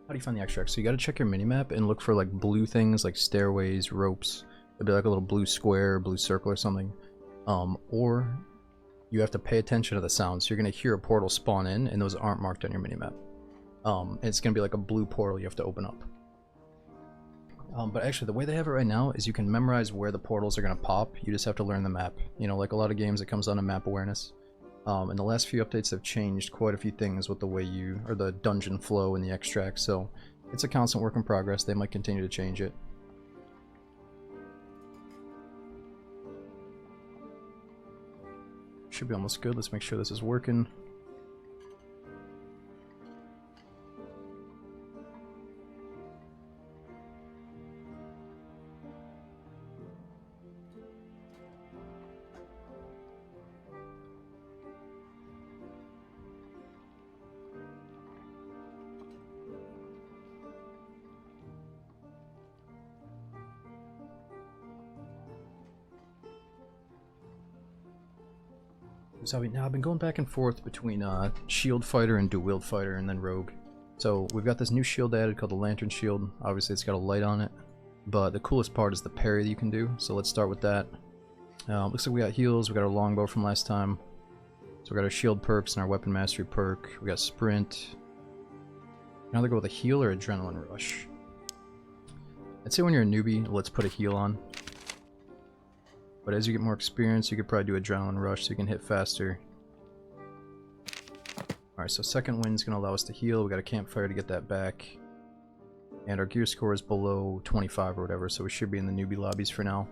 How do you find the extract? So you gotta check your minimap and look for like blue things like stairways, ropes. It'll be like a little blue square, blue circle or something. Or you have to pay attention to the sounds. So you're gonna hear a portal spawn in and those aren't marked on your minimap. It's gonna be like a blue portal you have to open up. But actually the way they have it right now is you can memorize where the portals are gonna pop. You just have to learn the map. You know, like a lot of games it comes down to map awareness. And the last few updates have changed quite a few things with the way you, or the dungeon flow and the extract, so it's a constant work in progress. They might continue to change it. Should be almost good. Let's make sure this is working. So now I've been going back and forth between shield fighter and dual wield fighter and then rogue. So we've got this new shield added called the lantern shield. Obviously it's got a light on it, but the coolest part is the parry that you can do. So let's start with that. Looks like we got heals. We got our longbow from last time. So we got our shield perks and our weapon mastery perk. We got sprint. Now they go with a heal or adrenaline rush. I'd say when you're a newbie, let's put a heal on. But as you get more experience, you could probably do adrenaline rush so you can hit faster. Alright, so second wind's gonna allow us to heal. We got a campfire to get that back. And our gear score is below 25 or whatever, so we should be in the newbie lobbies for now.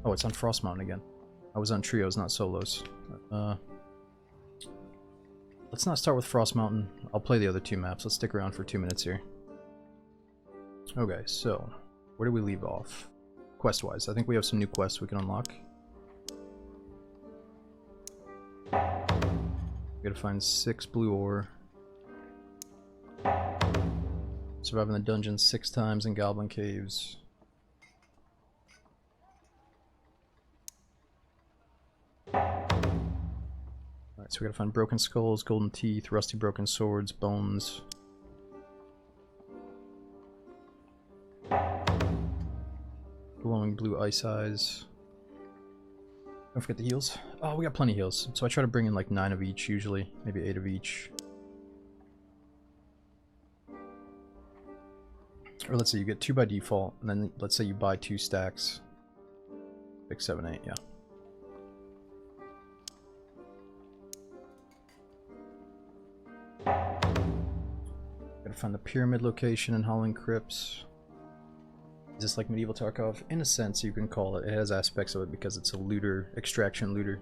Oh, it's on Frost Mountain again. I was on trios, not solos. Let's not start with Frost Mountain. I'll play the other two maps. Let's stick around for 2 minutes here. Okay, so where do we leave off? Quest-wise, I think we have some new quests we can unlock. We gotta find 6 blue ore. Survive in the dungeon 6 times in Goblin Caves. Alright, so we gotta find broken skulls, golden teeth, rusty broken swords, bones. Glowing blue ice eyes. Don't forget the heals. Oh, we got plenty of heals. So I try to bring in like 9 of each usually. Maybe 8 of each. Or let's say you get 2 by default, and then let's say you buy 2 stacks. 6, 7, 8, yeah. Gotta find the pyramid location in Howling Crypts. Just like Medieval Tarkov, in a sense you can call it. It has aspects of it because it's a looter, extraction looter.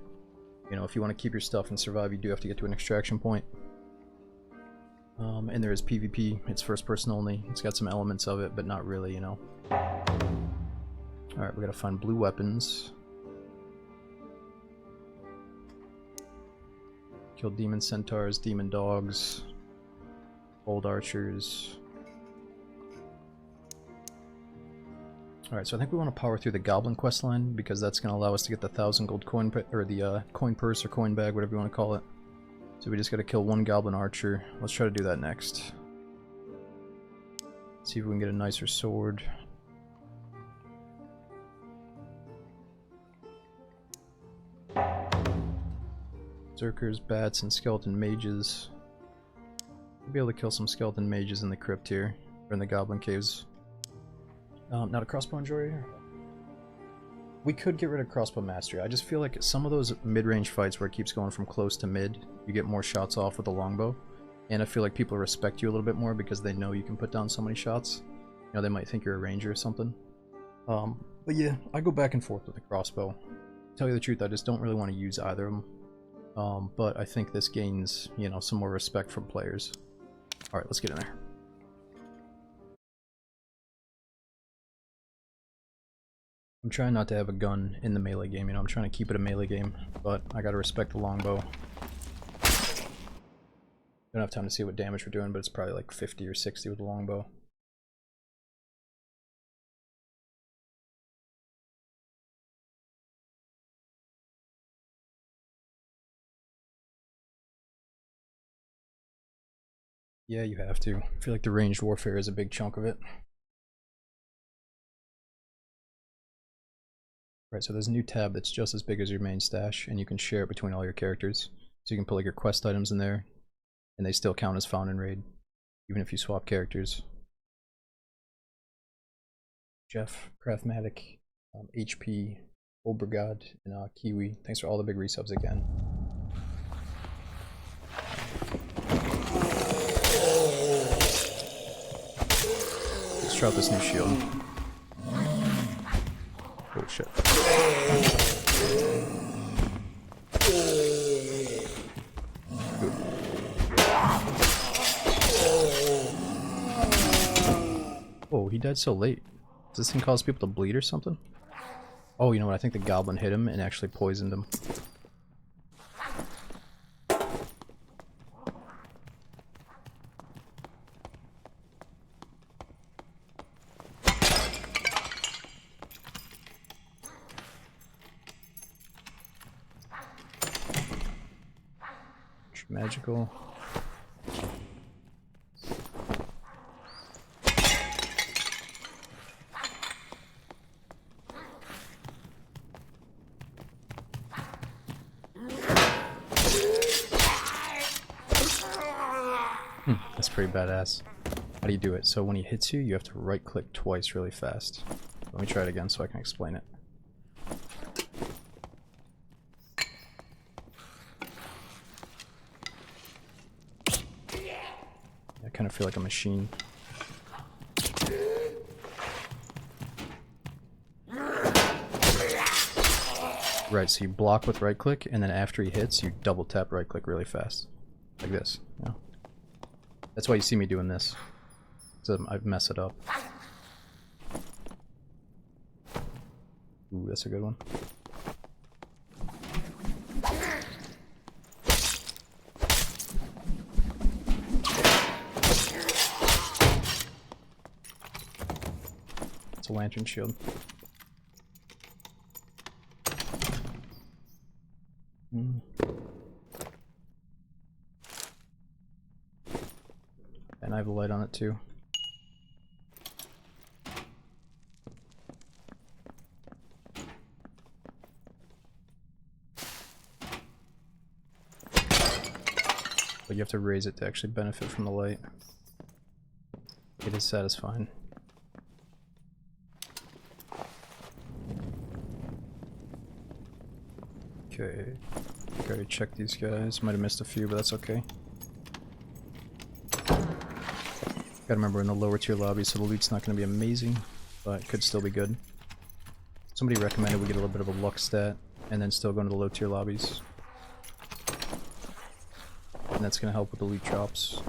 You know, if you want to keep your stuff and survive, you do have to get to an extraction point. And there is PvP, it's first person only. It's got some elements of it, but not really, you know. Alright, we gotta find blue weapons. Kill demon centaurs, demon dogs, old archers. Alright, so I think we want to power through the Goblin questline because that's going to allow us to get the 1,000 gold coin, or the coin purse or coin bag, whatever you want to call it. So we just got to kill 1 Goblin archer. Let's try to do that next. See if we can get a nicer sword. Berserkers, bats, and skeleton mages. We'll be able to kill some skeleton mages in the crypt here, or in the Goblin caves. Not a crossbow enjoyer. We could get rid of crossbow mastery. I just feel like some of those mid-range fights where it keeps going from close to mid, you get more shots off with the longbow. And I feel like people respect you a little bit more because they know you can put down so many shots. You know, they might think you're a ranger or something. But yeah, I go back and forth with the crossbow. To tell you the truth, I just don't really want to use either of them. But I think this gains, you know, some more respect from players. Alright, let's get in there. I'm trying not to have a gun in the melee game, you know, I'm trying to keep it a melee game, but I gotta respect the longbow. Don't have time to see what damage we're doing, but it's probably like 50 or 60 with the longbow. Yeah, you have to. I feel like the ranged warfare is a big chunk of it. Right, so there's a new tab that's just as big as your main stash, and you can share it between all your characters. So you can put like your quest items in there, and they still count as found in raid, even if you swap characters. Jeff, Craftmatic, HP, Obergod, and Kiwi. Thanks for all the big resubs again. Let's try out this new shield. Oh shit. Good. Whoa, he died so late. Does this thing cause people to bleed or something? Oh, you know what? I think the goblin hit him and actually poisoned him. Magical. That's pretty badass. How do you do it? So when he hits you, you have to right click twice really fast. Let me try it again so I can explain it. I kind of feel like a machine. Right, so you block with right click, and then after he hits, you double tap right click really fast. Like this, you know? That's why you see me doing this. So I mess it up. Ooh, that's a good one. It's a lantern shield. And I have a light on it too. But you have to raise it to actually benefit from the light. It is satisfying. Okay. Gotta check these guys. Might have missed a few, but that's okay. Gotta remember, in the lower tier lobby, so the loot's not gonna be amazing, but it could still be good. Somebody recommended we get a little bit of a luck stat, and then still go into the low tier lobbies. And that's gonna help with the loot drops.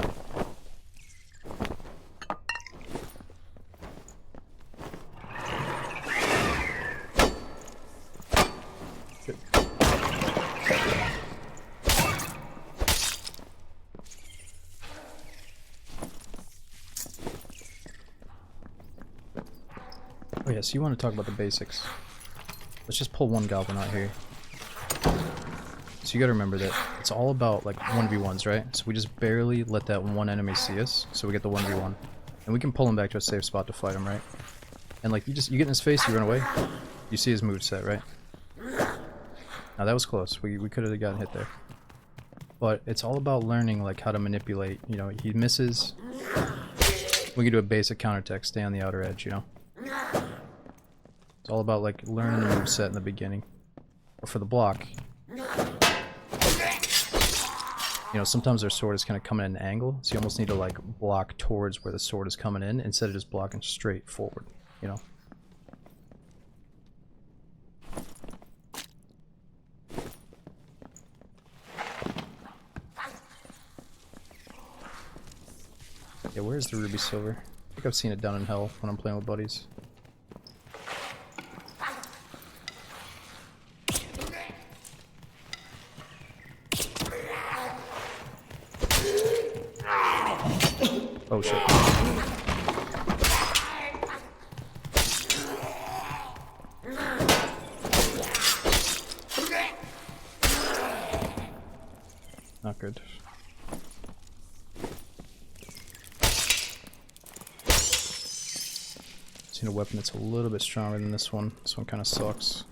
Good. Oh yeah, so you want to talk about the basics. Let's just pull one goblin out here. So you gotta remember that it's all about like 1v1s, right? So we just barely let that one enemy see us, so we get the 1v1. And we can pull him back to a safe spot to fight him, right? And like you get in his face, you run away, you see his moveset, right? Now that was close, we could have gotten hit there. But it's all about learning like how to manipulate, you know, he misses, we can do a basic counterattack, stay on the outer edge, you know? It's all about like learning the moveset in the beginning. Or for the block, you know, sometimes their sword is kind of coming at an angle, so you almost need to like block towards where the sword is coming in instead of just blocking straight forward, you know? Yeah, where's the ruby silver? I think I've seen it down in hell when I'm playing with buddies. Oh shit. Not good. Just need a weapon that's a little bit stronger than this one. This one kind of sucks.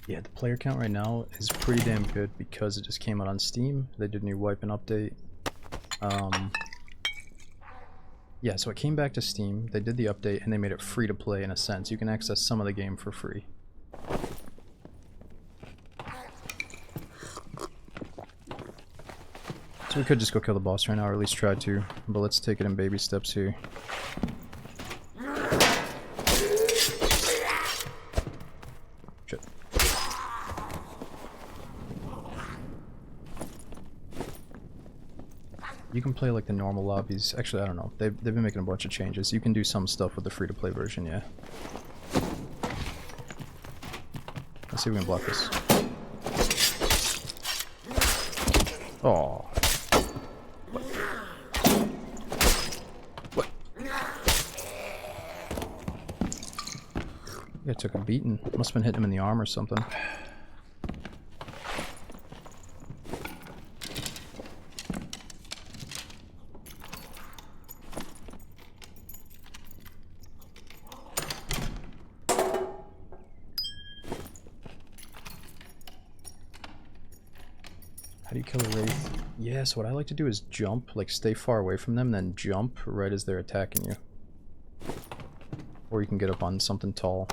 Yeah, the player count right now is pretty damn good because it just came out on Steam. They did a new wipe and update. Yeah, so it came back to Steam, they did the update, and they made it free to play in a sense. You can access some of the game for free. So we could just go kill the boss right now, or at least try to, but let's take it in baby steps here. Shit. You can play like the normal lobbies. Actually, I don't know. They've been making a bunch of changes. You can do some stuff with the free-to-play version, yeah. Let's see if we can block this. Oh. What? Yeah, took a beating. Must have been hitting him in the arm or something. How do you kill a wraith? Yes, what I like to do is jump, like stay far away from them, then jump right as they're attacking you. Or you can get up on something tall.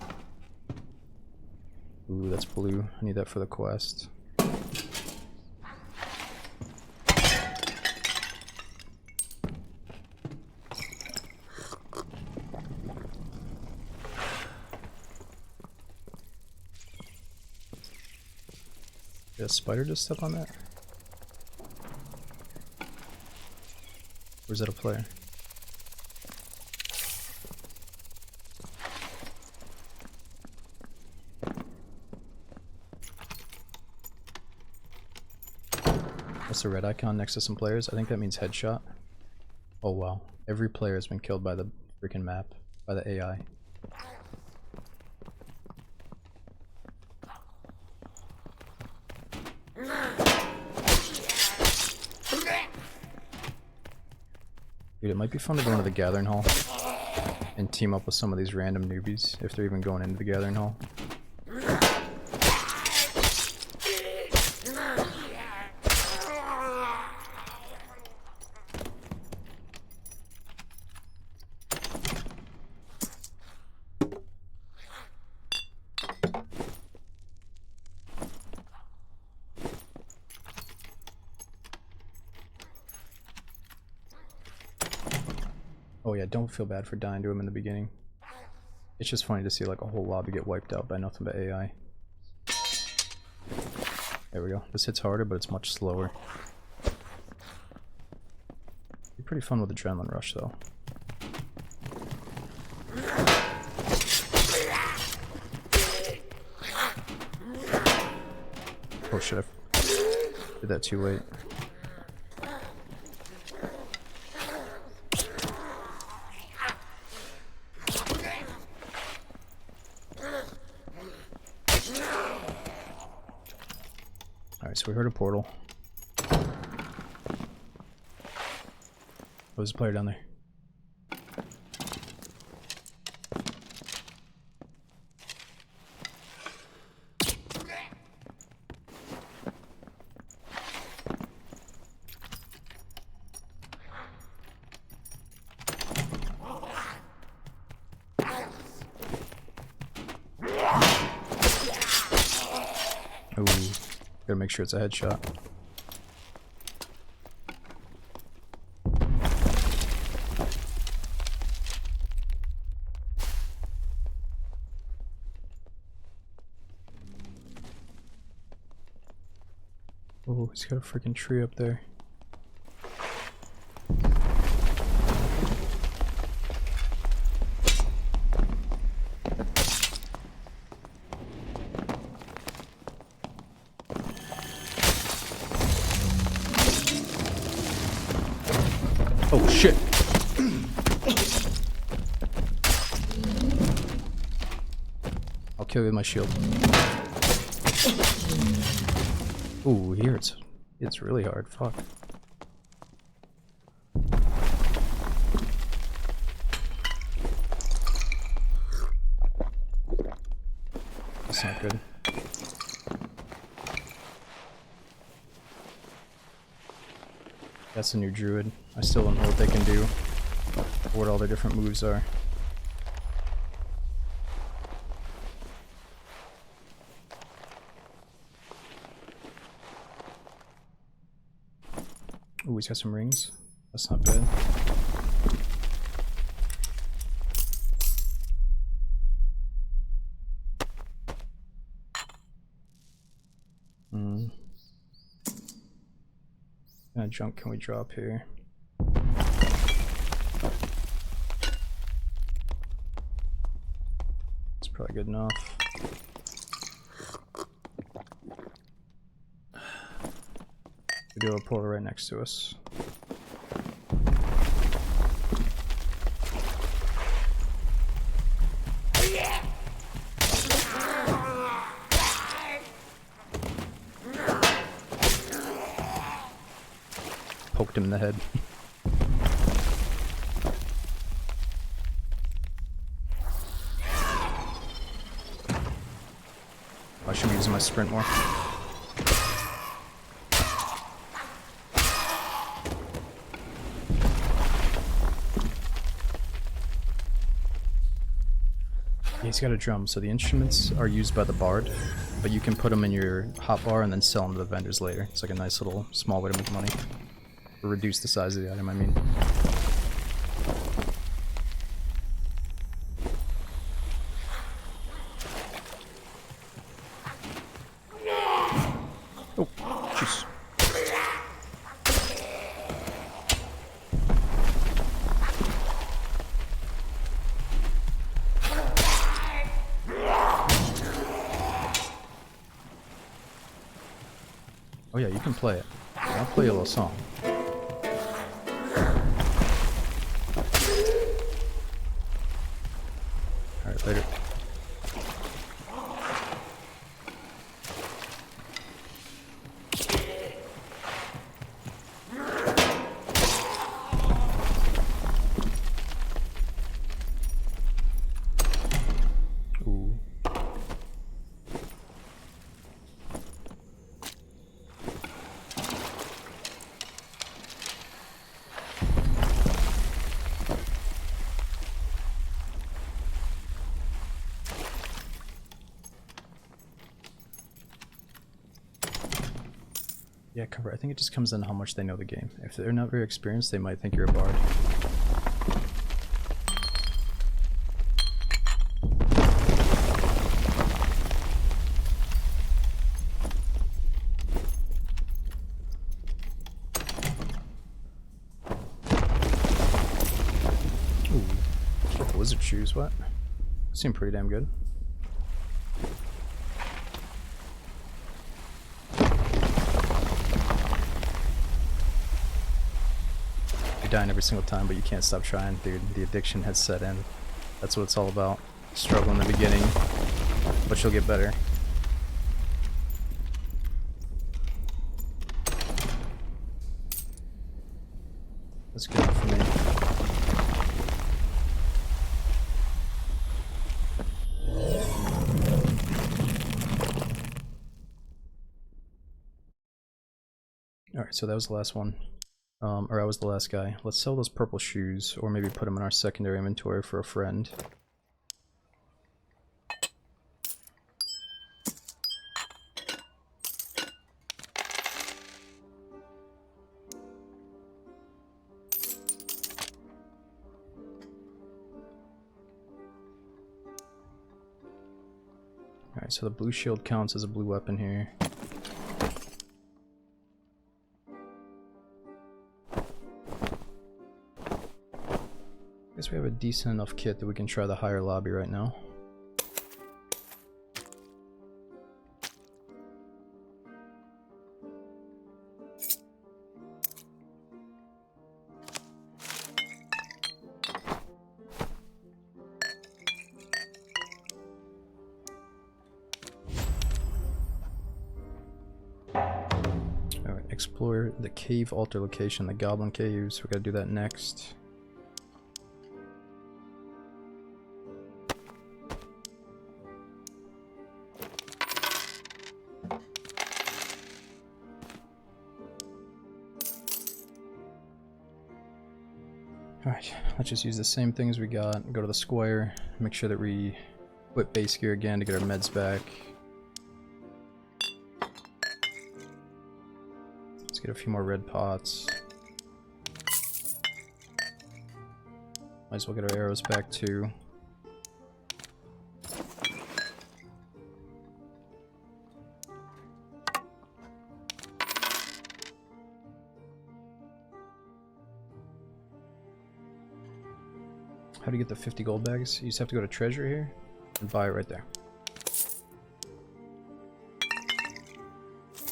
Ooh, that's blue. I need that for the quest. Did a spider just step on that? Or is that a player? That's a red icon next to some players. I think that means headshot. Oh wow. Every player has been killed by the freaking map, by the AI. Dude, it might be fun to go into the Gathering Hall and team up with some of these random newbies, if they're even going into the Gathering Hall. Oh yeah, don't feel bad for dying to him in the beginning. It's just funny to see like a whole lobby get wiped out by nothing but AI. There we go. This hits harder, but it's much slower. Be pretty fun with Adrenaline Rush though. Oh shit, I did that too late. Alright, so we heard a portal. Oh, there's a player down there. Ooh, gotta make sure it's a headshot. Oh, he's got a freaking tree up there. Oh shit! I'll kill you with my shield. Ooh, here it's really hard. Fuck. That's not good. That's a new druid. I still don't know what they can do, or what all their different moves are. Ooh, he's got some rings. That's not bad. What kind of junk can we drop here? It's probably good enough. We do a portal right next to us. Poked him in the head. I should be using my sprint more. He's got a drum, so the instruments are used by the bard, but you can put them in your hotbar and then sell them to the vendors later. It's like a nice little small way to make money. Or reduce the size of the item, I mean. Oh, jeez. Oh yeah, you can play it. I'll play a little song. Alright, later. Ooh. Yeah, cover. I think it just comes in how much they know the game. If they're not very experienced, they might think you're a bard. Ooh. Wizard shoes, what? Seem pretty damn good. You're dying every single time, but you can't stop trying, dude. The addiction has set in. That's what it's all about. Struggle in the beginning, but you'll get better. That's good enough for me. Alright, so that was the last one. Or I was the last guy. Let's sell those purple shoes, or maybe put them in our secondary inventory for a friend. Alright, so the blue shield counts as a blue weapon here. I guess we have a decent enough kit that we can try the higher lobby right now. Alright, explore the cave altar location, the Goblin Caves. We gotta do that next. Alright, let's just use the same things we got. Go to the square, make sure that we whip base gear again to get our meds back. Let's get a few more red pots. Might as well get our arrows back too. How do you get the 50 gold bags? You just have to go to treasure here and buy it right there.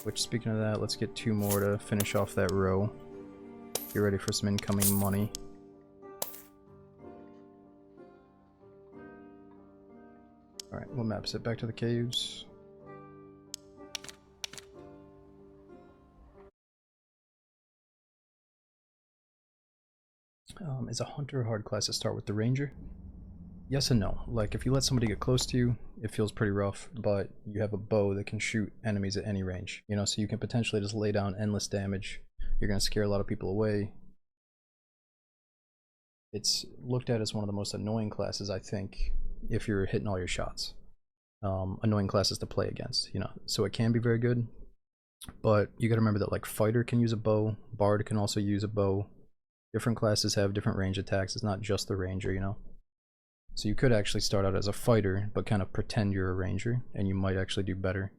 Which, speaking of that, let's get 2 more to finish off that row. Get ready for some incoming money. Alright, what map is it? Back to the caves. Is a hunter a hard class to start with the ranger? Yes and no. Like, if you let somebody get close to you, it feels pretty rough, but you have a bow that can shoot enemies at any range. You know, so you can potentially just lay down endless damage. You're going to scare a lot of people away. It's looked at as one of the most annoying classes, I think, if you're hitting all your shots. Annoying classes to play against, you know. So it can be very good, but you got to remember that, like, fighter can use a bow, bard can also use a bow. Different classes have different range attacks. It's not just the ranger, you know. So you could actually start out as a fighter, but kind of pretend you're a ranger, and you might actually do better.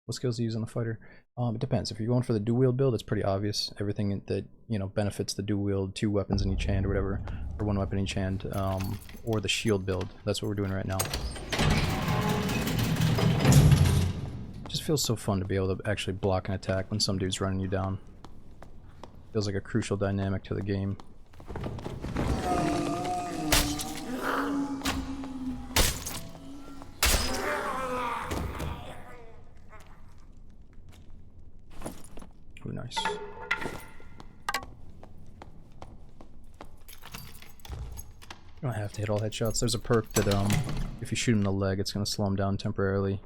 What skills do you use on the fighter? It depends. If you're going for the dual wield build, it's pretty obvious. Everything that, you know, benefits the dual wield, 2 weapons in each hand or whatever, or 1 weapon in each hand, or the shield build. That's what we're doing right now. Just feels so fun to be able to actually block an attack when some dude's running you down. Feels like a crucial dynamic to the game. Ooh, nice. You don't have to hit all headshots. There's a perk that if you shoot him in the leg, it's gonna slow him down temporarily.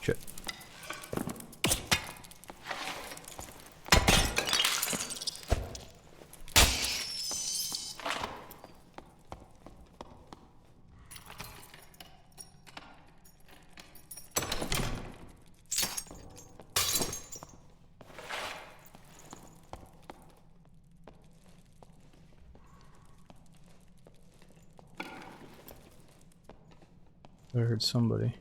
Shit. I heard somebody.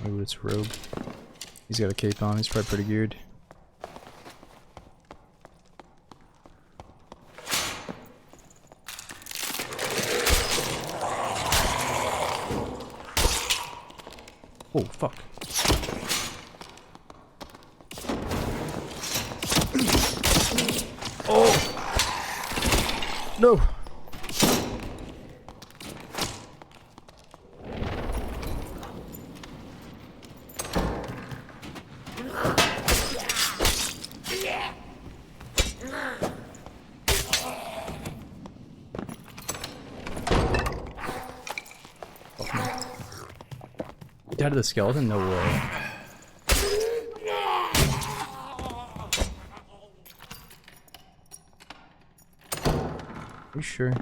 Ooh, it's Rogue. He's got a cape on, he's probably pretty geared. Oh, fuck. Oh! No! died to the skeleton? No way. Are you sure?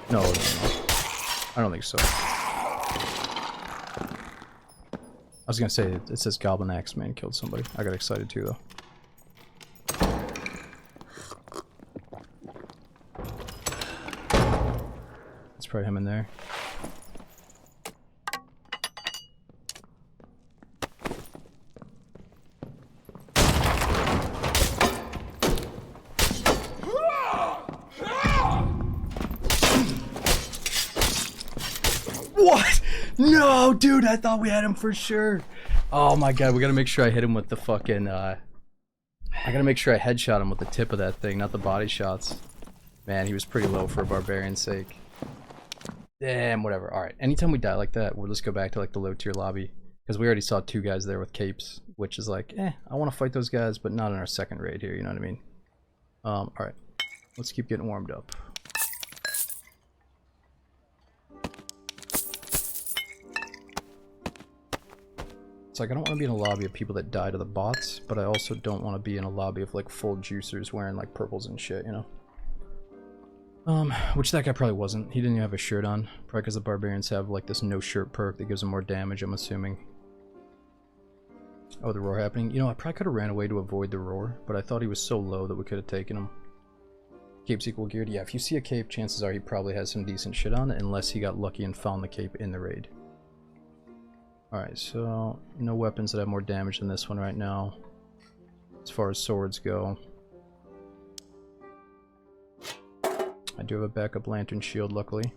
No, I don't think so. I was gonna say, it says Goblin Axe Man killed somebody. I got excited too, though. It's probably him in there. What? No, dude, I thought we had him for sure. Oh my god, we gotta make sure I hit him with the fucking, I gotta make sure I headshot him with the tip of that thing, not the body shots. Man, he was pretty low for a barbarian's sake. Damn, whatever. Alright, anytime we die like that, we'll just go back to like the low tier lobby. Because we already saw 2 guys there with capes, which is like, I want to fight those guys, but not in our second raid here, you know what I mean? Alright, let's keep getting warmed up. It's like, I don't want to be in a lobby of people that die to the bots, but I also don't want to be in a lobby of like full juicers wearing like purples and shit, you know? Which that guy probably wasn't. He didn't even have a shirt on. Probably because the barbarians have like this no shirt perk that gives them more damage, I'm assuming. Oh, the roar happening. You know, I probably could have ran away to avoid the roar, but I thought he was so low that we could have taken him. Cape's equal geared. Yeah, if you see a cape, chances are he probably has some decent shit on, unless he got lucky and found the cape in the raid. Alright, so no weapons that have more damage than this one right now, as far as swords go. I do have a backup lantern shield, luckily.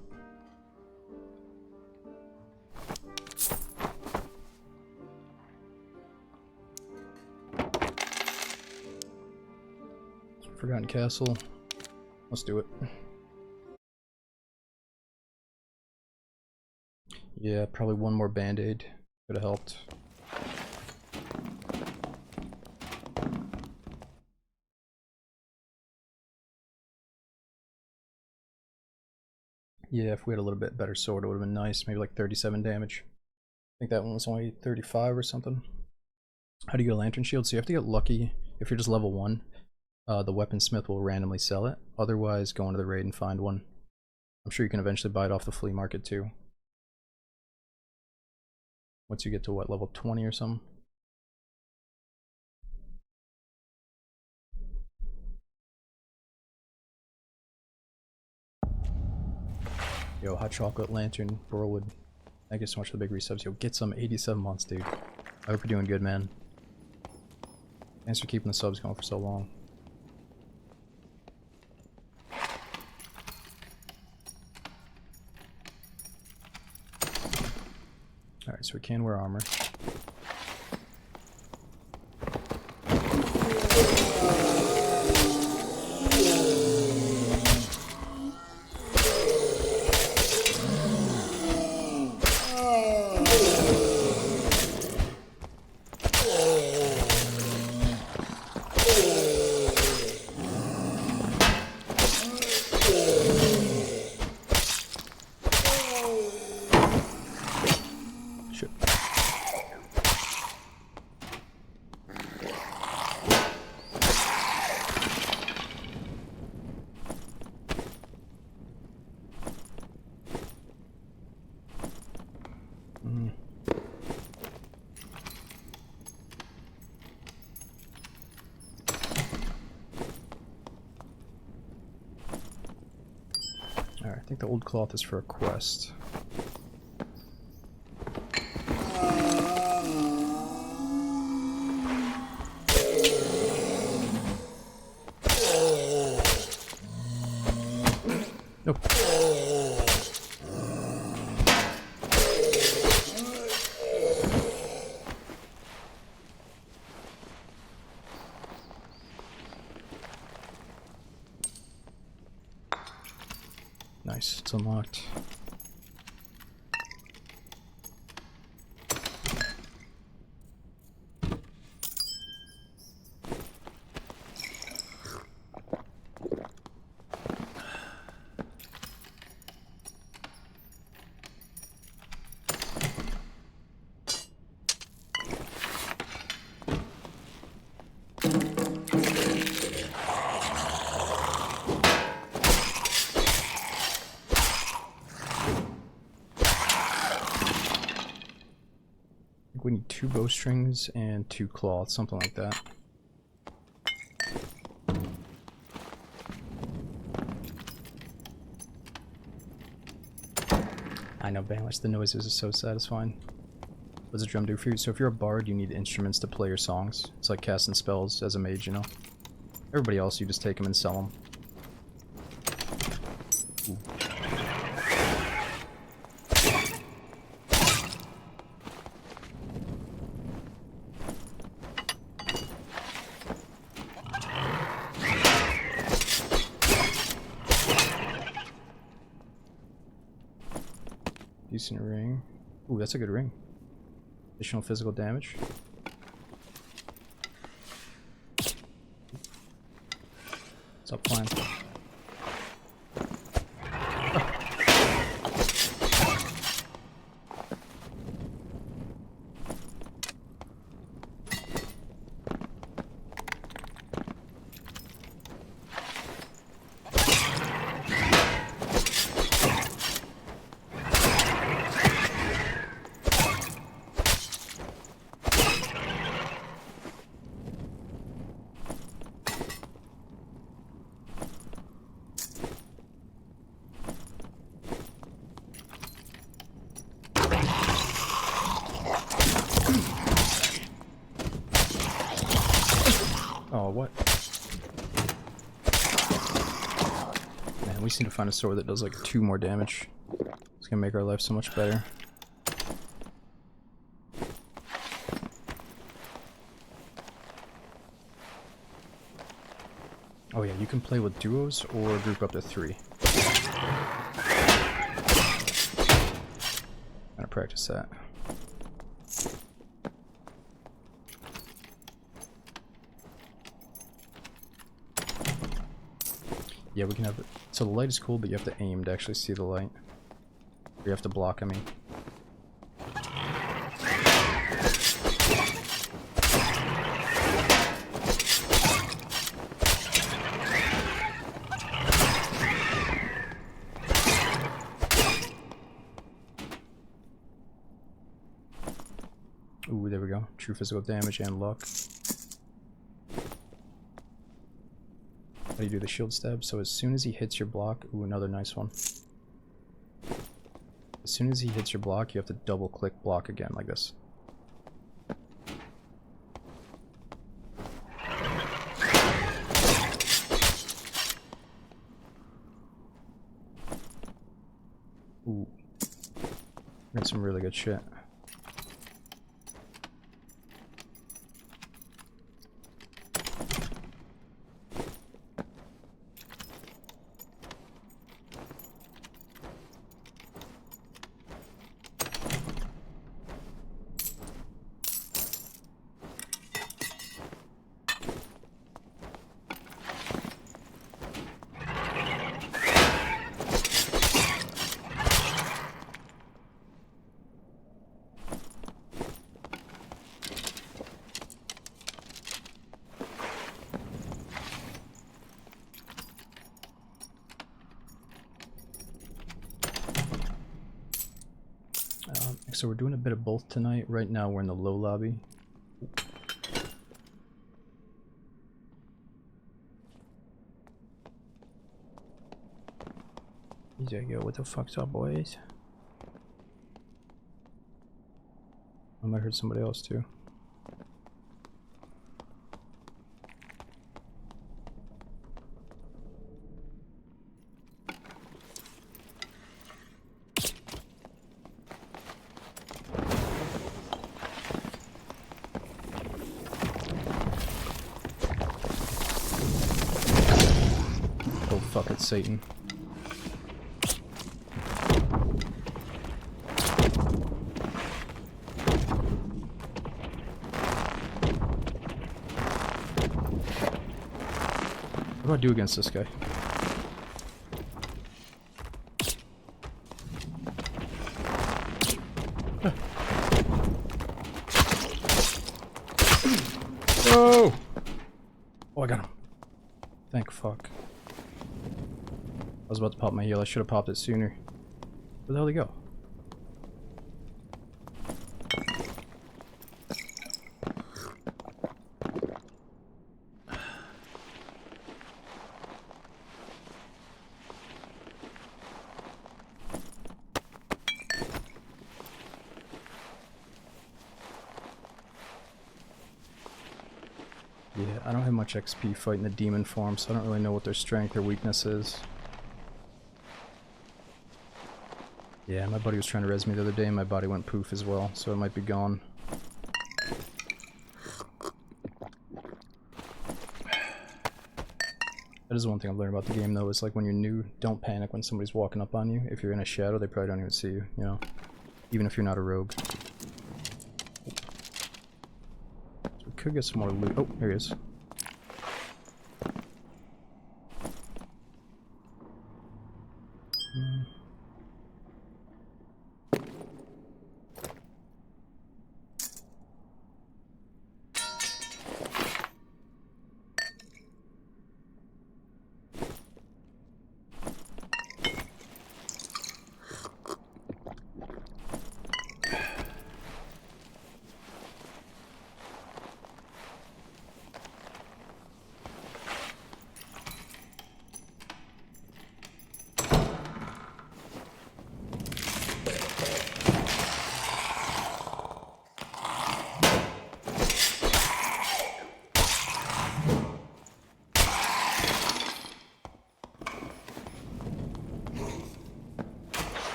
Forgotten Castle. Let's do it. Yeah, probably one more band-aid could have helped. Yeah, if we had a little bit better sword, it would have been nice. Maybe like 37 damage. I think that one was only 35 or something. How do you get a lantern shield? So you have to get lucky. If you're just level 1, the weaponsmith will randomly sell it. Otherwise, go into the raid and find one. I'm sure you can eventually buy it off the flea market too. Once you get to what, level 20 or something? Yo, hot chocolate, lantern, Burlwood. Thank you so much for the big resubs. Yo, get some 87 months, dude. I hope you're doing good, man. Thanks for keeping the subs going for so long. Alright, so we can wear armor. Alright, I think the old cloth is for a quest. Nope. Nice, it's unlocked. 2 bowstrings and 2 cloth, something like that. I know, Baelish, the noises are so satisfying. What does a drum do for you? So if you're a bard, you need instruments to play your songs. It's like casting spells as a mage, you know? Everybody else, you just take them and sell them. Ooh. Decent ring. Ooh, that's a good ring. Additional physical damage. Stop flying. Oh, what? Man, we just need to find a sword that does like 2 more damage. It's gonna make our life so much better. Oh yeah, you can play with duos or group up to 3. Gotta practice that. Yeah, we can have it. So the light is cool, but you have to aim to actually see the light. Or you have to block, I mean. Ooh, there we go. True physical damage and luck. How do you do the shield stab? So as soon as he hits your block, ooh, another nice one. As soon as he hits your block, you have to double click block again, like this. Ooh. Got some really good shit. So we're doing a bit of both tonight. Right now we're in the low lobby. Easy, yo, what the fuck's up, boys? I might hurt somebody else too. Oh fuck, it's Satan. What do I do against this guy? Oh! Oh, I got him. Thank fuck. I was about to pop my heal. I should have popped it sooner. Where the hell did he go? Yeah, I don't have much XP fighting the demon form, so I don't really know what their strength or weakness is. Yeah, my buddy was trying to res me the other day and my body went poof as well, so it might be gone. That is one thing I've learned about the game though, is like when you're new, don't panic when somebody's walking up on you. If you're in a shadow, they probably don't even see you, you know? Even if you're not a rogue. So we could get some more loot. Oh, here he is.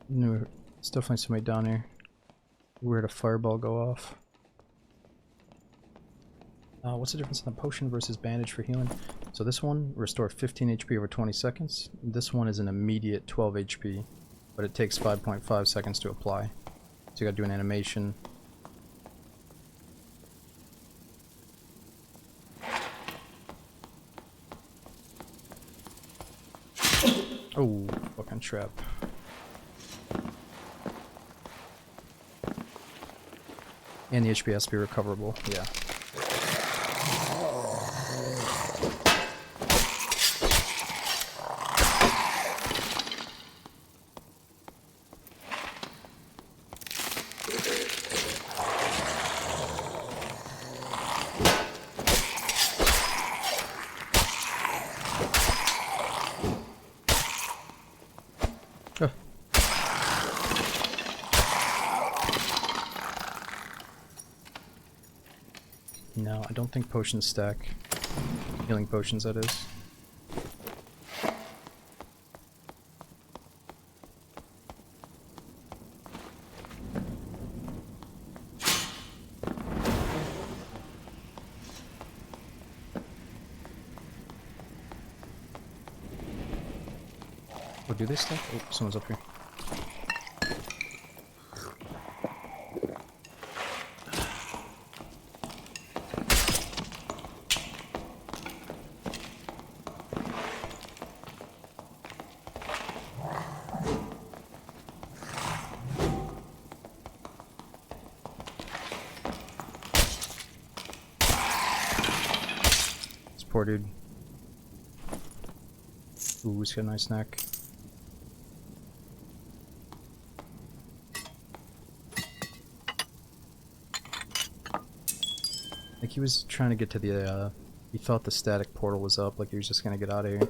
No, there's definitely somebody down here. Where did a fireball go off? What's the difference in the potion versus bandage for healing? So this one restores 15 HP over 20 seconds. This one is an immediate 12 HP, but it takes 5.5 seconds to apply. So you gotta do an animation. Oh, fucking trap. And the HP has to be recoverable, yeah. No, I don't think potions stack. Healing potions, that is. Oh, do they stack? Oh, someone's up here. Poor dude. Ooh, he's got a nice neck. Like he was trying to get to the, he thought the static portal was up, like he was just gonna get out of here.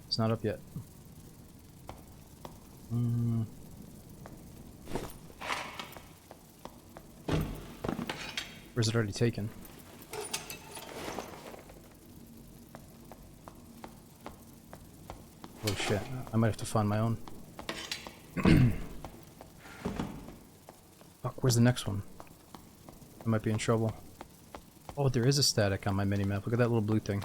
It's not up yet. Or is it already taken? Oh shit, I might have to find my own. Fuck, where's the next one? I might be in trouble. Oh, there is a static on my minimap. Look at that little blue thing.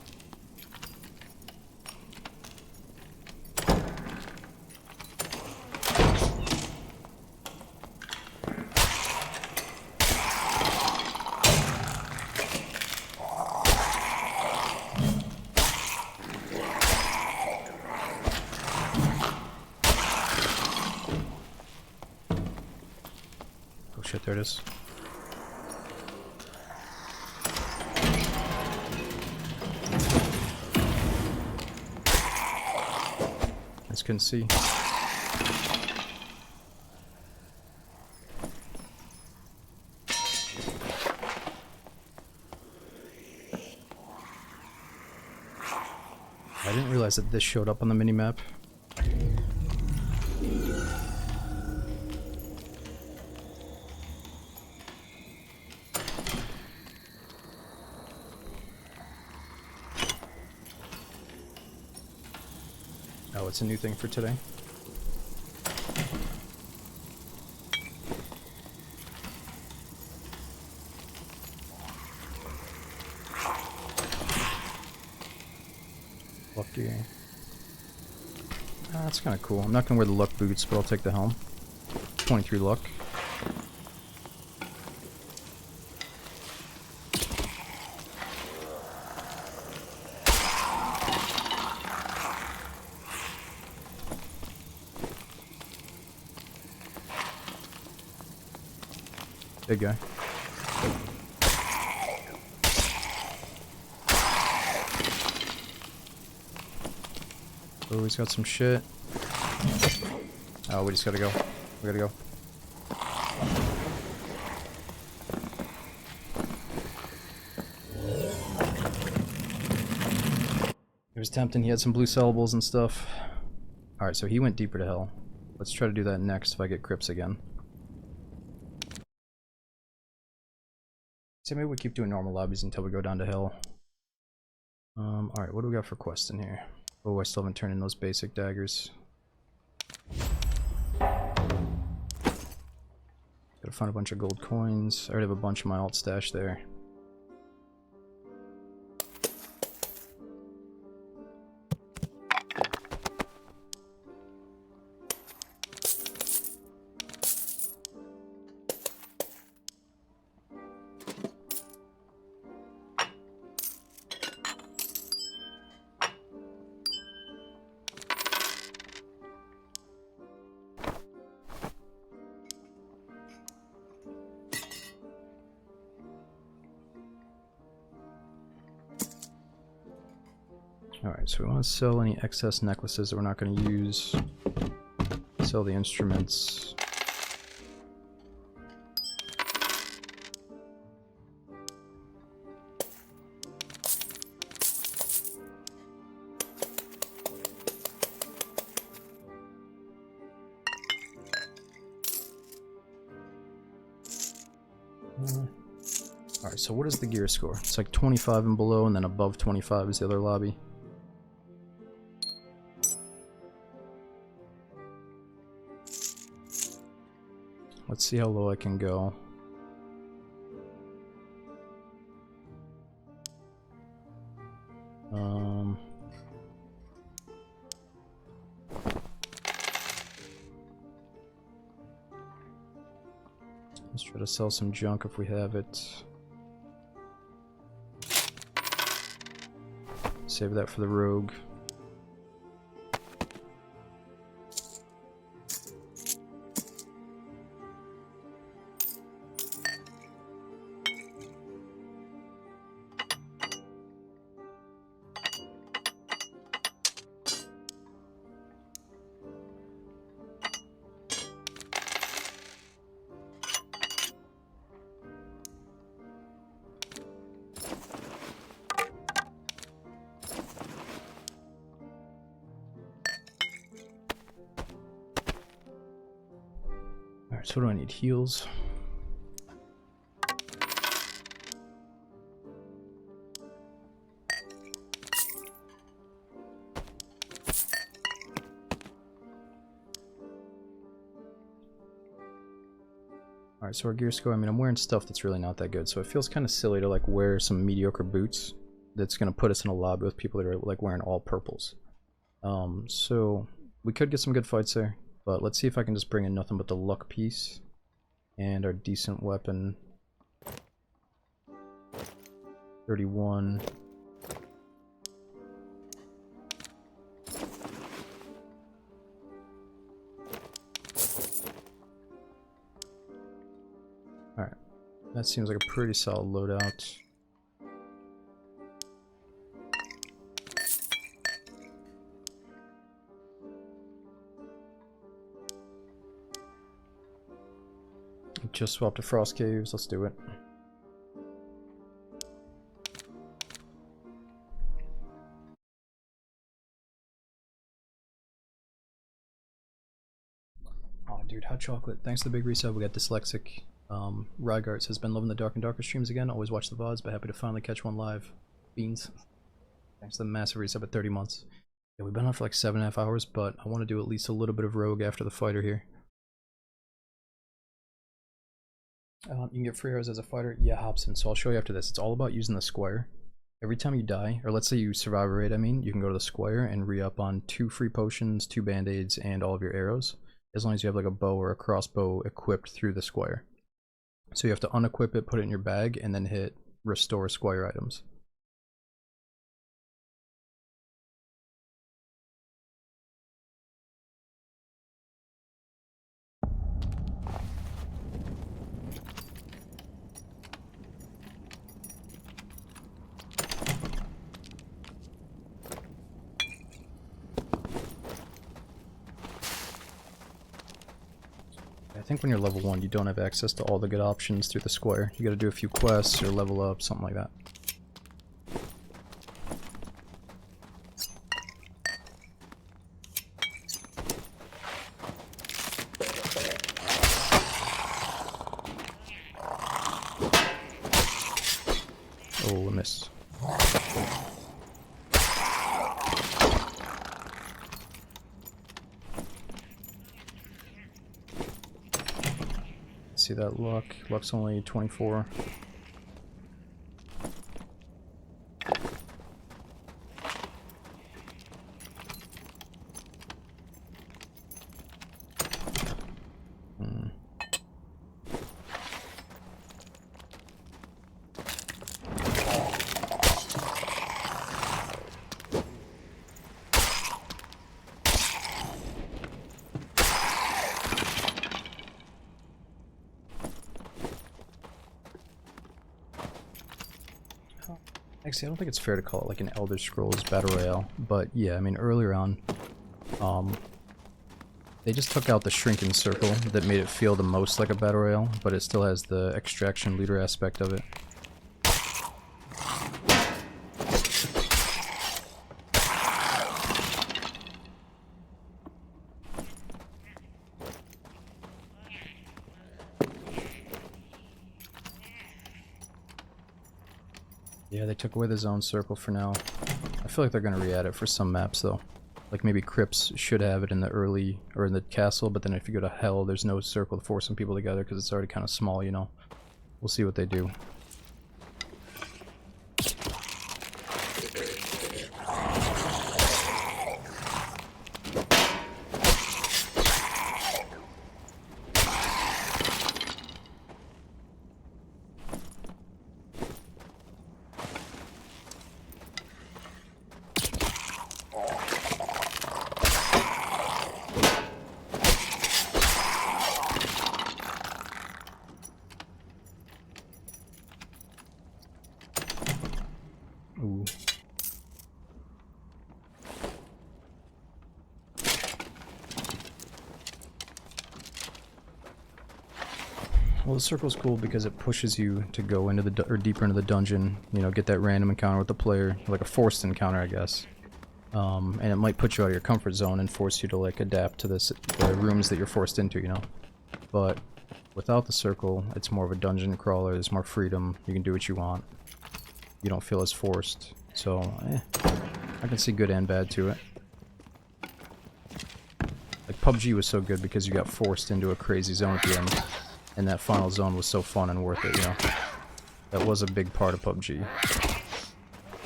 Oh shit, there it is. I just couldn't see. I didn't realize that this showed up on the minimap. Oh, it's a new thing for today. Luck gear. That's kind of cool. I'm not gonna wear the luck boots, but I'll take the helm. 23 luck. Big guy. Oh, he's got some shit. Oh, we just gotta go. We gotta go. It was tempting. He had some blue sellables and stuff. Alright, so he went deeper to hell. Let's try to do that next if I get Crypts again. So maybe we keep doing normal lobbies until we go down to hell. Alright, what do we got for quests in here? Oh, I still haven't turned in those basic daggers. Gotta find a bunch of gold coins. I already have a bunch of my alt stash there. Alright, so we want to sell any excess necklaces that we're not going to use. Sell the instruments. Alright, so what is the gear score? It's like 25 and below, and then above 25 is the other lobby. Let's see how low I can go. Let's try to sell some junk if we have it. Save that for the rogue. Alright, so what do I need? Heals. Alright, so our gear score, I mean, I'm wearing stuff that's really not that good, so it feels kind of silly to like wear some mediocre boots that's going to put us in a lobby with people that are like wearing all purples. So we could get some good fights there. But let's see if I can just bring in nothing but the luck piece and our decent weapon. 31. Alright, that seems like a pretty solid loadout. Just swap to Frost Caves, let's do it. dude, hot chocolate. Thanks to the big resub, we got Dyslexic. Rygarts has been loving the Dark and Darker streams again. Always watch the VODs, but happy to finally catch one live. Beans. Thanks to the massive resub at 30 months. Yeah, we've been on for like 7.5 hours, but I want to do at least a little bit of rogue after the fighter here. You can get free arrows as a fighter. Yeah, Hobson. So I'll show you after this. It's all about using the square. Every time you die, or let's say you survive a raid, I mean, you can go to the square and re-up on 2 free potions, 2 band-aids, and all of your arrows. As long as you have like a bow or a crossbow equipped through the square. So you have to unequip it, put it in your bag, and then hit restore squire items. I think when you're level 1, you don't have access to all the good options through the square. You gotta do a few quests or level up, something like that. Oh, I missed. See that luck? Luck's only 24. Actually, I don't think it's fair to call it like an Elder Scrolls Battle Royale, but yeah, I mean, earlier on, they just took out the shrinking circle that made it feel the most like a Battle Royale, but it still has the extraction leader aspect of it. Yeah, they took away the zone circle for now. I feel like they're gonna re-add it for some maps though. Like maybe Crypts should have it in the early, or in the castle, but then if you go to Hell, there's no circle to force some people together because it's already kind of small, you know. We'll see what they do. Ooh. Well, the circle's cool because it pushes you to go into the or deeper into the dungeon. You know, get that random encounter with the player, like a forced encounter, I guess. And it might put you out of your comfort zone and force you to like adapt to the rooms that you're forced into, you know. But without the circle, it's more of a dungeon crawler. There's more freedom. You can do what you want. You don't feel as forced. So, I can see good and bad to it. Like, PUBG was so good because you got forced into a crazy zone at the end. And that final zone was so fun and worth it, you know? That was a big part of PUBG.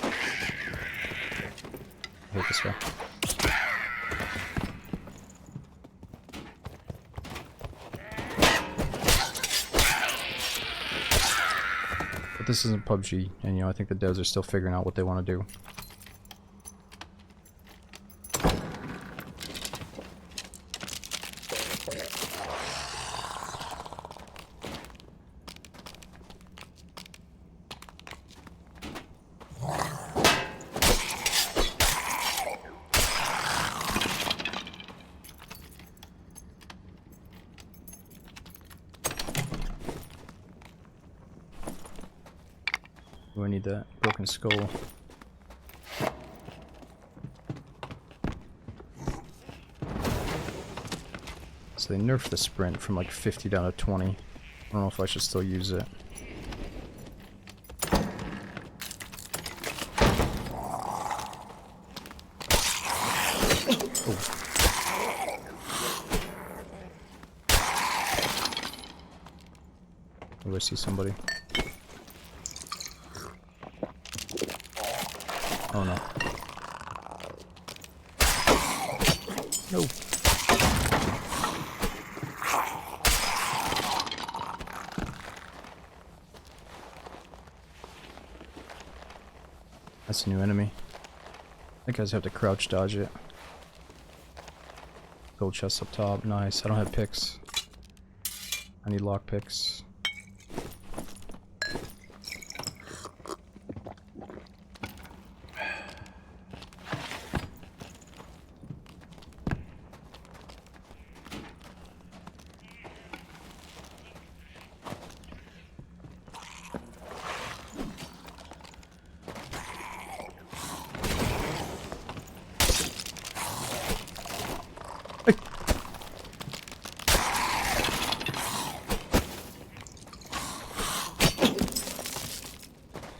I hate this guy. But this isn't PUBG, and you know, I think the devs are still figuring out what they want to do. We need that broken skull. So they nerfed the sprint from like 50 down to 20. I don't know if I should still use it. Oh, I see somebody. Oh no. No. That's a new enemy. I think I just have to crouch dodge it. Gold chest up top, nice. I don't have picks. I need lock picks.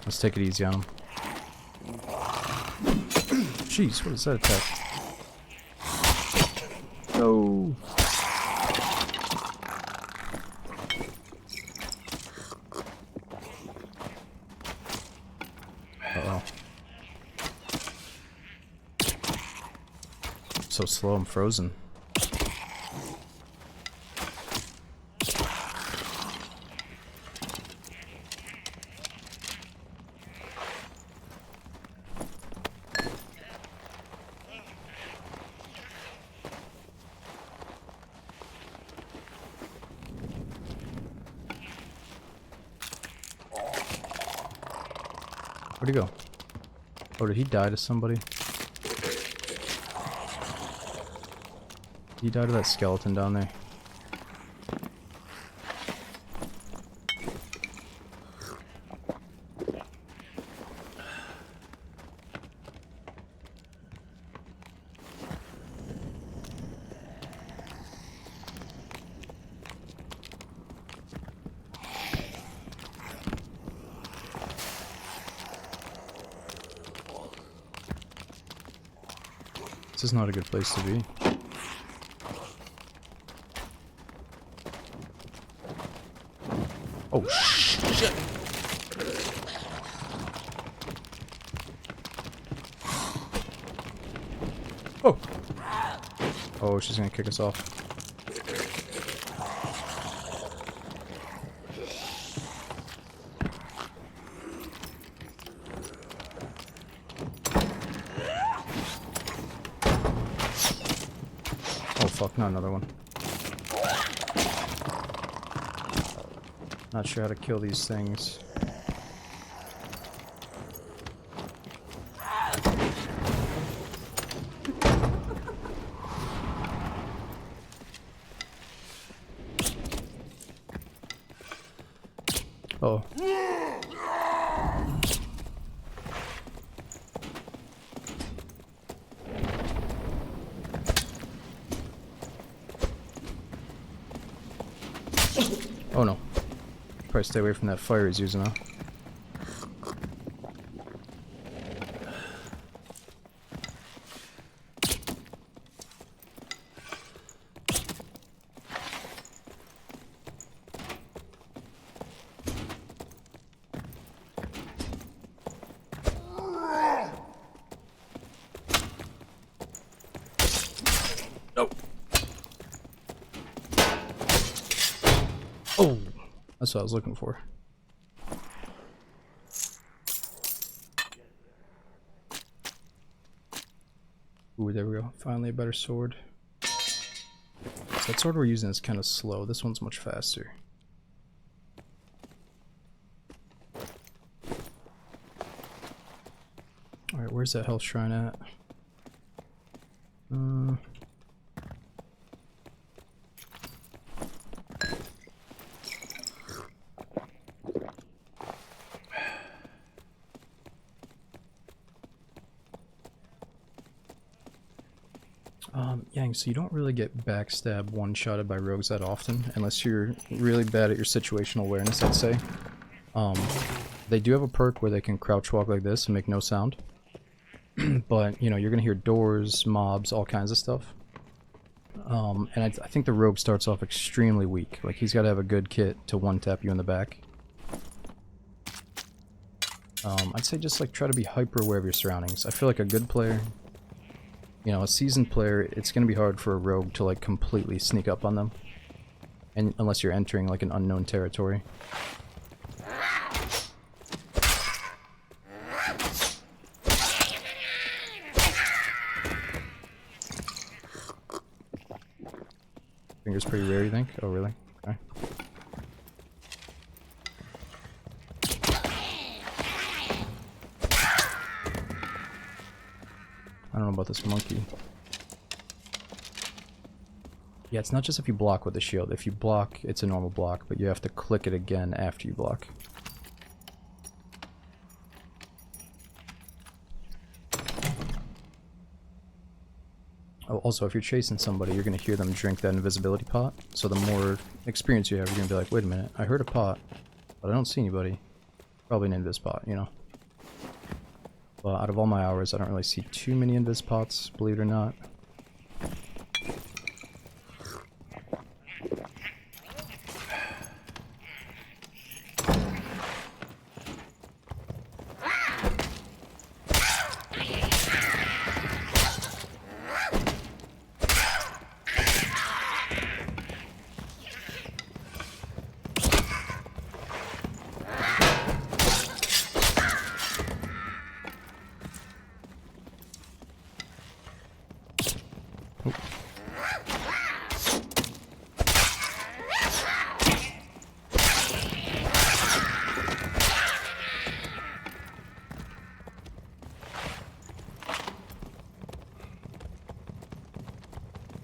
Let's take it easy on him. Jeez, what is that attack? No. Uh-oh. So slow, I'm frozen. Where'd he go? Oh, did he die to somebody? He died to that skeleton down there. This is not a good place to be. Oh shit! Oh! Oh, she's gonna kick us off. Oh fuck, not another one. Not sure how to kill these things. Oh. Oh no. Probably stay away from that fire he's using, huh? Nope. Oh! That's what I was looking for. Ooh, there we go. Finally a better sword. So that sword we're using is kind of slow. This one's much faster. Alright, where's that health shrine at? Yang, so you don't really get backstab one-shotted by rogues that often, unless you're really bad at your situational awareness, I'd say. Um, they do have a perk where they can crouch walk like this and make no sound. But, you know, you're gonna hear doors, mobs, all kinds of stuff. And I think the rogue starts off extremely weak. Like, he's gotta have a good kit to one-tap you in the back. I'd say just, like, try to be hyper aware of your surroundings. I feel like a good player, you know, a seasoned player, it's gonna be hard for a rogue to, like, completely sneak up on them. And unless you're entering, like, an unknown territory. Finger's pretty rare, you think? Oh, really? Okay. I don't know about this monkey. Yeah, it's not just if you block with the shield. If you block, it's a normal block, but you have to click it again after you block. Oh, also, if you're chasing somebody, you're going to hear them drink that invisibility pot. So the more experience you have, you're going to be like, wait a minute, I heard a pot, but I don't see anybody. Probably an invis pot, you know. Well, out of all my hours, I don't really see too many invis pots, believe it or not.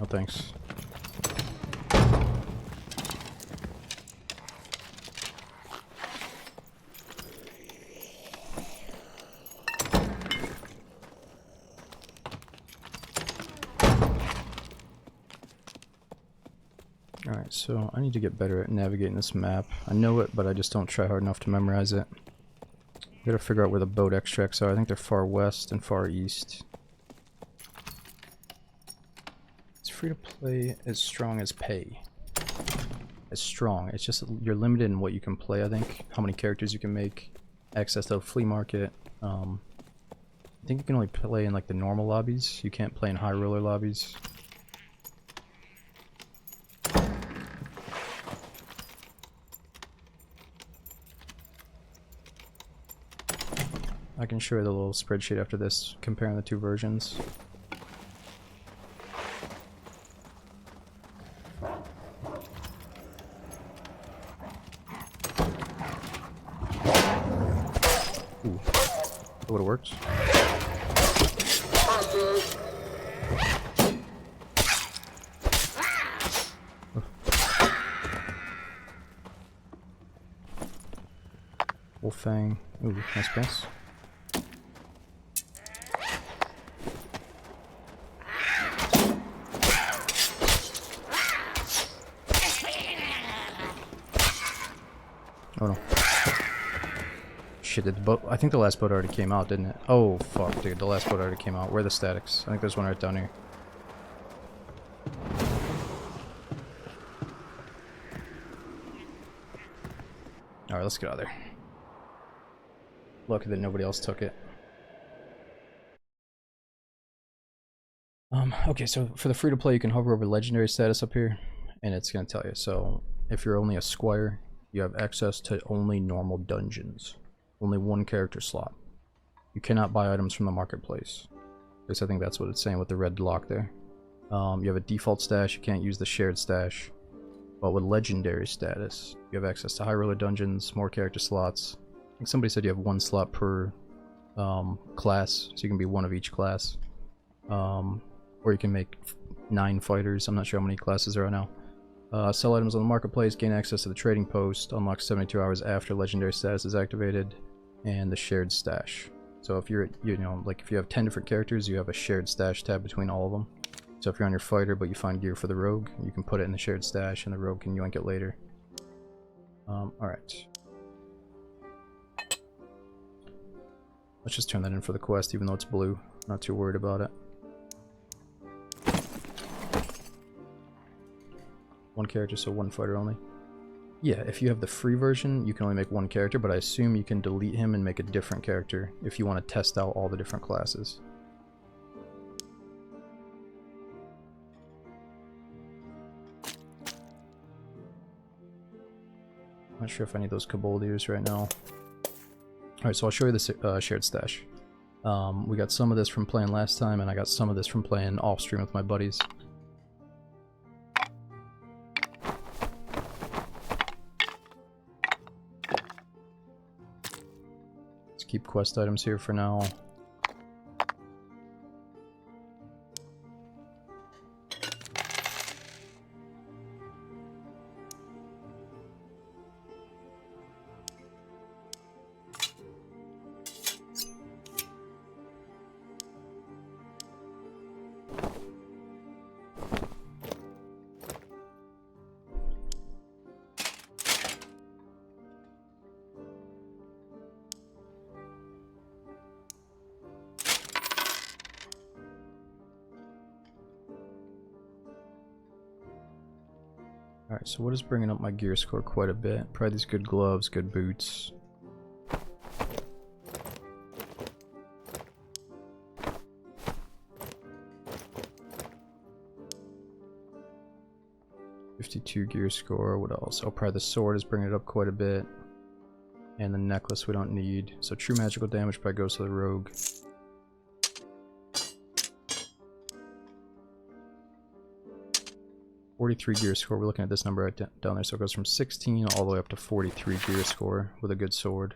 No thanks. Alright, so I need to get better at navigating this map. I know it, but I just don't try hard enough to memorize it. I gotta figure out where the boat extracts are. I think they're far west and far east. It's free to play as strong as pay. As strong. It's just you're limited in what you can play, I think. How many characters you can make. Access to the flea market. I think you can only play in like the normal lobbies. You can't play in high roller lobbies. I can show you the little spreadsheet after this, comparing the two versions. Ooh, that would've worked. Wolfang. Ooh, nice pass. Oh no. Shit, did the boat... I think the last boat already came out, didn't it? Oh, fuck, dude. The last boat already came out. Where are the statics? I think there's one right down here. Alright, let's get out of there. Lucky that nobody else took it. Okay, so for the free-to-play, you can hover over legendary status up here, and it's going to tell you. So, if you're only a squire, you have access to only normal dungeons. Only one character slot. You cannot buy items from the marketplace. At least I think that's what it's saying with the red lock there. You have a default stash, you can't use the shared stash. But with legendary status, you have access to high roller dungeons, more character slots. I think somebody said you have one slot per class, so you can be one of each class. Or you can make 9 fighters. I'm not sure how many classes there are now. Sell items on the marketplace, gain access to the trading post, unlock 72 hours after legendary status is activated, and the shared stash. So if you're, you know, like if you have 10 different characters, you have a shared stash tab between all of them. So if you're on your fighter but you find gear for the rogue, you can put it in the shared stash and the rogue can yoink it later. Alright. Let's just turn that in for the quest, even though it's blue. Not too worried about it. One character, so one fighter only. Yeah, if you have the free version, you can only make one character, but I assume you can delete him and make a different character if you want to test out all the different classes. Not sure if I need those Koboldiers right now. Alright, so I'll show you the shared stash. We got some of this from playing last time, and I got some of this from playing off-stream with my buddies. Let's keep quest items here for now. Alright, so what is bringing up my gear score quite a bit? Probably these good gloves, good boots. $52 gear score, what else? Oh, probably the sword is bringing it up quite a bit. And the necklace we don't need. So true magical damage probably goes to the rogue. $43 gear score, we're looking at this number right down there, so it goes from 16 all the way up to 43 gear score with a good sword.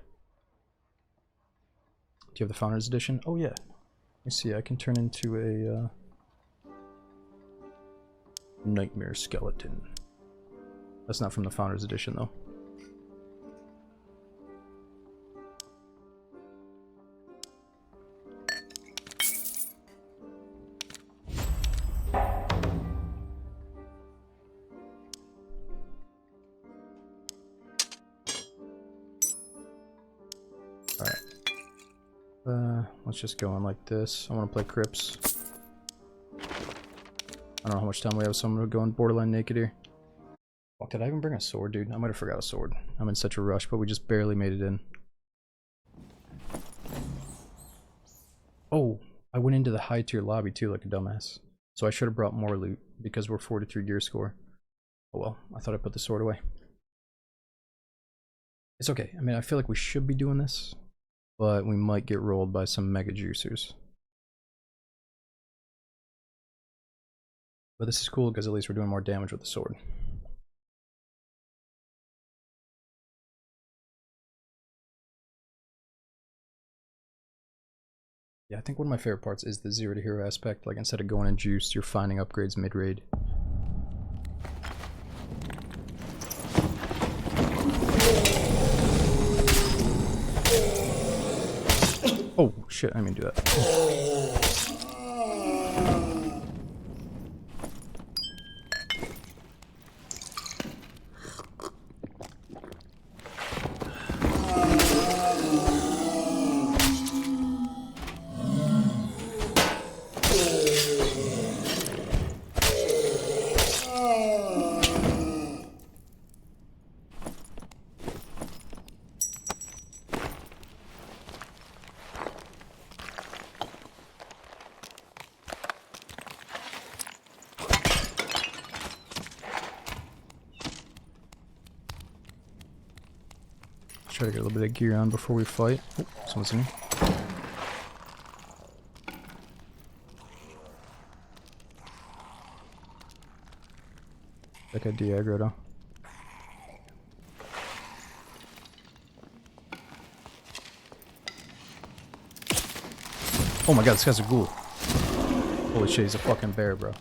Do you have the Founders Edition? Oh yeah. Let me see, I can turn into a Nightmare Skeleton. That's not from the Founders Edition though. Let's just go on like this. I want to play Crypts. I don't know how much time we have, so I'm going to go in borderline naked here. Fuck, did I even bring a sword, dude? I might have forgot a sword. I'm in such a rush, but we just barely made it in. Oh, I went into the high tier lobby too like a dumbass. So I should have brought more loot because we're 43 gear score. Oh well, I thought I put the sword away. It's okay. I mean, I feel like we should be doing this, but we might get rolled by some mega juicers. But this is cool because at least we're doing more damage with the sword. Yeah, I think one of my favorite parts is the zero to hero aspect. Like instead of going in juice, you're finding upgrades mid-raid. Oh shit, I didn't mean to do that. Try to get a little bit of gear on before we fight. Oh, someone's in here. That guy de-aggroed, huh? Oh my god, this guy's a ghoul. Holy shit, he's a fucking bear, bro.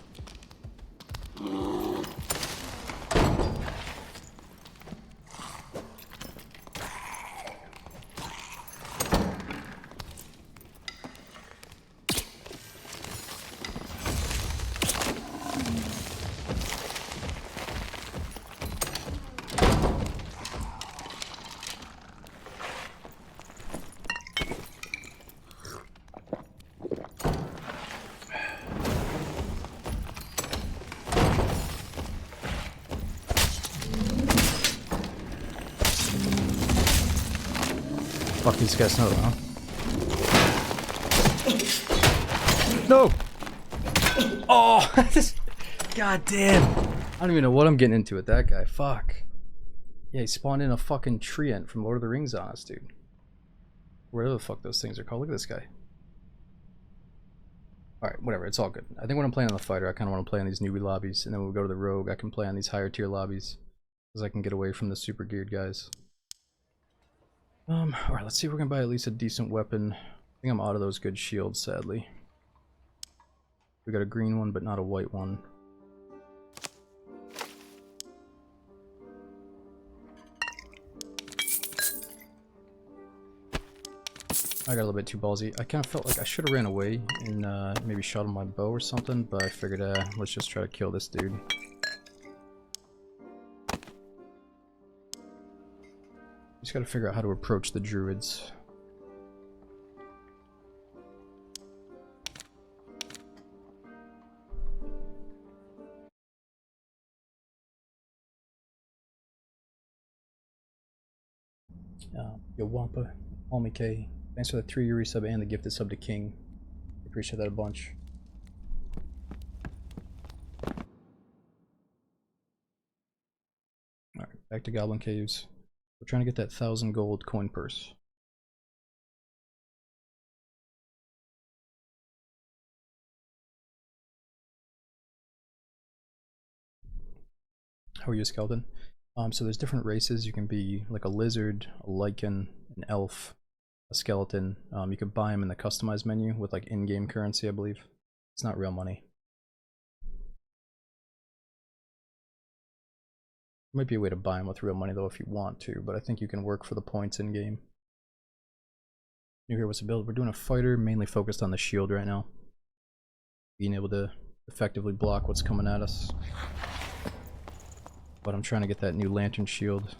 Fuck these guys, no, huh? No! Oh! God damn! I don't even know what I'm getting into with that guy. Fuck. Yeah, he spawned in a fucking treant from Lord of the Rings on us, dude. Whatever the fuck those things are called. Look at this guy. Alright, whatever, it's all good. I think when I'm playing on the fighter, I kind of want to play on these newbie lobbies, and then when we go to the rogue, I can play on these higher tier lobbies. Because I can get away from the super geared guys. Alright, let's see if we're gonna buy at least a decent weapon. I think I'm out of those good shields, sadly. We got a green one, but not a white one. I got a little bit too ballsy. I kind of felt like I should have ran away and maybe shot him with my bow or something, but I figured let's just try to kill this dude. Just gotta figure out how to approach the druids. Yo Wampa, Homie K, thanks for the 3-year resub and the gifted sub to King. Appreciate that a bunch. Alright, back to Goblin Caves. We're trying to get that 1,000 gold coin purse. How are you, Skeleton? So there's different races. You can be like a lizard, a lichen, an elf, a skeleton. You can buy them in the customized menu with like in-game currency, I believe. It's not real money. Might be a way to buy them with real money though if you want to, but I think you can work for the points in-game. New here, what's the build? We're doing a fighter, mainly focused on the shield right now. Being able to effectively block what's coming at us. But I'm trying to get that new lantern shield.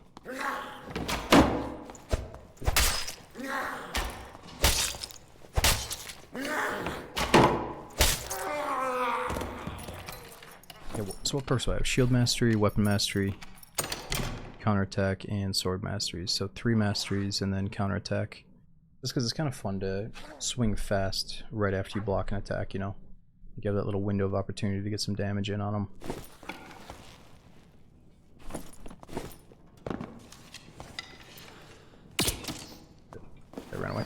Okay, so what perks do I have? Shield mastery, weapon mastery, counterattack, and sword masteries. So 3 masteries and then counterattack. Just because it's kind of fun to swing fast right after you block an attack, you know? You have that little window of opportunity to get some damage in on them. They ran away.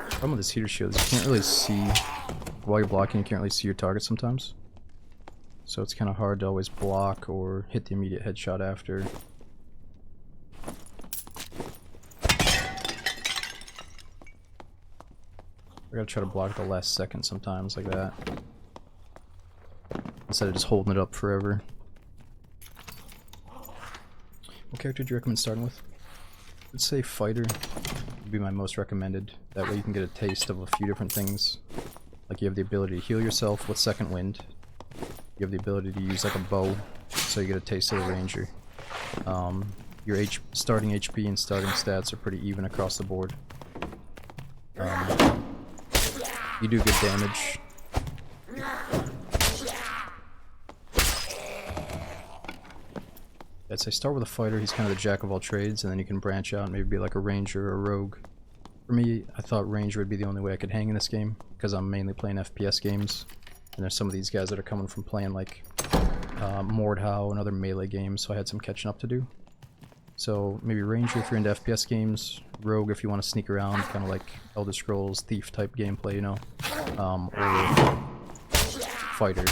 The problem with this heater shield is you can't really see, while you're blocking, you can't really see your target sometimes. So it's kind of hard to always block or hit the immediate headshot after. I gotta try to block at the last second sometimes, like that. Instead of just holding it up forever. What character do you recommend starting with? I'd say fighter would be my most recommended. That way you can get a taste of a few different things. Like you have the ability to heal yourself with second wind. You have the ability to use like a bow, so you get a taste of the ranger. Your starting HP and starting stats are pretty even across the board. You do good damage. I'd say start with a fighter, he's kind of the jack of all trades, and then you can branch out and maybe be like a ranger or a rogue. For me, I thought ranger would be the only way I could hang in this game, because I'm mainly playing FPS games, and there's some of these guys that are coming from playing like Mordhau and other melee games, so I had some catching up to do. So maybe ranger if you're into FPS games, rogue if you want to sneak around, kind of like Elder Scrolls Thief type gameplay, you know, or fighter.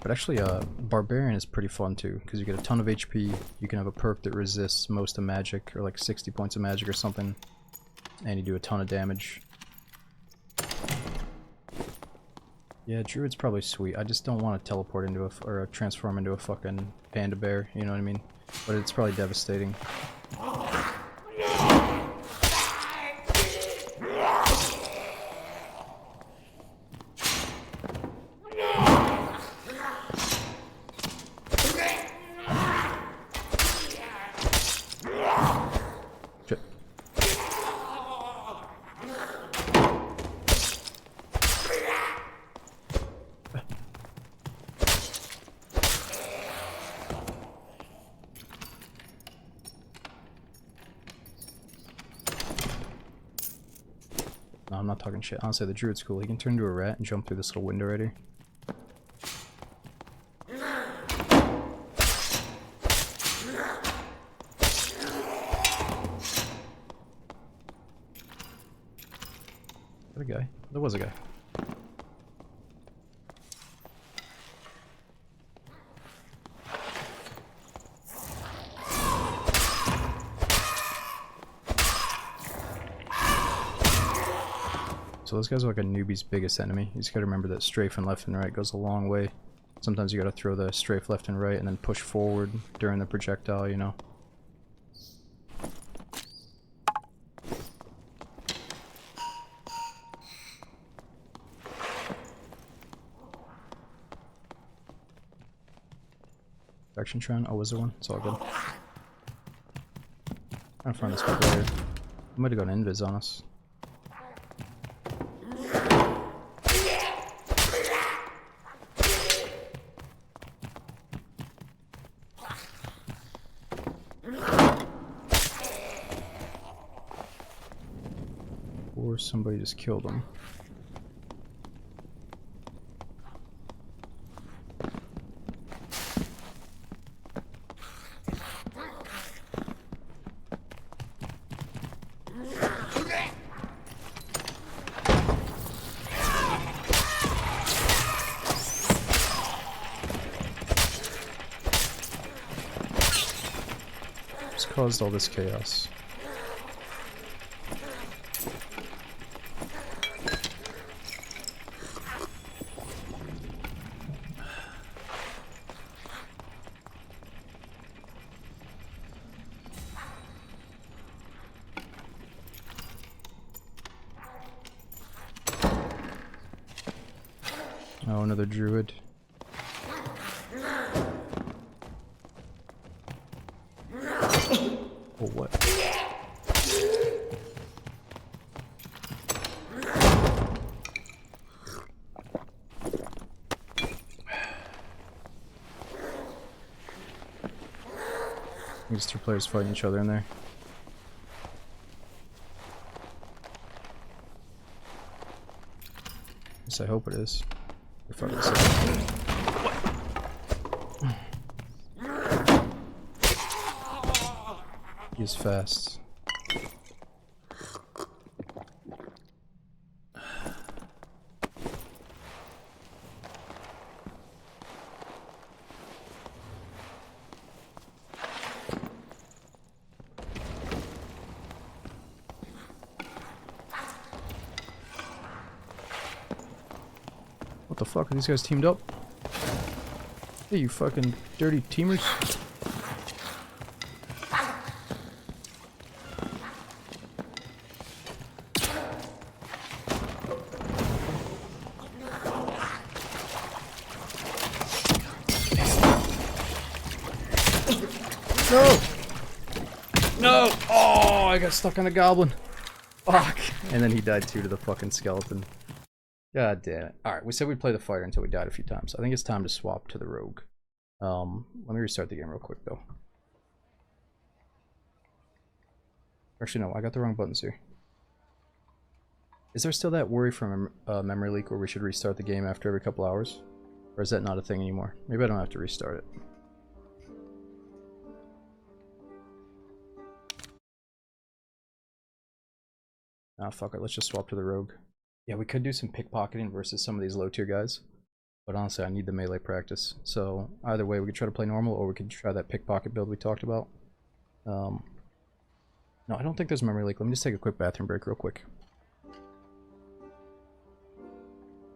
But actually, Barbarian is pretty fun too, because you get a ton of HP, you can have a perk that resists most of magic, or like 60 points of magic or something, and you do a ton of damage. Yeah, Druid's probably sweet. I just don't want to teleport into a or transform into a fucking panda bear. You know what I mean? But it's probably devastating. Shit. No, I'm not talking shit. Honestly, the Druid's cool. He can turn into a rat and jump through this little window right here. A guy. There was a guy. So those guys are like a newbie's biggest enemy. You just gotta remember that strafing left and right goes a long way. Sometimes you gotta throw the strafe left and right and then push forward during the projectile, you know. Action Tron? Oh, was there one? It's all good. I'm trying to find this guy later. He might have gone invis on us. Or somebody just killed him. Just caused all this chaos. Oh, another druid. Oh, what? These two players fighting each other in there. At least I hope it is. If I was He's fast. What the fuck? Are these guys teamed up? Hey, you fucking dirty teamers. No! No! Oh, I got stuck on a goblin. Fuck. And then he died too to the fucking skeleton. God damn it. Alright, we said we'd play the fighter until we died a few times. I think it's time to swap to the rogue. Let me restart the game real quick though. Actually no, I got the wrong buttons here. Is there still that worry from memory leak where we should restart the game after every couple hours? Or is that not a thing anymore? Maybe I don't have to restart it. Ah, fuck it, let's just swap to the rogue. Yeah, we could do some pickpocketing versus some of these low tier guys. But honestly, I need the melee practice. So either way, we could try to play normal or we could try that pickpocket build we talked about. No, I don't think there's memory leak. Let me just take a quick bathroom break real quick.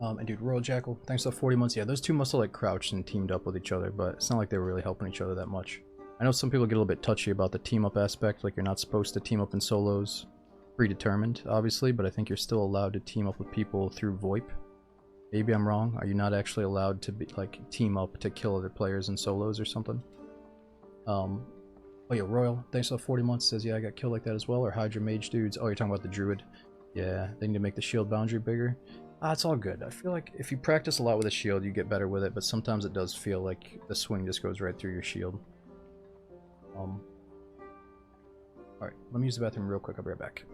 And dude, Royal Jackal, thanks for the 40 months. Yeah, those two must have like crouched and teamed up with each other, but it's not like they were really helping each other that much. I know some people get a little bit touchy about the team up aspect, like you're not supposed to team up in solos. Predetermined, obviously, but I think you're still allowed to team up with people through VoIP. Maybe I'm wrong. Are you not actually allowed to be like team up to kill other players in solos or something? Oh yeah, Royal, thanks for the 40 months, says yeah, I got killed like that as well. Or Hydra Mage dudes. Oh, you're talking about the Druid. Yeah, they need to make the shield boundary bigger. It's all good. I feel like if you practice a lot with a shield, you get better with it, but sometimes it does feel like the swing just goes right through your shield. Alright, let me use the bathroom real quick, I'll be right back.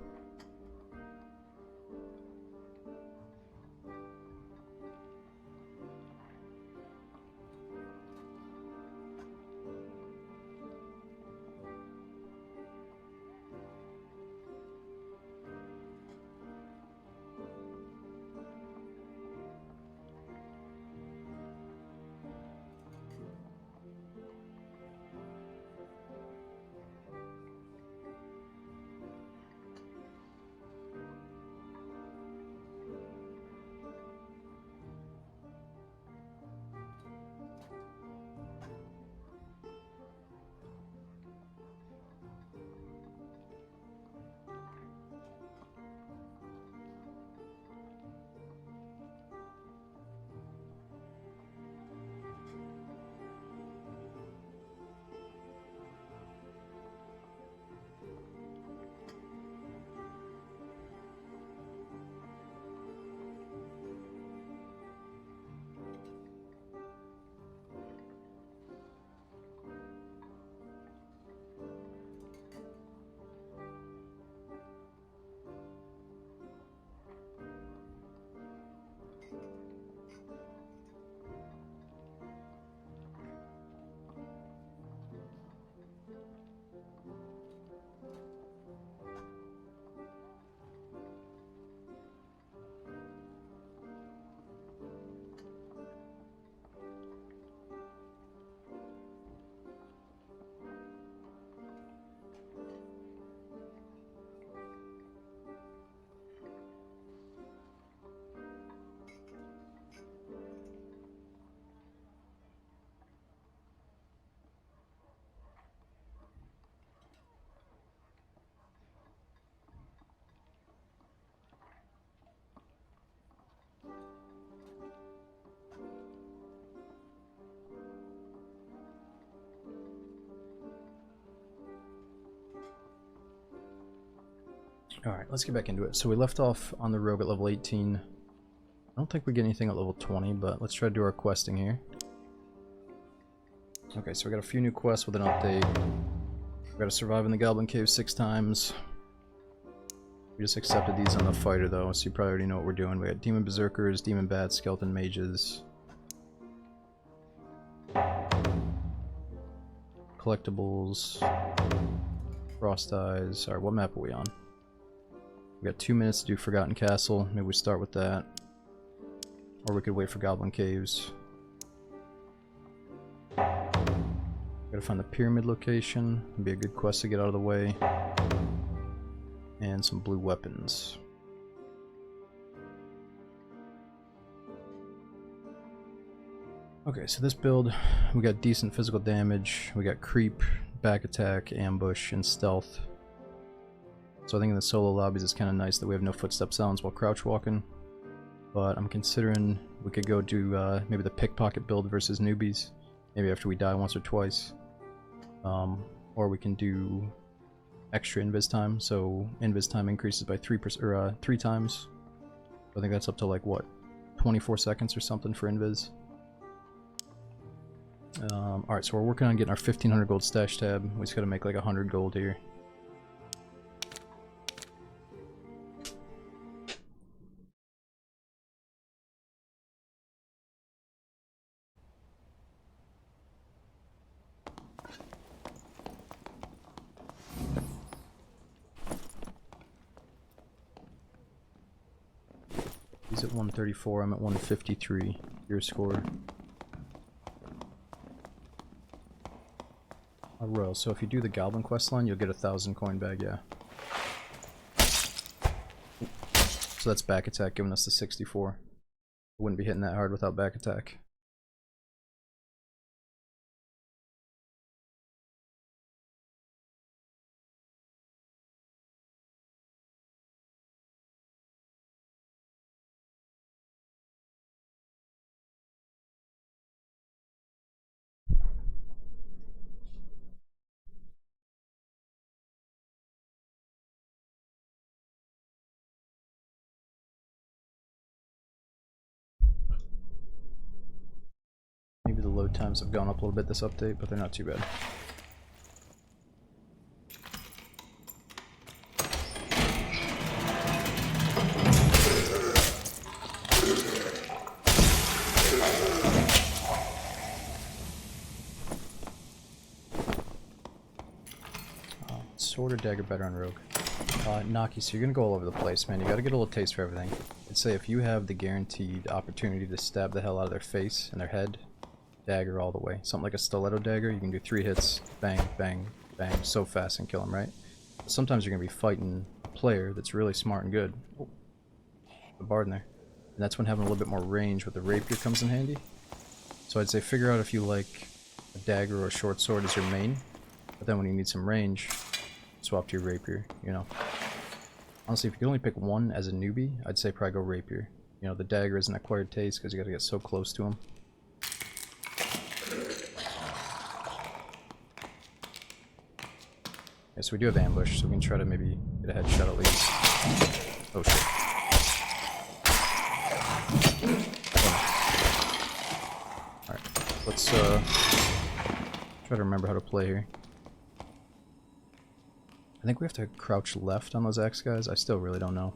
Alright, let's get back into it. So we left off on the rogue at level 18. I don't think we get anything at level 20, but let's try to do our questing here. Okay, so we got a few new quests with an update. We gotta survive in the Goblin Cave 6 times. We just accepted these on the fighter though, so you probably already know what we're doing. We got Demon Berserkers, Demon Bats, Skeleton Mages. Collectibles. Frost Eyes. Alright, what map are we on? We got 2 minutes to do Forgotten Castle. Maybe we start with that. Or we could wait for Goblin Caves. Gotta find the pyramid location. It'd be a good quest to get out of the way. And some blue weapons. Okay, so this build, we got decent physical damage. We got creep, back attack, ambush, and stealth. So I think in the solo lobbies it's kind of nice that we have no footstep sounds while crouch walking. But I'm considering we could go do maybe the pickpocket build versus newbies. Maybe after we die once or twice. Or we can do extra invis time, so invis time increases by 3 times. I think that's up to like what, 24 seconds or something for invis. Alright, so we're working on getting our 1500 gold stash tab. We just gotta make like 100 gold here. He's at 134, I'm at 153. Your score. Royal, so if you do the Goblin quest line, you'll get 1,000 coin bag, yeah. So that's back attack giving us the 64. Wouldn't be hitting that hard without back attack. Maybe the load times have gone up a little bit this update, but they're not too bad. Sword or dagger better on rogue? Naki, so you're gonna go all over the place, man. You gotta get a little taste for everything. I'd say if you have the guaranteed opportunity to stab the hell out of their face and their head, dagger all the way. Something like a stiletto dagger, you can do 3 hits, bang, bang, bang, so fast and kill them, right? But sometimes you're gonna be fighting a player that's really smart and good. Oh, the bard in there. And that's when having a little bit more range with the rapier comes in handy. So I'd say figure out if you like a dagger or a short sword as your main, but then when you need some range, swap to your rapier, you know. Honestly, if you could only pick one as a newbie, I'd say probably go rapier. You know, the dagger is an acquired taste because you gotta get so close to him. Yeah, so we do have ambush, so we can try to maybe get a headshot at least. Oh shit. Oh. Alright, let's try to remember how to play here. I think we have to crouch left on those axe guys. I still really don't know.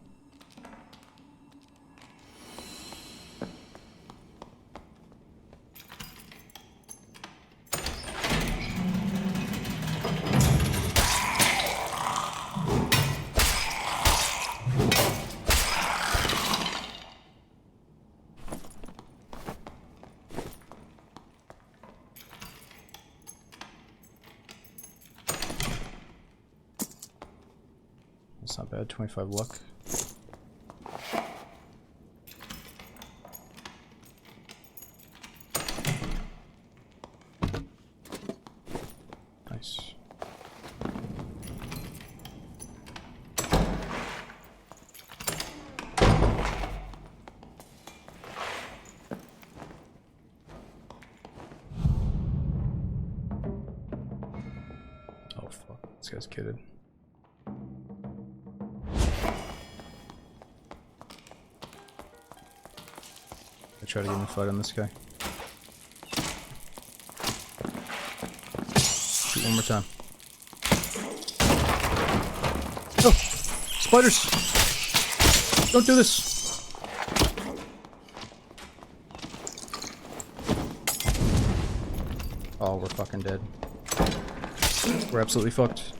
That's not bad, 25 luck. Nice. Oh fuck, this guy's kitted. I try to get in a fight on this guy. Shoot one more time. Oh! Spiders! Don't do this! Oh, we're fucking dead. We're absolutely fucked.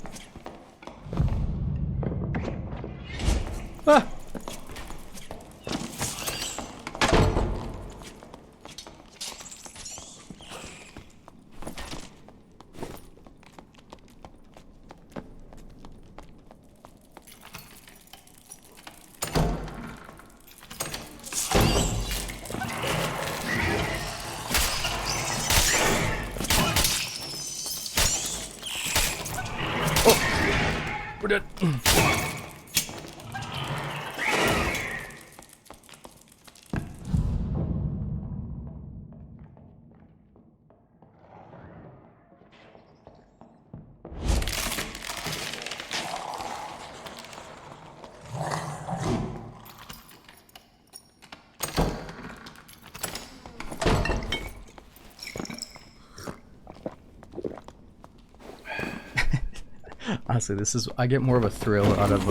Ah! We're dead. Honestly, I get more of a thrill out of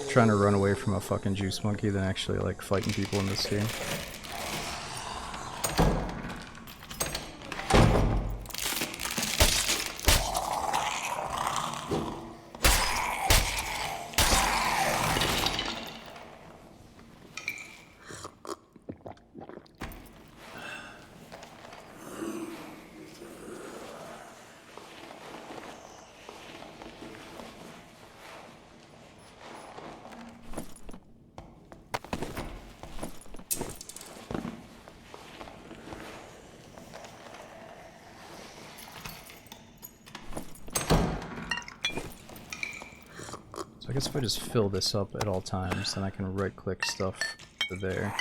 trying to run away from a fucking juice monkey than actually like fighting people in this game. guess if I just fill this up at all times, then I can right-click stuff to there.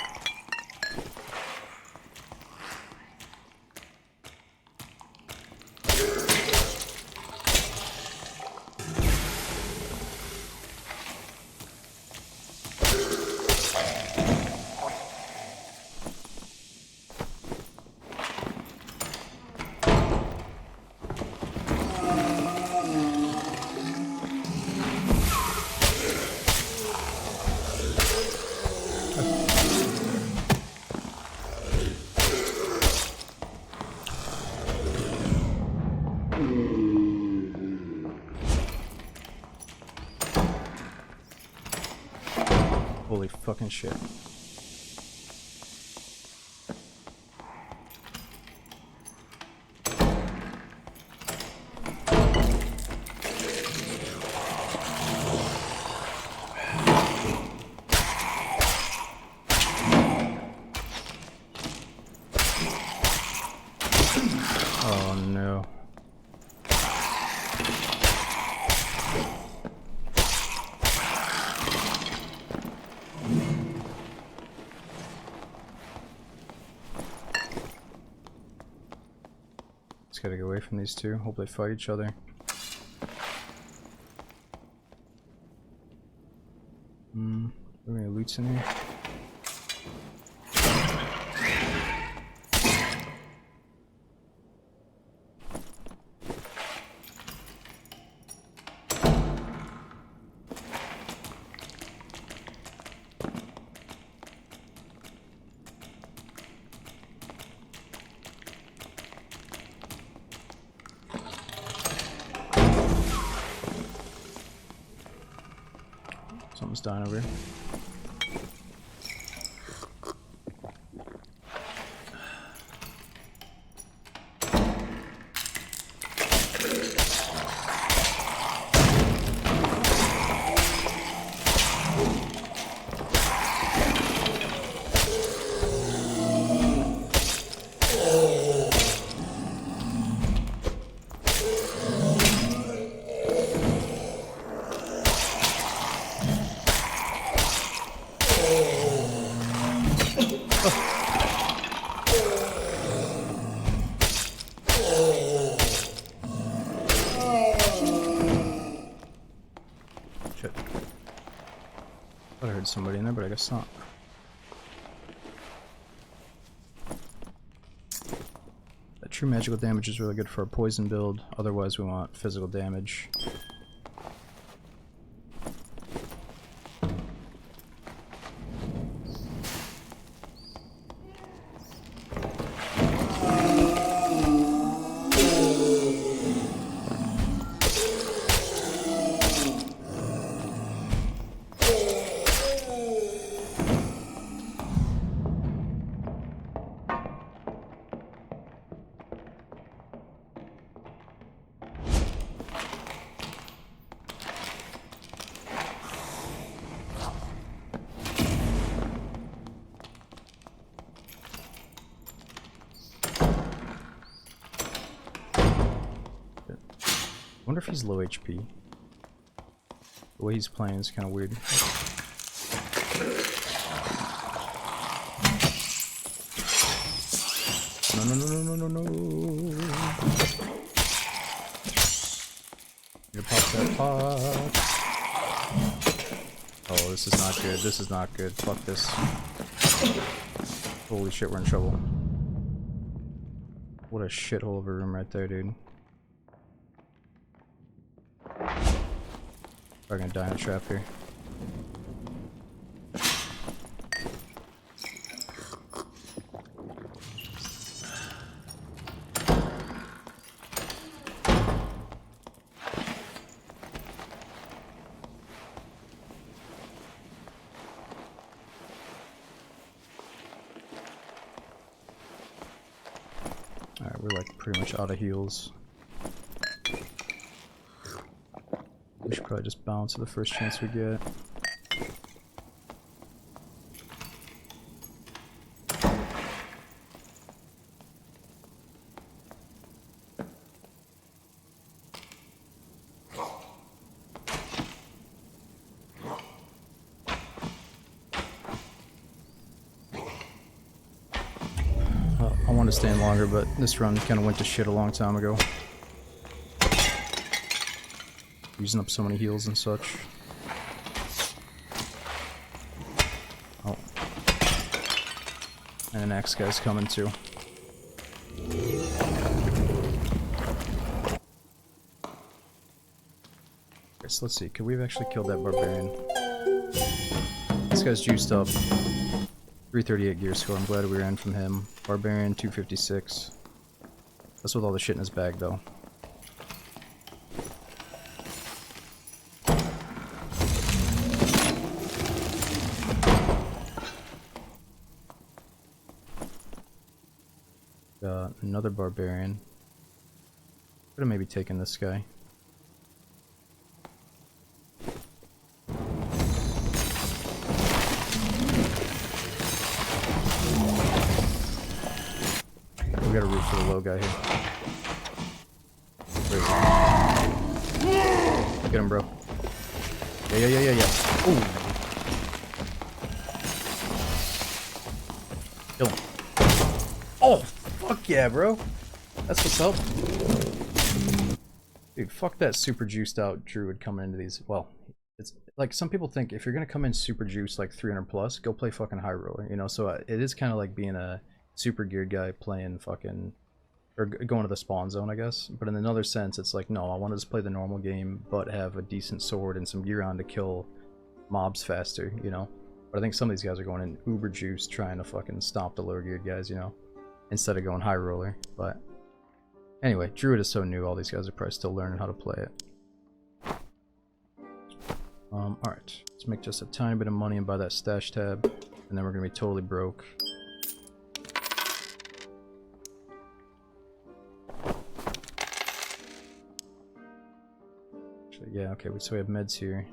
Holy fucking shit. Oh no. Just gotta get away from these two. Hope they fight each other. Are there any loots in here? Something's dying over here. Shit. Thought I heard somebody in there, but I guess not. That true magical damage is really good for a poison build, otherwise we want physical damage. I wonder if he's low HP. The way he's playing is kind of weird. No, no, no, no, no, no, no. You pop that pot. Oh, this is not good. This is not good. Fuck this. Holy shit, we're in trouble. What a shithole of a room right there, dude. Probably gonna die in a trap here. Alright, we're like pretty much out of heals. We should probably just bounce to the first chance we get. wanted to stay in longer, but this run kind of went to shit a long time ago. Using up so many heals and such. Oh. And the next guy's coming too. Okay, so let's see, could we have actually killed that barbarian? This guy's juiced up. 338 gear score, I'm glad we ran from him. Barbarian, 256. That's with all the shit in his bag, though. Got another barbarian. Could have maybe taken this guy. We gotta root for the low guy here. Where is he? Get him, bro. Yeah. Ooh. Kill him. Oh, fuck yeah, bro. That's what's up. Dude, fuck that super juiced out druid coming into these. Well, it's like some people think if you're gonna come in super juiced like 300 plus, go play fucking high roller, you know? So it is kind of like being a super geared guy playing fucking, or going to the spawn zone, I guess. But in another sense, it's like, no, I want to just play the normal game, but have a decent sword and some gear on to kill mobs faster, you know? But I think some of these guys are going in uber juice trying to fucking stomp the lower geared guys, you know? Instead of going high roller. But anyway, druid is so new, all these guys are probably still learning how to play it. Alright, let's make just a tiny bit of money and buy that stash tab, and then we're gonna be totally broke. Yeah, okay, so we have meds here.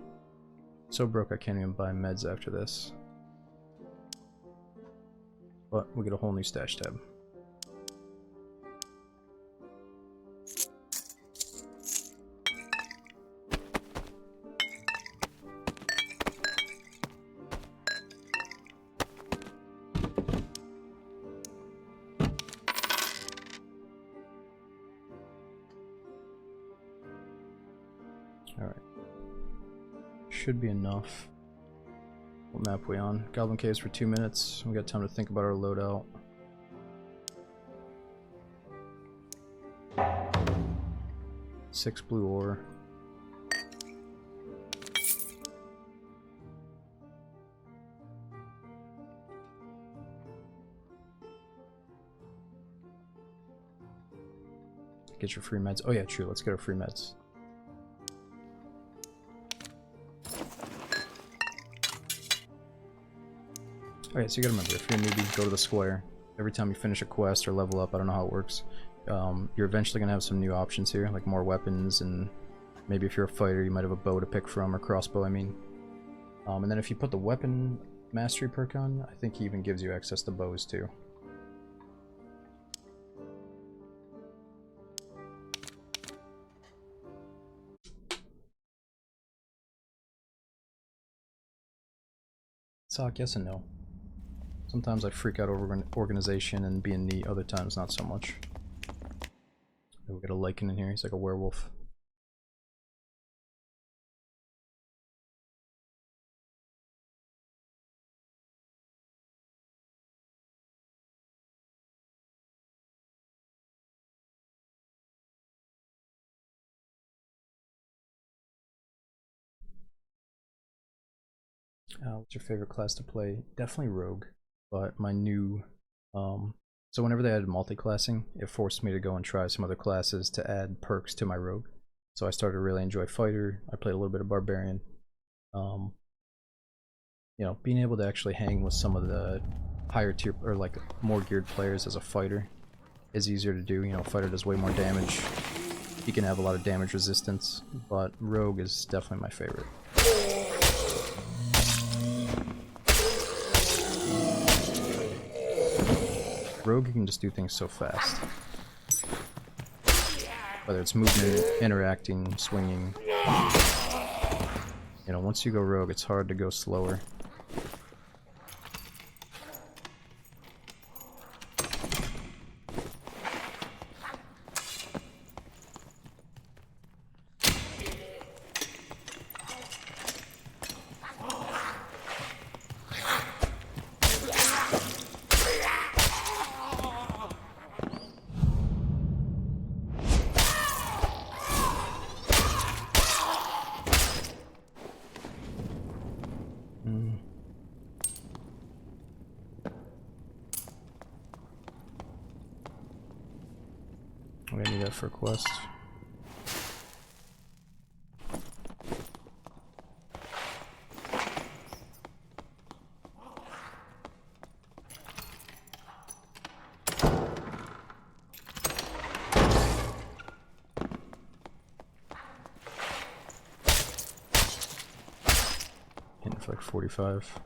So broke I can't even buy meds after this. But we get a whole new stash tab. Alright. Should be enough. What map are we on? Goblin Caves for 2 minutes. We got time to think about our loadout. Six blue ore. Get your free meds. Oh yeah, true. Let's get our free meds. Okay, so you gotta remember, if you're a newbie, go to the square. Every time you finish a quest or level up, I don't know how it works, you're eventually gonna have some new options here, like more weapons, and maybe if you're a fighter, you might have a bow to pick from, or crossbow, I mean. And then if you put the weapon mastery perk on, I think he even gives you access to bows too. Sock, yes and no. Sometimes I freak out over organization and being neat, other times not so much. We got a lichen in here, he's like a werewolf. What's your favorite class to play? Definitely Rogue, but my new, so whenever they added multi-classing, it forced me to go and try some other classes to add perks to my Rogue. So I started to really enjoy Fighter, I played a little bit of Barbarian. You know, being able to actually hang with some of the higher tier, or like more geared players as a Fighter is easier to do. You know, Fighter does way more damage, he can have a lot of damage resistance, but Rogue is definitely my favorite. Rogue, you can just do things so fast. Whether it's movement, interacting, swinging. You know, once you go Rogue, it's hard to go slower. I'm gonna need that for a quest. Hitting for like 45.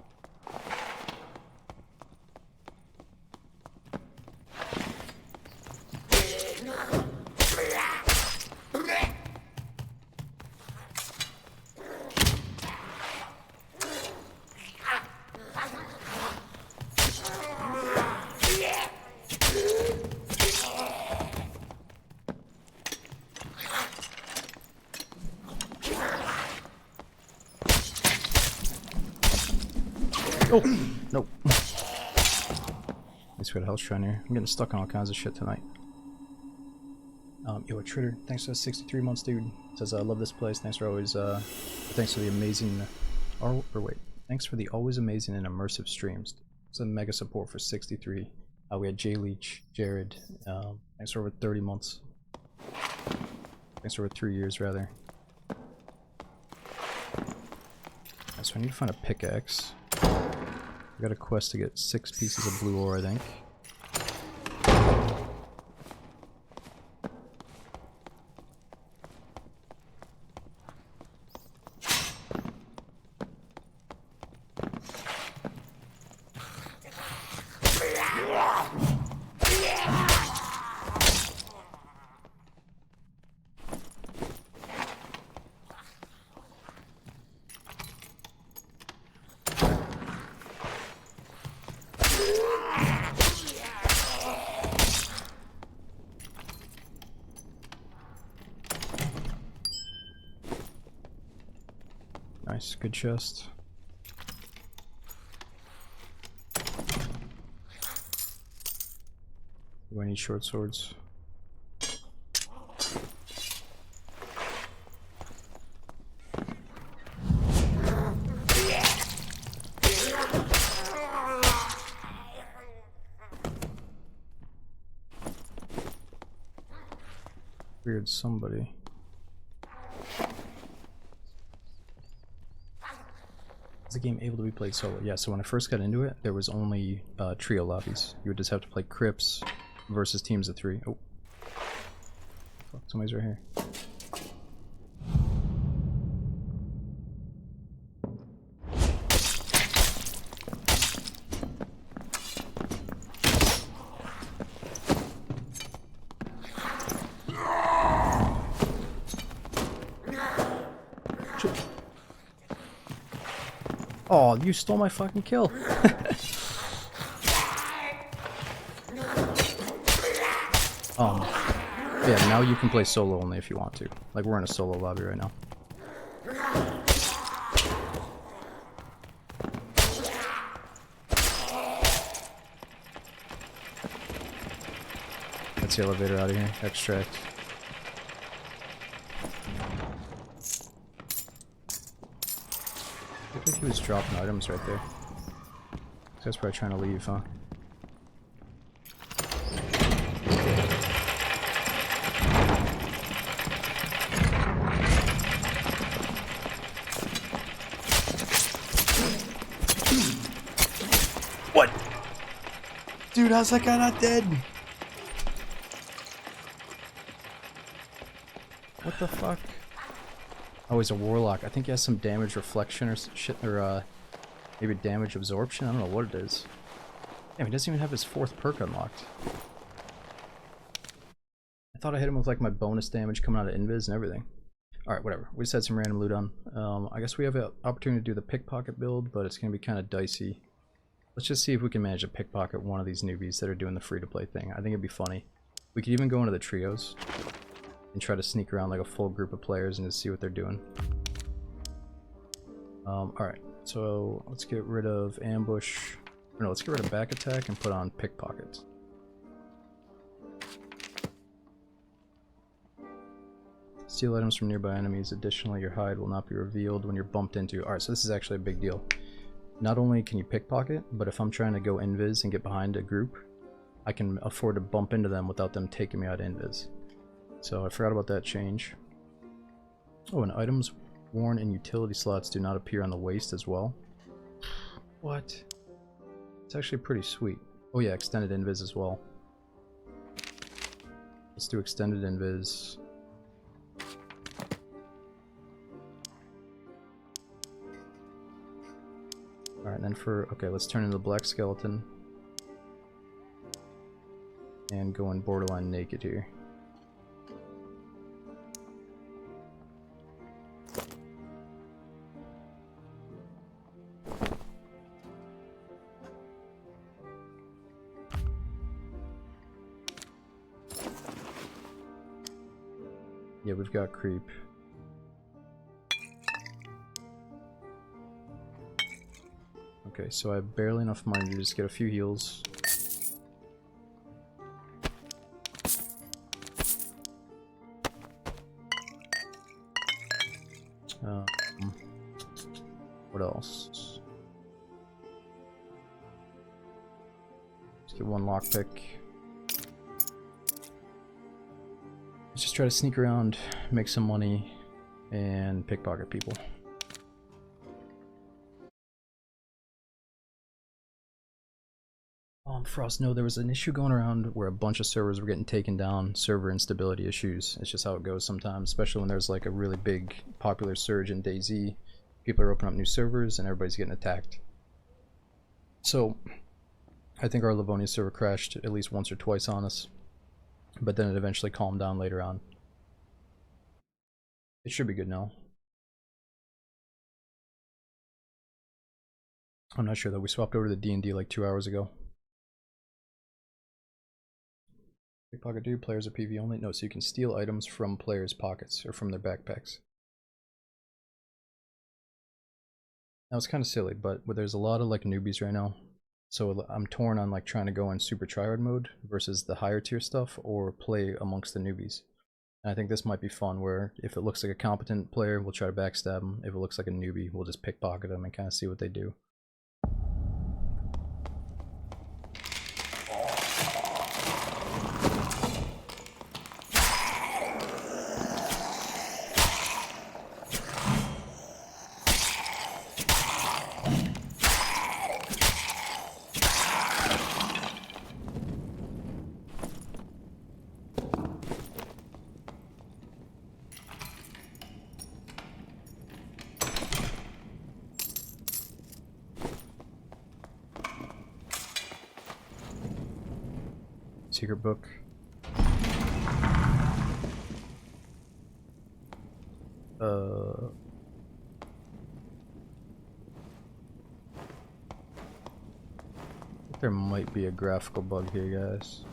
Oh! Nope. Nice, we got a health shrine here. I'm getting stuck on all kinds of shit tonight. Yo, Tritter, thanks for the 63 months, dude. Says, I love this place. Thanks for always, thanks for the amazing, thanks for the always amazing and immersive streams. It's a mega support for 63. We had Jay Leach, Jared, thanks for over 30 months. Thanks for over 3 years, rather. So I need to find a pickaxe. I got a quest to get 6 pieces of blue ore, I think. Nice, good chest. Do I need short swords? Weird somebody. Is the game able to be played solo? Yeah, so when I first got into it, there was only trio lobbies. You would just have to play crypts versus teams of 3. Oh. Fuck, somebody's right here. Oh, you stole my fucking kill. Yeah, now you can play solo only if you want to. Like, we're in a solo lobby right now. That's the elevator out of here. Extract. I think he was dropping items right there. That's probably trying to leave, huh? What? Dude, how's that guy not dead? What the fuck? Oh, he's a warlock. I think he has some damage reflection or shit, or maybe damage absorption. I don't know what it is. Damn, he doesn't even have his 4th perk unlocked. I thought I hit him with like my bonus damage coming out of invis and everything. Alright, whatever. We just had some random loot on. I guess we have an opportunity to do the pickpocket build, but it's going to be kind of dicey. Let's just see if we can manage to pickpocket one of these newbies that are doing the free-to-play thing. I think it'd be funny. We could even go into the trios and try to sneak around like a full group of players and just see what they're doing. Alright, so let's get rid of ambush. No, let's get rid of back attack and put on pickpockets. Steal items from nearby enemies. Additionally, your hide will not be revealed when you're bumped into. Alright, so this is actually a big deal. Not only can you pickpocket, but if I'm trying to go invis and get behind a group, I can afford to bump into them without them taking me out invis. So I forgot about that change. Oh, and items worn in utility slots do not appear on the waist as well. What? It's actually pretty sweet. Oh yeah, extended invis as well. Let's do extended invis. Alright, and then for... okay, let's turn into the black skeleton. And go in borderline naked here. Yeah, we've got creep. Okay, so I have barely enough money to just get a few heals. What else? Let's get one lockpick. Let's just try to sneak around, make some money, and pickpocket people. Frost, no, there was an issue going around where a bunch of servers were getting taken down, server instability issues. It's just how it goes sometimes, especially when there's like a really big popular surge in DayZ. People are opening up new servers and everybody's getting attacked. So, I think our Livonia server crashed at least once or twice on us, but then it eventually calmed down later on. It should be good now. I'm not sure though, we swapped over to the D&D like 2 hours ago. Pickpocket dude, players are PV only? No, so you can steal items from players' pockets or from their backpacks. Now it's kind of silly, but there's a lot of like newbies right now. So I'm torn on like trying to go in super tryhard mode versus the higher tier stuff or play amongst the newbies. And I think this might be fun where if it looks like a competent player, we'll try to backstab them. If it looks like a newbie, we'll just pickpocket them and kind of see what they do. Secret book. There might be a graphical bug here, guys.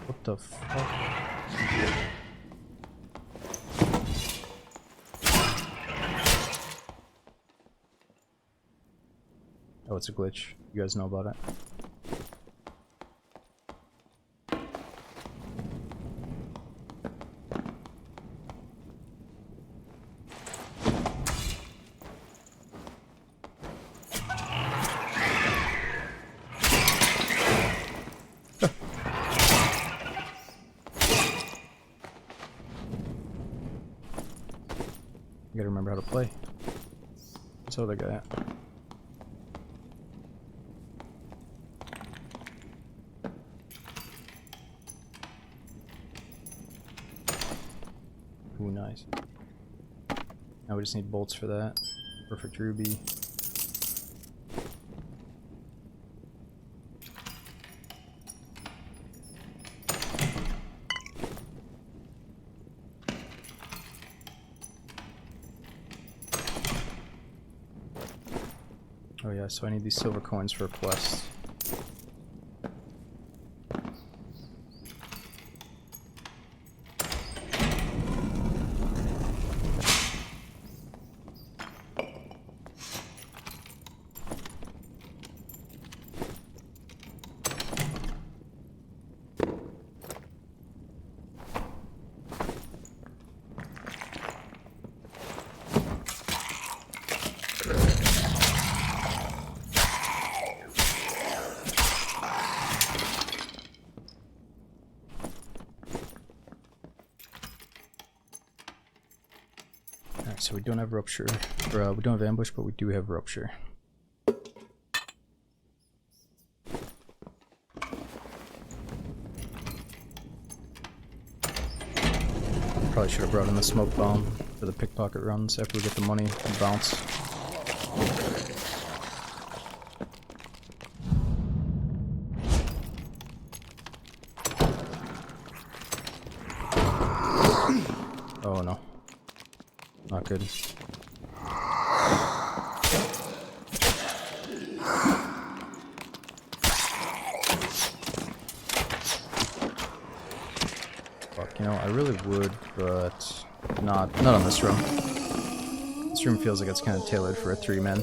What the fuck? Oh, it's a glitch. You guys know about it? You gotta remember how to play. What's the other guy at? Ooh, nice. Now we just need bolts for that. Perfect ruby. Oh yeah, so I need these silver coins for a quest. so we don't have rupture, or we don't have ambush, but we do have rupture. Probably should have brought in the smoke bomb for the pickpocket runs after we get the money and bounce. Oh no. Not good. Fuck, you know, I really would, but not on this room. This room feels like it's kind of tailored for a 3-man.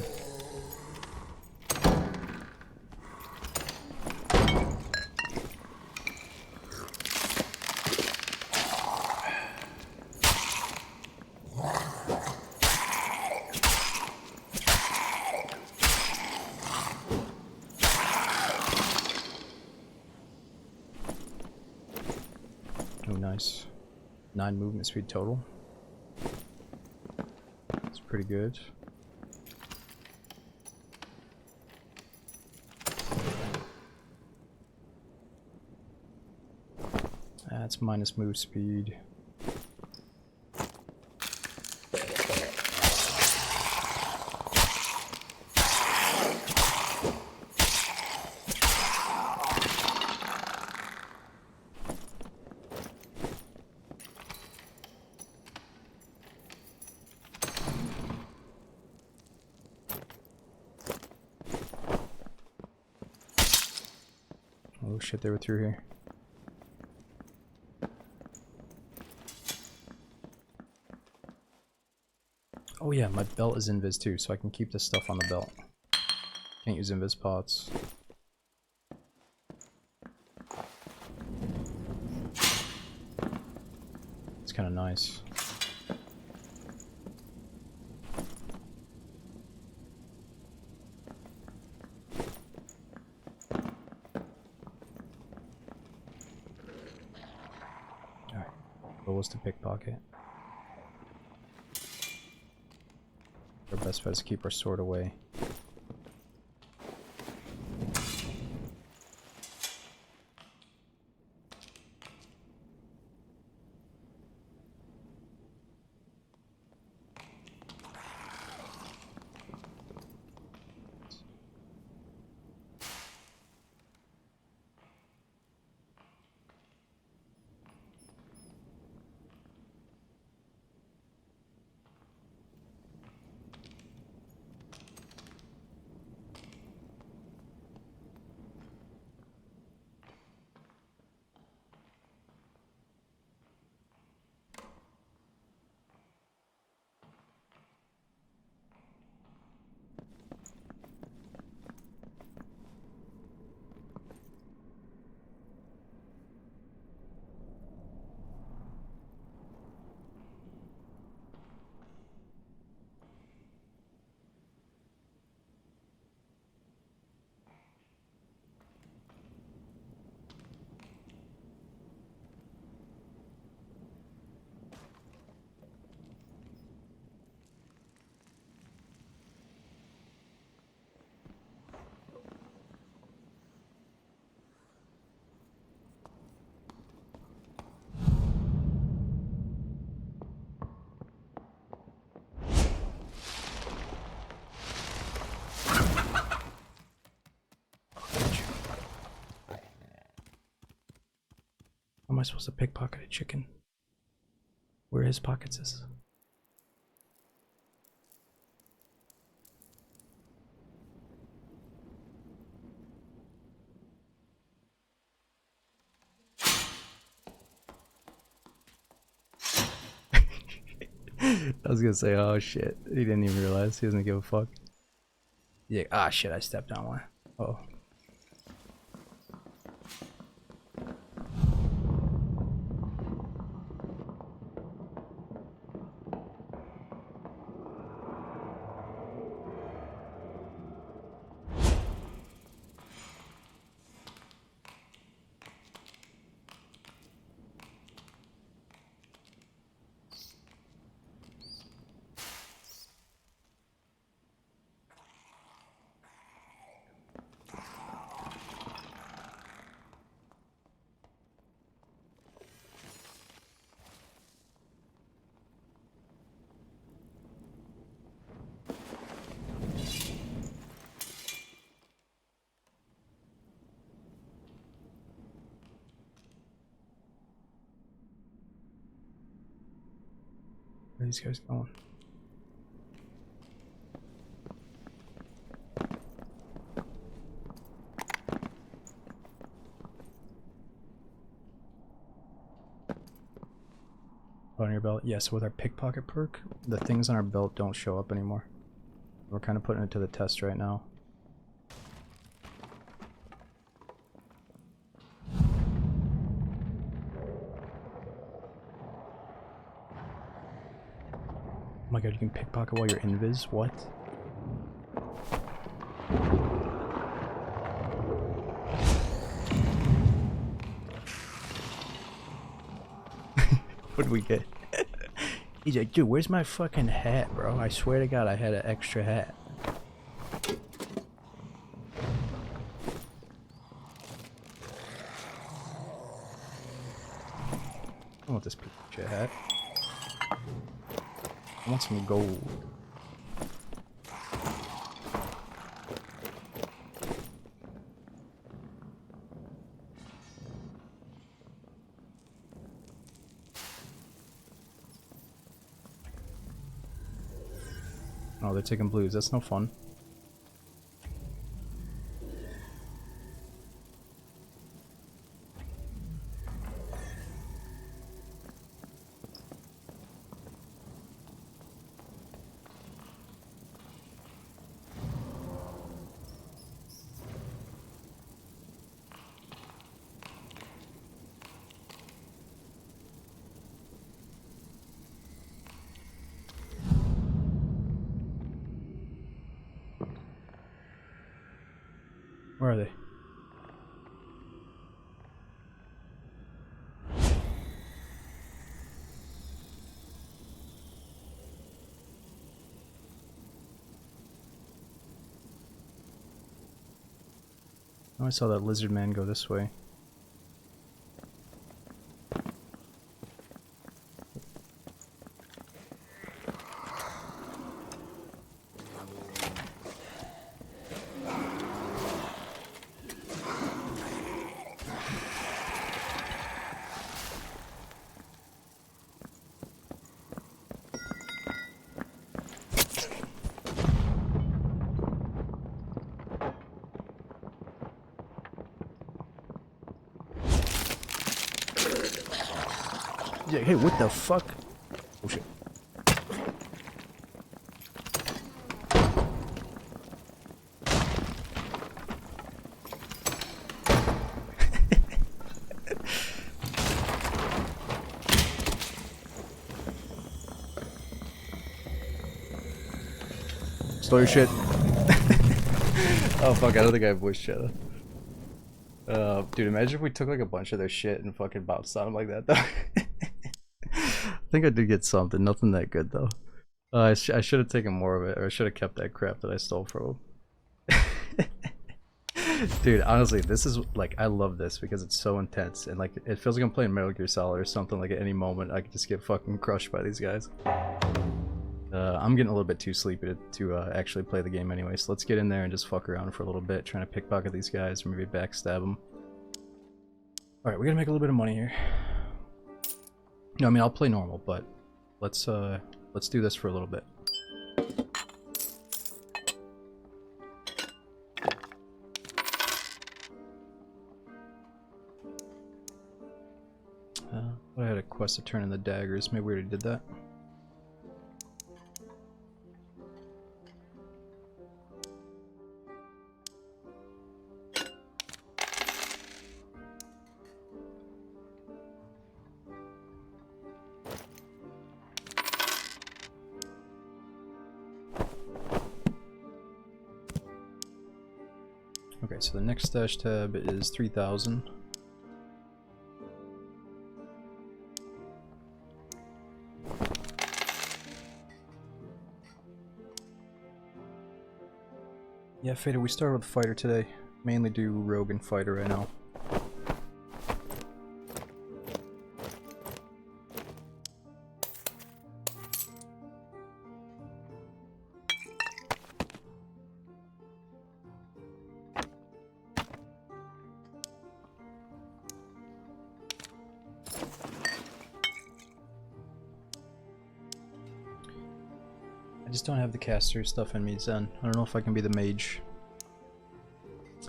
Oh, nice. 9 movement speed total. It's pretty good. That's minus move speed. Oh shit, they were through here. Oh yeah, my belt is invis too, so I can keep this stuff on the belt. Can't use invis pots. It's kind of nice. Alright, what was to pickpocket? Our best bet is to keep our sword away. How am I supposed to pickpocket a chicken? Where his pockets is? I was gonna say, oh shit. He didn't even realize. He doesn't give a fuck. Yeah, ah shit, I stepped on one. Oh. Where are these guys going? On your belt? Yes, with our pickpocket perk, the things on our belt don't show up anymore. We're kind of putting it to the test right now. Oh my god, you can pickpocket while you're invis? What? What did we get? He's like, dude, where's my fucking hat, bro? I swear to god I had an extra hat. I want this piece of shit hat. I want some gold. Oh, they're taking blues. That's no fun. Where are they? Oh, I saw that lizard man go this way. Yeah, hey, what the fuck? Oh shit. Stole your shit. Oh fuck, I don't think I have voice chat. Dude, imagine if we took like a bunch of their shit and fucking bounced on them like that though. I think I did get something, nothing that good though. I should have taken more of it, or I should have kept that crap that I stole from him. Dude, honestly, this is like, I love this because it's so intense and like it feels like I'm playing Metal Gear Solid or something. Like at any moment I could just get fucking crushed by these guys. I'm getting a little bit too sleepy to actually play the game anyway, so let's get in there and just fuck around for a little bit, trying to pickpocket these guys or maybe backstab them. Alright, we gotta make a little bit of money here. No, I mean, I'll play normal, but let's do this for a little bit. I had a quest to turn in the daggers. Maybe we already did that. Okay, so the next stash tab is 3,000. Yeah, Fader, we started with Fighter today. Mainly do Rogue and Fighter right now. just don't have the caster stuff in me, Zen. I don't know if I can be the mage.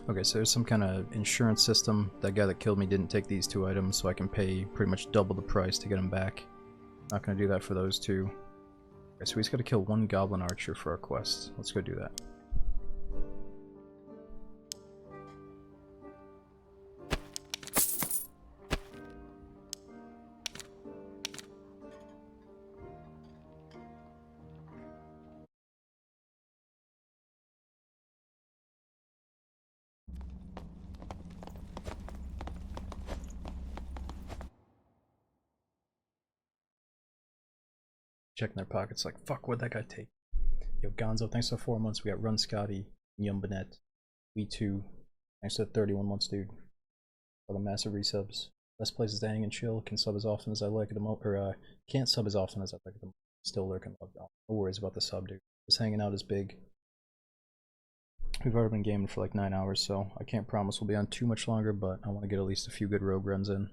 Okay, so there's some kind of insurance system. That guy that killed me didn't take these 2 items, so I can pay pretty much double the price to get them back. Not gonna do that for those 2. Okay, so we just gotta kill 1 goblin archer for our quest. Let's go do that. Checking their pockets like, fuck, what'd that guy take? Yo, Gonzo, thanks for 4 months. We got Run Scotty, Yumbanet, We2. Thanks for 31 months, dude. For the massive resubs. Best places to hang and chill. Can sub as often as I like at the moment. Or, can't sub as often as I like at the moment. Still lurking. No worries about the sub, dude. Just hanging out is big. We've already been gaming for like 9 hours, so I can't promise we'll be on too much longer, but I want to get at least a few good rogue runs in.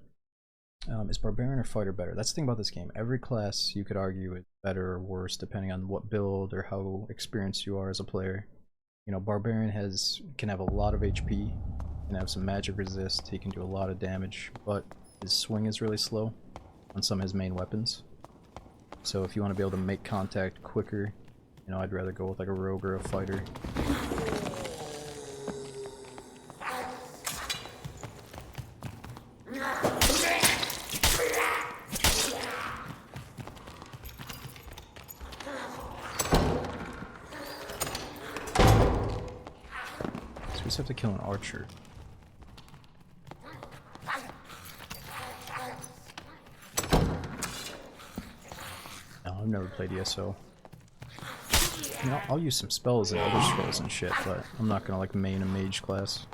Is Barbarian or Fighter better? That's the thing about this game. Every class, you could argue, is better or worse depending on what build or how experienced you are as a player. You know, Barbarian can have a lot of HP, can have some magic resist, he can do a lot of damage, but his swing is really slow on some of his main weapons. So if you want to be able to make contact quicker, you know, I'd rather go with like a rogue or a fighter. We just have to kill an archer. No, I've never played ESO. You know, I'll use some spells and other scrolls and shit, but I'm not gonna like main a mage class.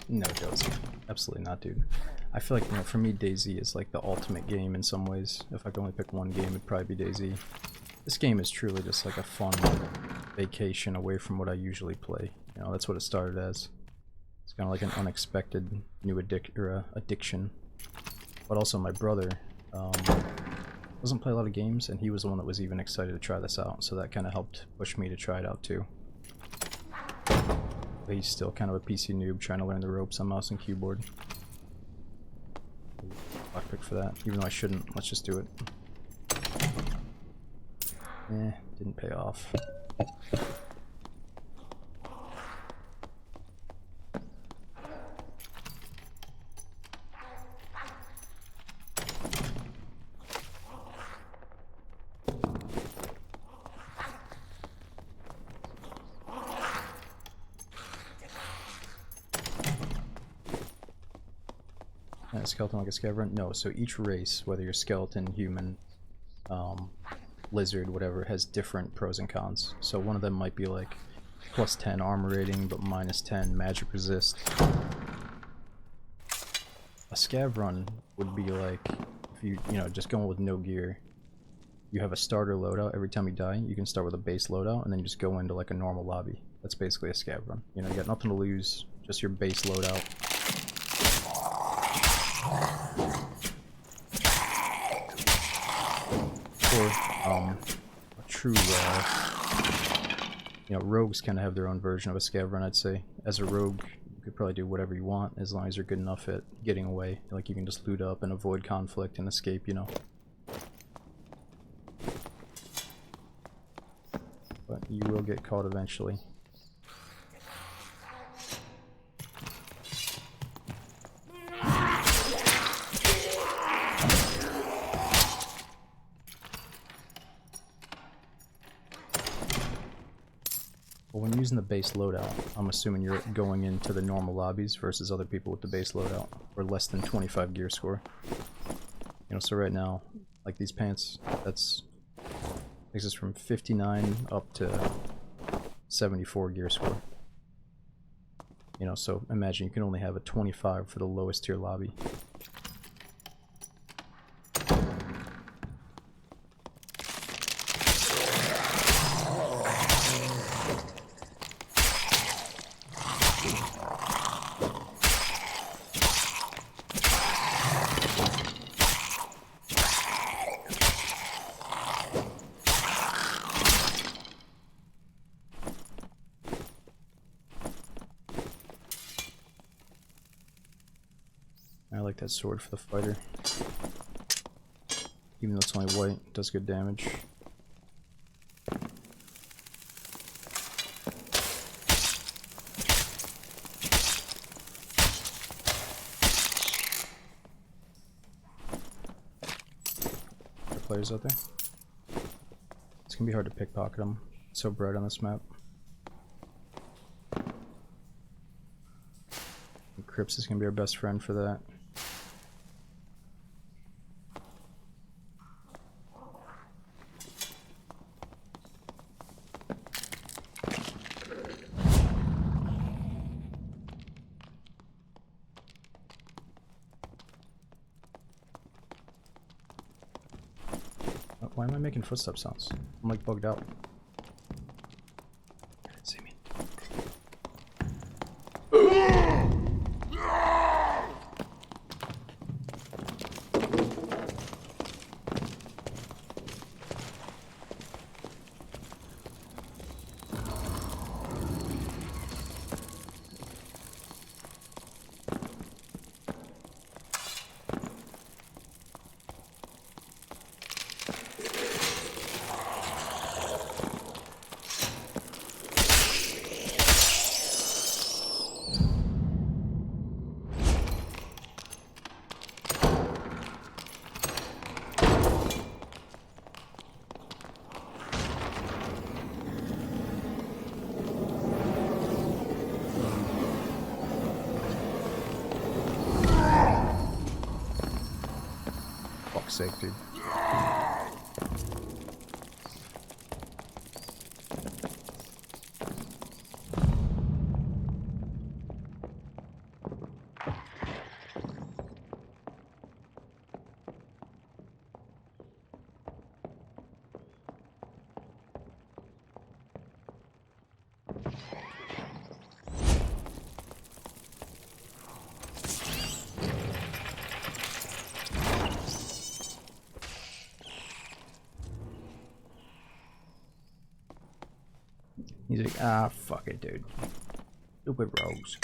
No, Josie. Absolutely not, dude. I feel like, you know, for me, DayZ is like the ultimate game in some ways. If I could only pick one game, it'd probably be DayZ. This game is truly just like a fun vacation away from what I usually play. You know, that's what it started as. It's kind of like an unexpected new addiction. But also my brother doesn't play a lot of games, and he was the one that was even excited to try this out, so that kind of helped push me to try it out too. But he's still kind of a PC noob trying to learn the ropes on mouse and keyboard. Lockpick for that, even though I shouldn't. Let's just do it. Didn't pay off. Skeleton like a scavenger? No, so each race, whether you're skeleton, human, lizard, whatever, has different pros and cons. So one of them might be like plus 10 armor rating, but minus 10 magic resist. A scav run would be like, if you know, just going with no gear, you have a starter loadout. Every time you die, you can start with a base loadout, and then you just go into like a normal lobby. That's basically a scav run. You know, you got nothing to lose, just your base loadout. Or, a true, you know, rogues kind of have their own version of a scav run, I'd say. As a rogue, you could probably do whatever you want, as long as you're good enough at getting away. Like, you can just loot up and avoid conflict and escape, you know. But you will get caught eventually. Well, when using the base loadout, I'm assuming you're going into the normal lobbies versus other people with the base loadout, or less than 25 gear score. You know, so right now, like these pants, that's takes us from 59 up to 74 gear score. You know, so imagine you can only have a 25 for the lowest tier lobby. I like that sword for the fighter. Even though it's only white, it does good damage. There are players out there. It's gonna be hard to pickpocket them. It's so bright on this map. And Crips is gonna be our best friend for that. Why am I making footstep sounds? I'm like bugged out. See me. Fuck's sake, dude. He's like, ah, fuck it, dude. Stupid rogues.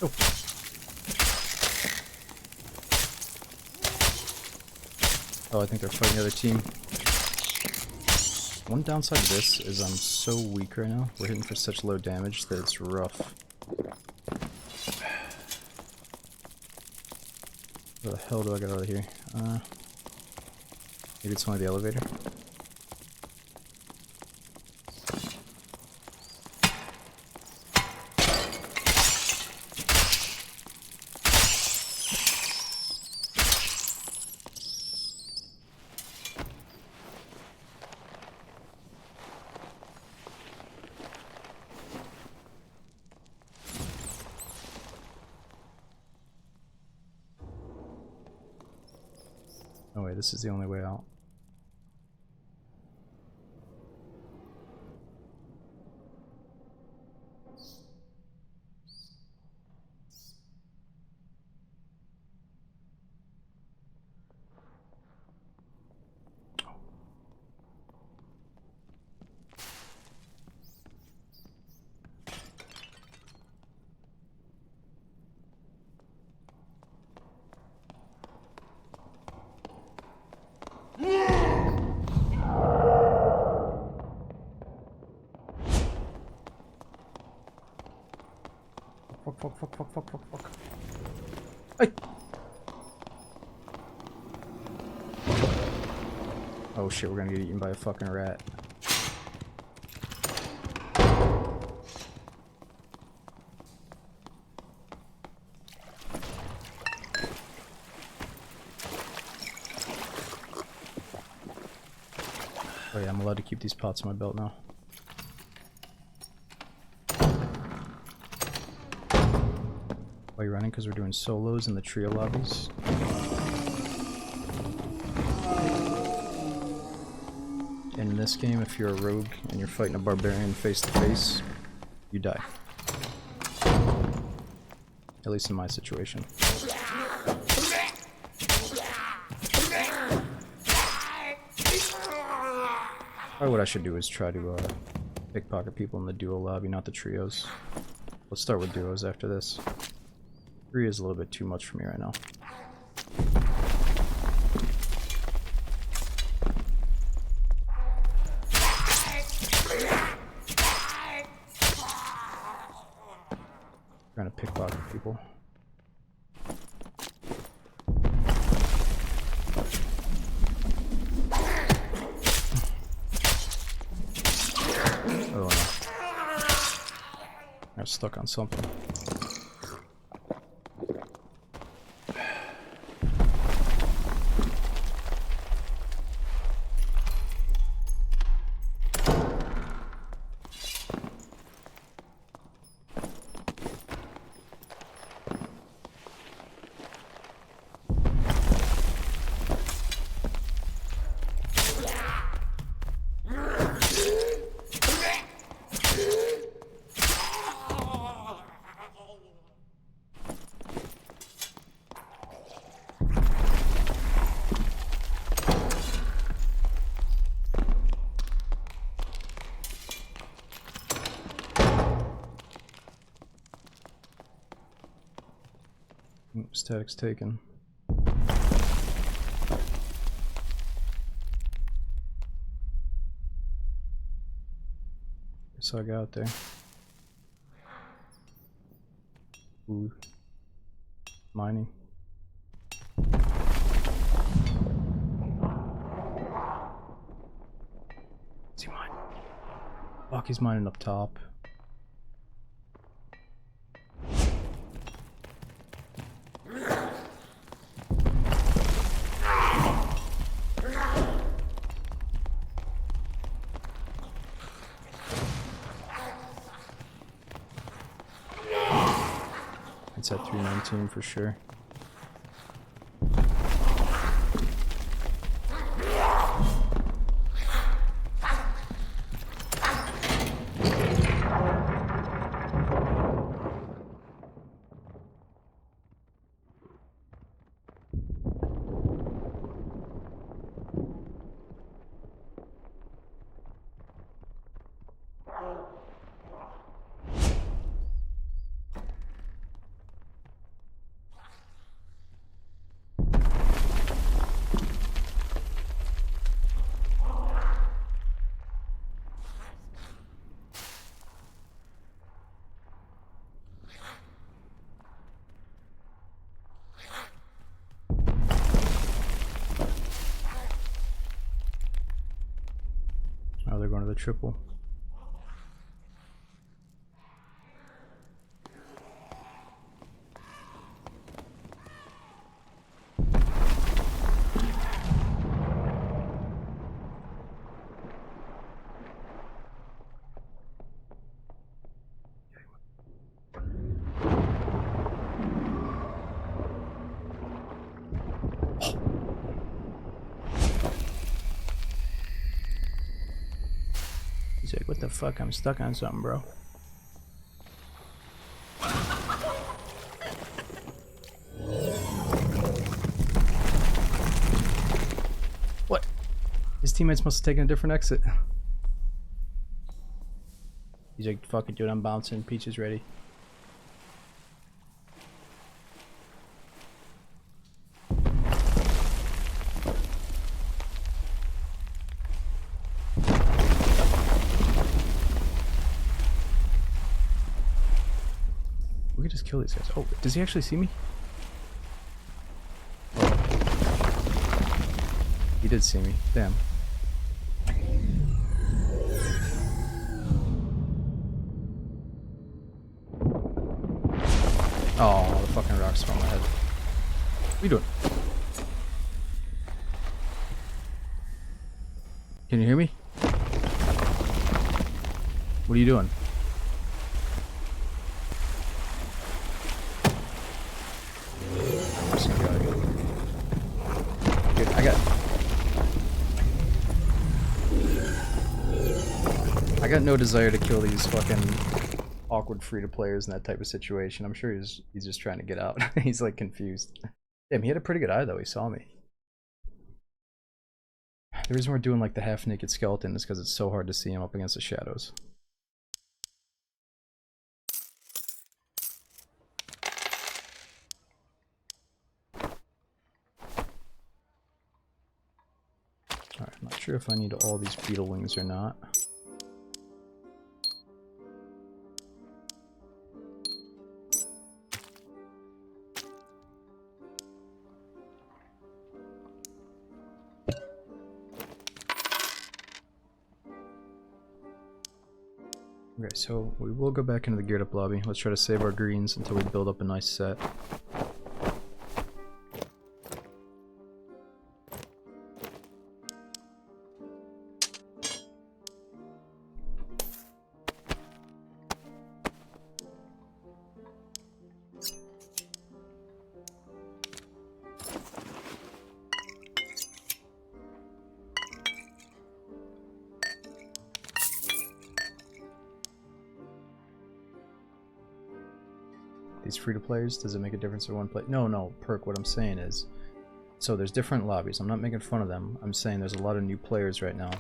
Oh. Oh, I think they're fighting the other team. One downside to this is I'm so weak right now. We're hitting for such low damage that it's rough. Where the hell do I get out of here? Maybe it's only the elevator? Oh wait, this is the only way out. fuck. Hey! Oh shit, we're gonna get eaten by a fucking rat. Oh yeah, I'm allowed to keep these pots in my belt now. Why are you running? Because we're doing solos in the trio lobbies. And in this game, if you're a rogue and you're fighting a barbarian face to face, you die. At least in my situation. Probably what I should do is try to pickpocket people in the duo lobby, not the trios. Let's start with duos after this. 3 is a little bit too much for me right now. Trying to pickpocket people. Oh no. I got stuck on something. Static's taken. Guess I got there. Ooh. Mining. Is he mining? Fuck, he's mining up top. It's at 319 for sure. Oh, they're going to the triple. He's like, what the fuck? I'm stuck on something, bro. What? His teammates must have taken a different exit. He's like, fuck it, dude, I'm bouncing. Peach is ready. kill these guys. Oh, does he actually see me? He did see me. Damn. Oh, the fucking rocks fell on my head. What are you doing? Can you hear me? What are you doing? I'm just gonna go. Dude, I got no desire to kill these fucking awkward free-to-players in that type of situation. I'm sure he's just trying to get out. He's like confused. Damn, he had a pretty good eye though. He saw me. The reason we're doing like the half-naked skeleton is because it's so hard to see him up against the shadows. Alright, I'm not sure if I need all these beetle wings or not. Okay, so we will go back into the geared up lobby. Let's try to save our greens until we build up a nice set. These free-to-players, does it make a difference for one play? No, Perk, what I'm saying is, so there's different lobbies. I'm not making fun of them. I'm saying there's a lot of new players right now,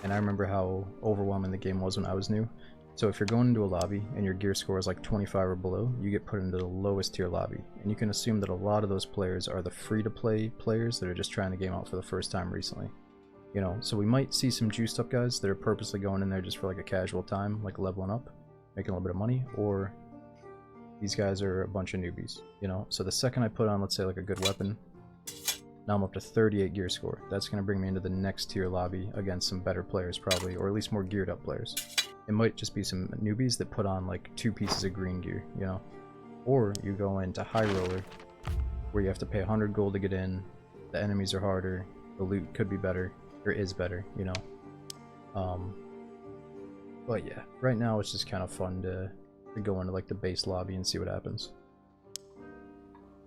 and I remember how overwhelming the game was when I was new. So if you're going into a lobby and your gear score is like 25 or below, you get put into the lowest tier lobby. And you can assume that a lot of those players are the free-to-play players that are just trying the game out for the first time recently. You know, so we might see some juiced up guys that are purposely going in there just for like a casual time, like leveling up, making a little bit of money, or these guys are a bunch of newbies, you know? So the second I put on, let's say, like a good weapon, now I'm up to 38 gear score. That's going to bring me into the next tier lobby against some better players probably, or at least more geared up players. It might just be some newbies that put on like 2 pieces of green gear, you know? Or you go into high roller, where you have to pay 100 gold to get in, the enemies are harder, the loot could be better, or is better, you know? But yeah, right now it's just kind of fun to go into like the base lobby and see what happens.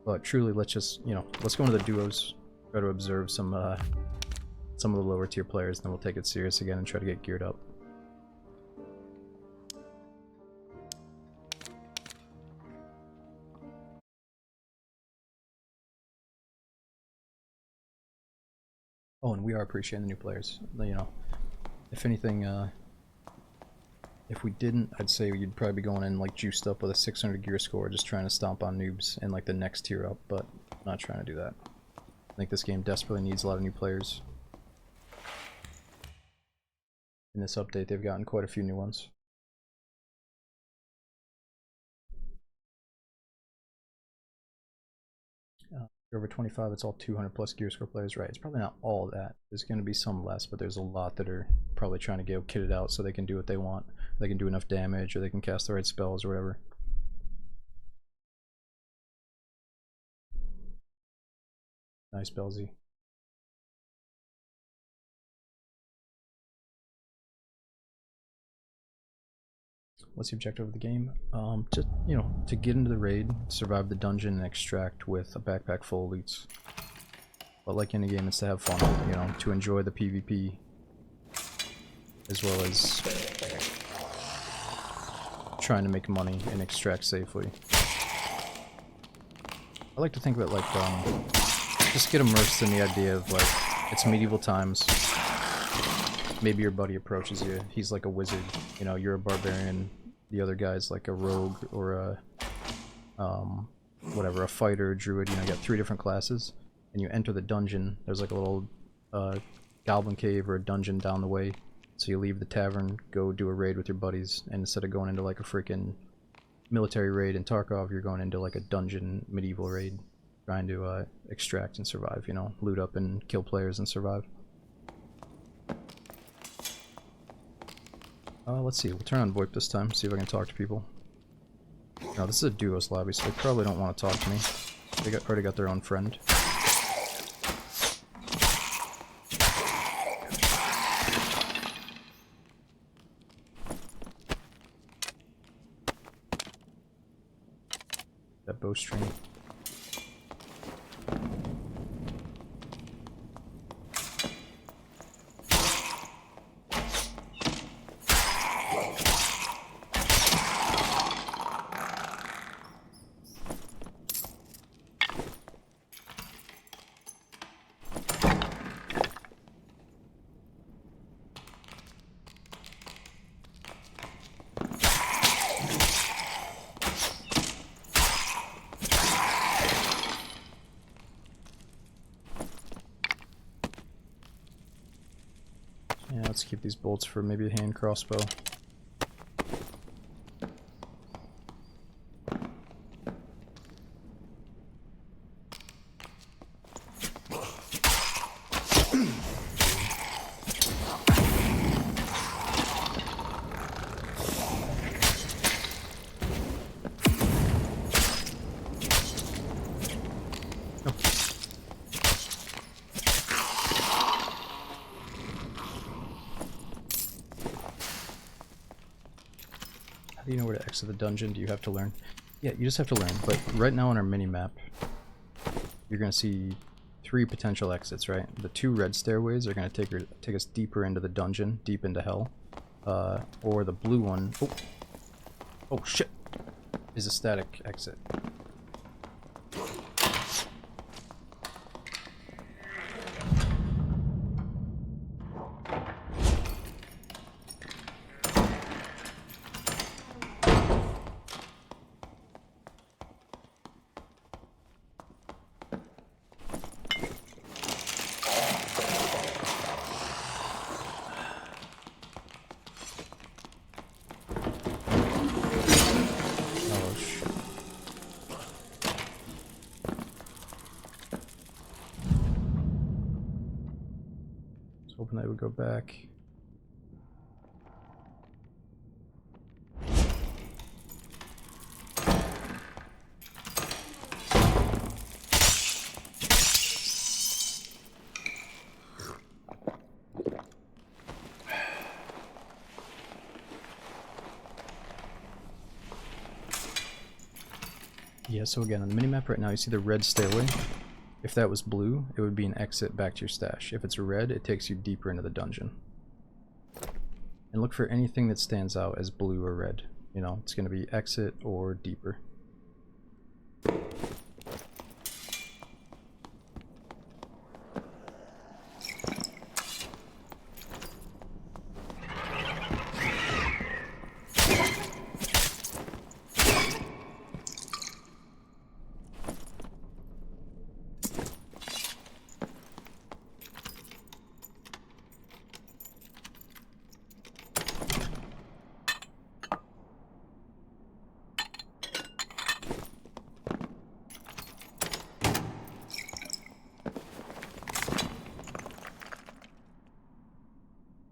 But truly, let's just, you know, let's go into the duos, try to observe some of the lower tier players, and then we'll take it serious again and try to get geared up. Oh, and we are appreciating the new players. You know, if anything, if we didn't, I'd say you'd probably be going in like juiced up with a 600 gear score, just trying to stomp on noobs in like the next tier up, but I'm not trying to do that. I think this game desperately needs a lot of new players. In this update, they've gotten quite a few new ones. Over 25, it's all 200 plus gear score players, right? It's probably not all that. There's going to be some less, but there's a lot that are probably trying to get kitted out so they can do what they want. They can do enough damage, or they can cast the right spells, or whatever. Nice, Belzy. What's the objective of the game? Just, you know, to get into the raid, survive the dungeon, and extract with a backpack full of loots. But like any game, it's to have fun, you know, to enjoy the PvP, as well as trying to make money and extract safely. I like to think that, like, just get immersed in the idea of, like, it's medieval times. Maybe your buddy approaches you, he's like a wizard, you know, you're a barbarian, the other guy's like a rogue or a, whatever, a fighter, a druid, you know, you got 3 different classes, and you enter the dungeon, there's like a little, goblin cave or a dungeon down the way, so you leave the tavern, go do a raid with your buddies, and instead of going into like a freaking military raid in Tarkov, you're going into like a dungeon medieval raid, trying to extract and survive, you know, loot up and kill players and survive. Let's see, we'll turn on VoIP this time, see if I can talk to people. No, this is a duos lobby, so they probably don't want to talk to me. They already got their own friend. That bowstring. Yeah, let's keep these bolts for maybe a hand crossbow. Do you know where to exit the dungeon? Do you have to learn? Yeah, you just have to learn. But right now on our mini-map, you're going to see 3 potential exits, right? The 2 red stairways are going to take us deeper into the dungeon, deep into hell. Or the blue one... Oh shit! Is a static exit. Hoping they would go back. Yeah, so again, on the minimap right now, you see the red stairway. If that was blue, it would be an exit back to your stash. If it's red, it takes you deeper into the dungeon. And look for anything that stands out as blue or red. You know, it's going to be exit or deeper.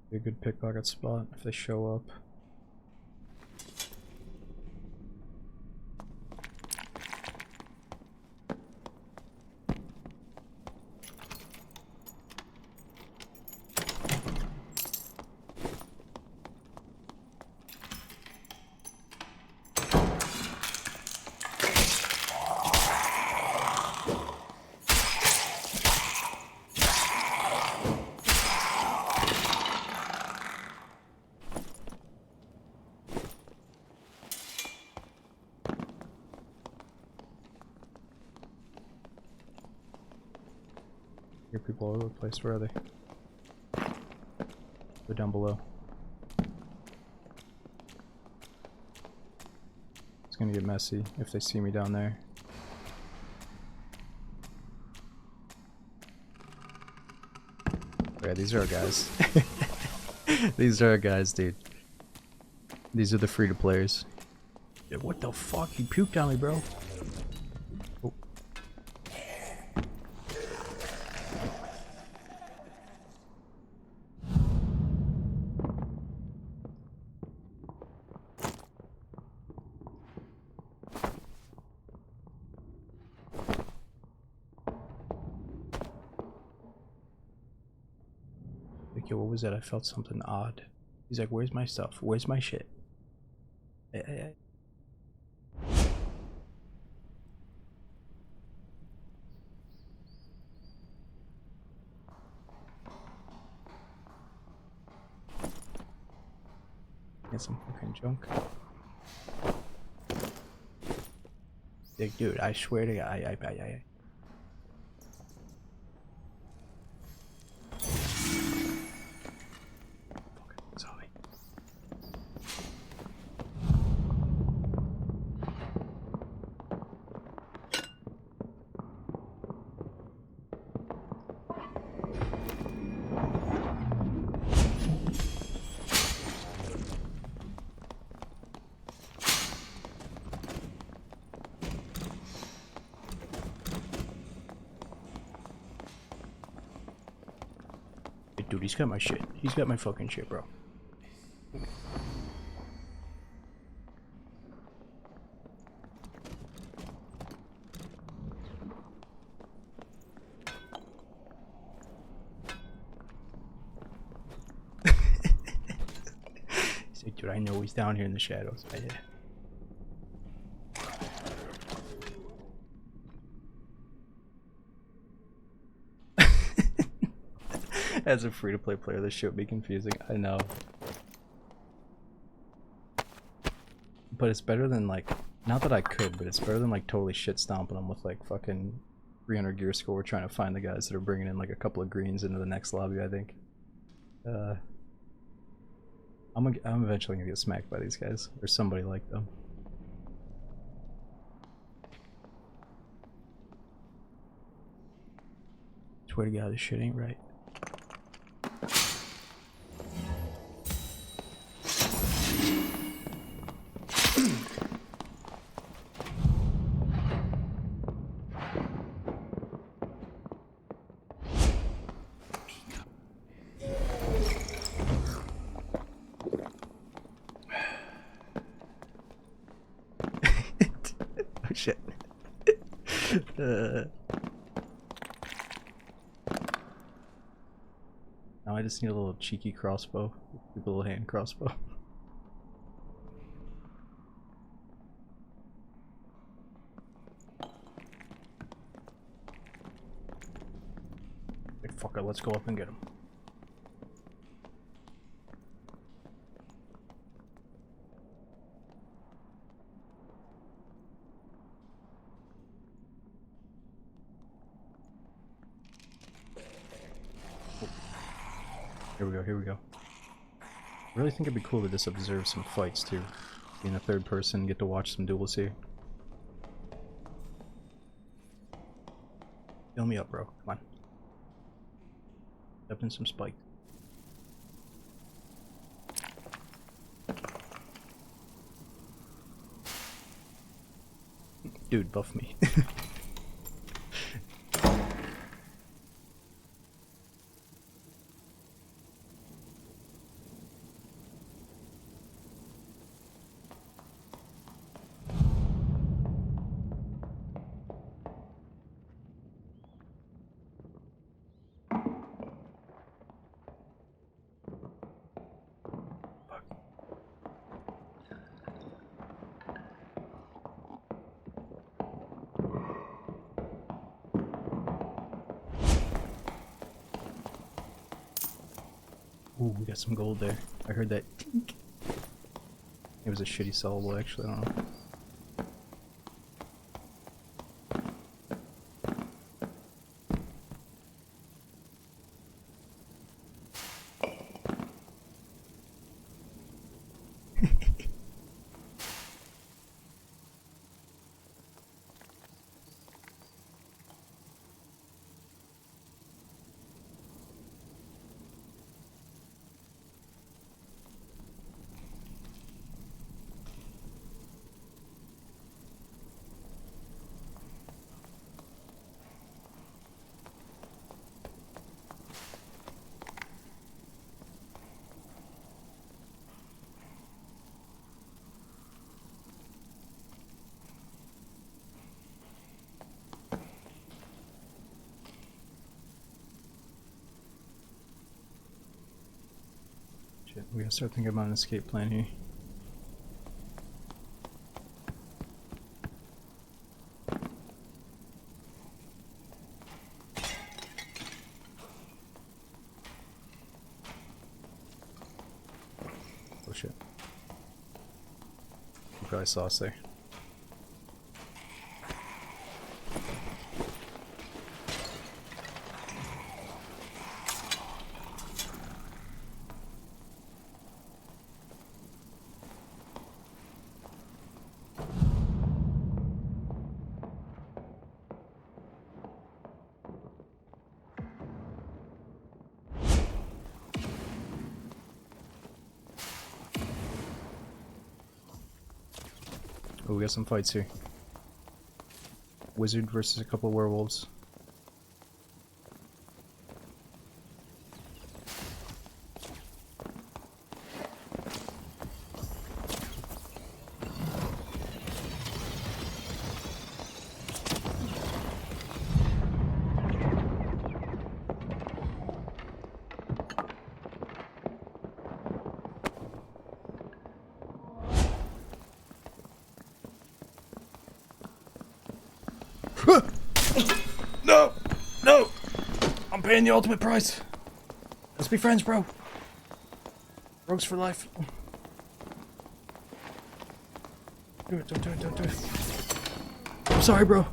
Be a good pickpocket spot if they show up. Hear people all over the place. Where are they? They're down below. It's gonna get messy if they see me down there. Yeah, these are our guys. These are our guys, dude. These are the free-to-players. Dude, what the fuck? He puked on me, bro. Oh. Like, yo, what was that? I felt something odd. He's like, where's my stuff? Where's my shit? Hey. Get some fucking junk. Like, dude, I swear to God, I. Fucking sorry. Dude, he's got my shit. He's got my fucking shit, bro. He's like, dude, I know he's down here in the shadows. As a free-to-play player, this shit would be confusing. I know. But it's better than, like, not that I could, but it's better than, like, totally shit stomping them with, like, fucking 300 gear score trying to find the guys that are bringing in, like, a couple of greens into the next lobby, I think. I'm eventually gonna get smacked by these guys, or somebody like them. Swear to God, this shit ain't right. Oh shit. Now I just need a little cheeky crossbow. A little hand crossbow. Like, fuck it, let's go up and get him. Here we go. I really think it'd be cool to just observe some fights too. Being a third person, get to watch some duels here. Fill me up, bro. Come on. Step in some spike. Dude, buff me. Ooh, we got some gold there. I heard that tink. It was a shitty sellable, actually, I don't know. Shit, we gotta start thinking about an escape plan here. Oh shit. You probably saw us there. Oh, we got some fights here. Wizard versus a couple of werewolves. No! No! I'm paying the ultimate price. Let's be friends, bro. Rogues for life. Do it, don't do it, don't do it. I'm sorry, bro.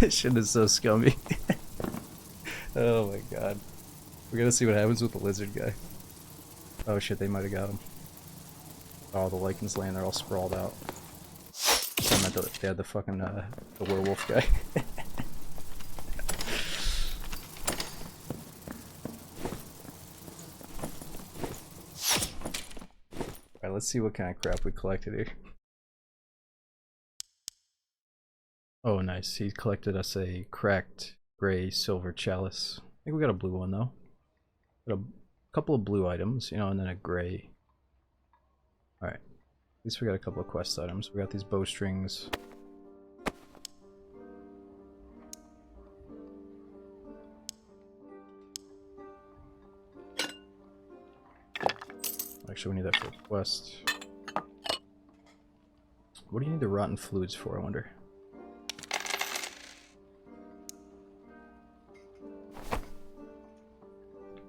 This shit is so scummy. Oh my god. We're gonna see what happens with the lizard guy. Oh shit, they might have got him. Oh, the Lycan's land, they're all sprawled out. I meant they had the fucking, the werewolf guy. Alright, let's see what kind of crap we collected here. Oh nice, he collected us a cracked gray silver chalice. I think we got a blue one though. Got a couple of blue items, you know, and then a gray. Alright, at least we got a couple of quest items. We got these bowstrings. Actually, we need that for a quest. What do you need the rotten fluids for, I wonder?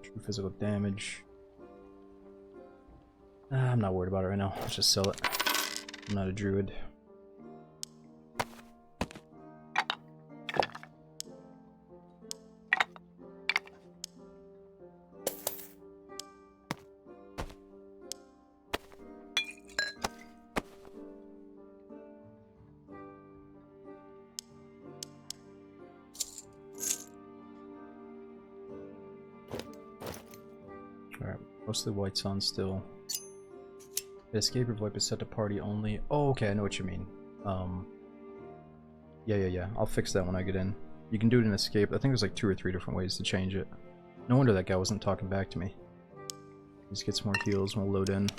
True physical damage. I'm not worried about it right now. Let's just sell it. I'm not a druid. Alright, mostly whites on still. The escape VoIP is set to party only. Oh, okay, I know what you mean. Yeah. I'll fix that when I get in. You can do it in escape. I think there's like 2 or 3 different ways to change it. No wonder that guy wasn't talking back to me. Let's get some more heals and we'll load in.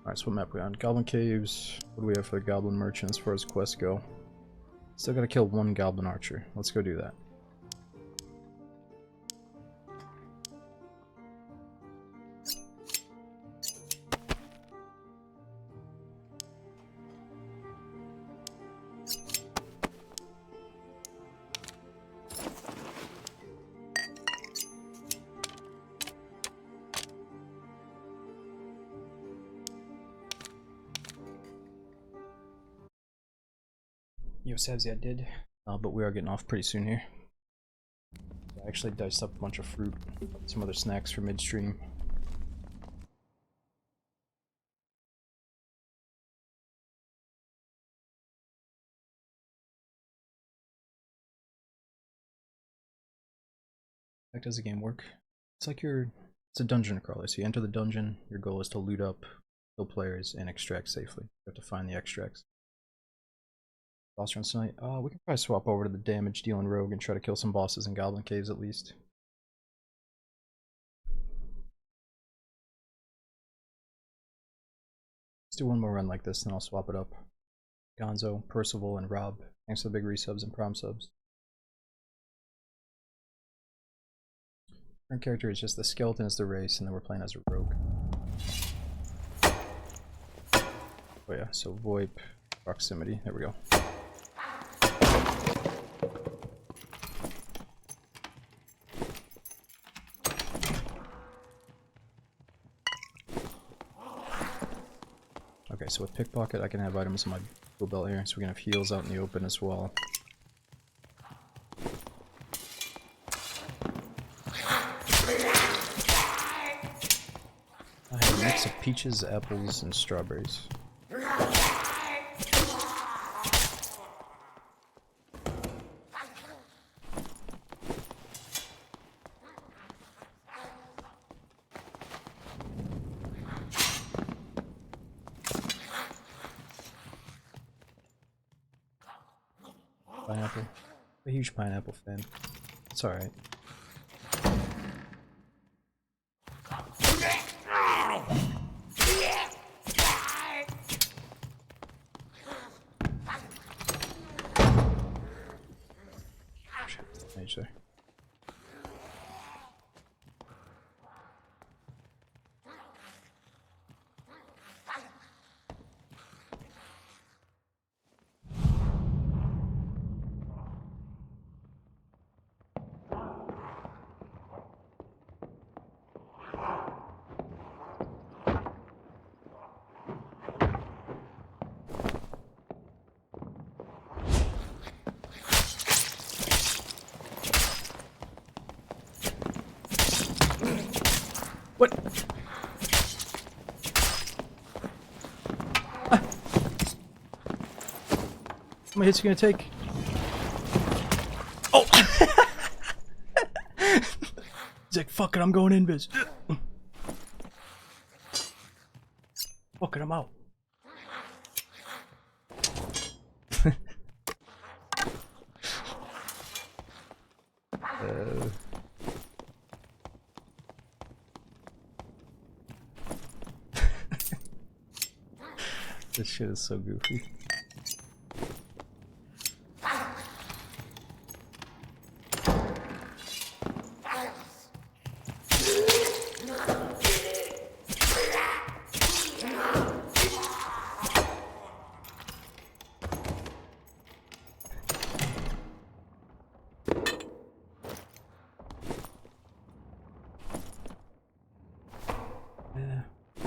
Alright, so what map we on? Goblin Caves. What do we have for the Goblin Merchant as far as quests go? Still gotta kill 1 Goblin Archer. Let's go do that. Yo, Savsy, I did. But we are getting off pretty soon here. I actually diced up a bunch of fruit, some other snacks for midstream. How does the game work? It's like it's a dungeon crawler. So you enter the dungeon, your goal is to loot up, kill players, and extract safely. You have to find the extracts. Boss runs tonight. We can probably swap over to the damage dealing rogue and try to kill some bosses in Goblin Caves at least. Let's do one more run like this, and I'll swap it up. Gonzo, Percival, and Rob. Thanks for the big resubs and prom subs. Current character is just the skeleton as the race, and then we're playing as a rogue. Oh yeah, so VoIP, proximity, there we go. Okay, so with pickpocket I can have items in my tool belt here, so we can have heals out in the open as well. I have a mix of peaches, apples, and strawberries. Pineapple. A huge pineapple fan. It's alright. Shit, mage there. What? Ah. How many hits are you gonna take? Oh! He's like, fuck it, I'm going invis. Fuck it, I'm out. This shit is so goofy.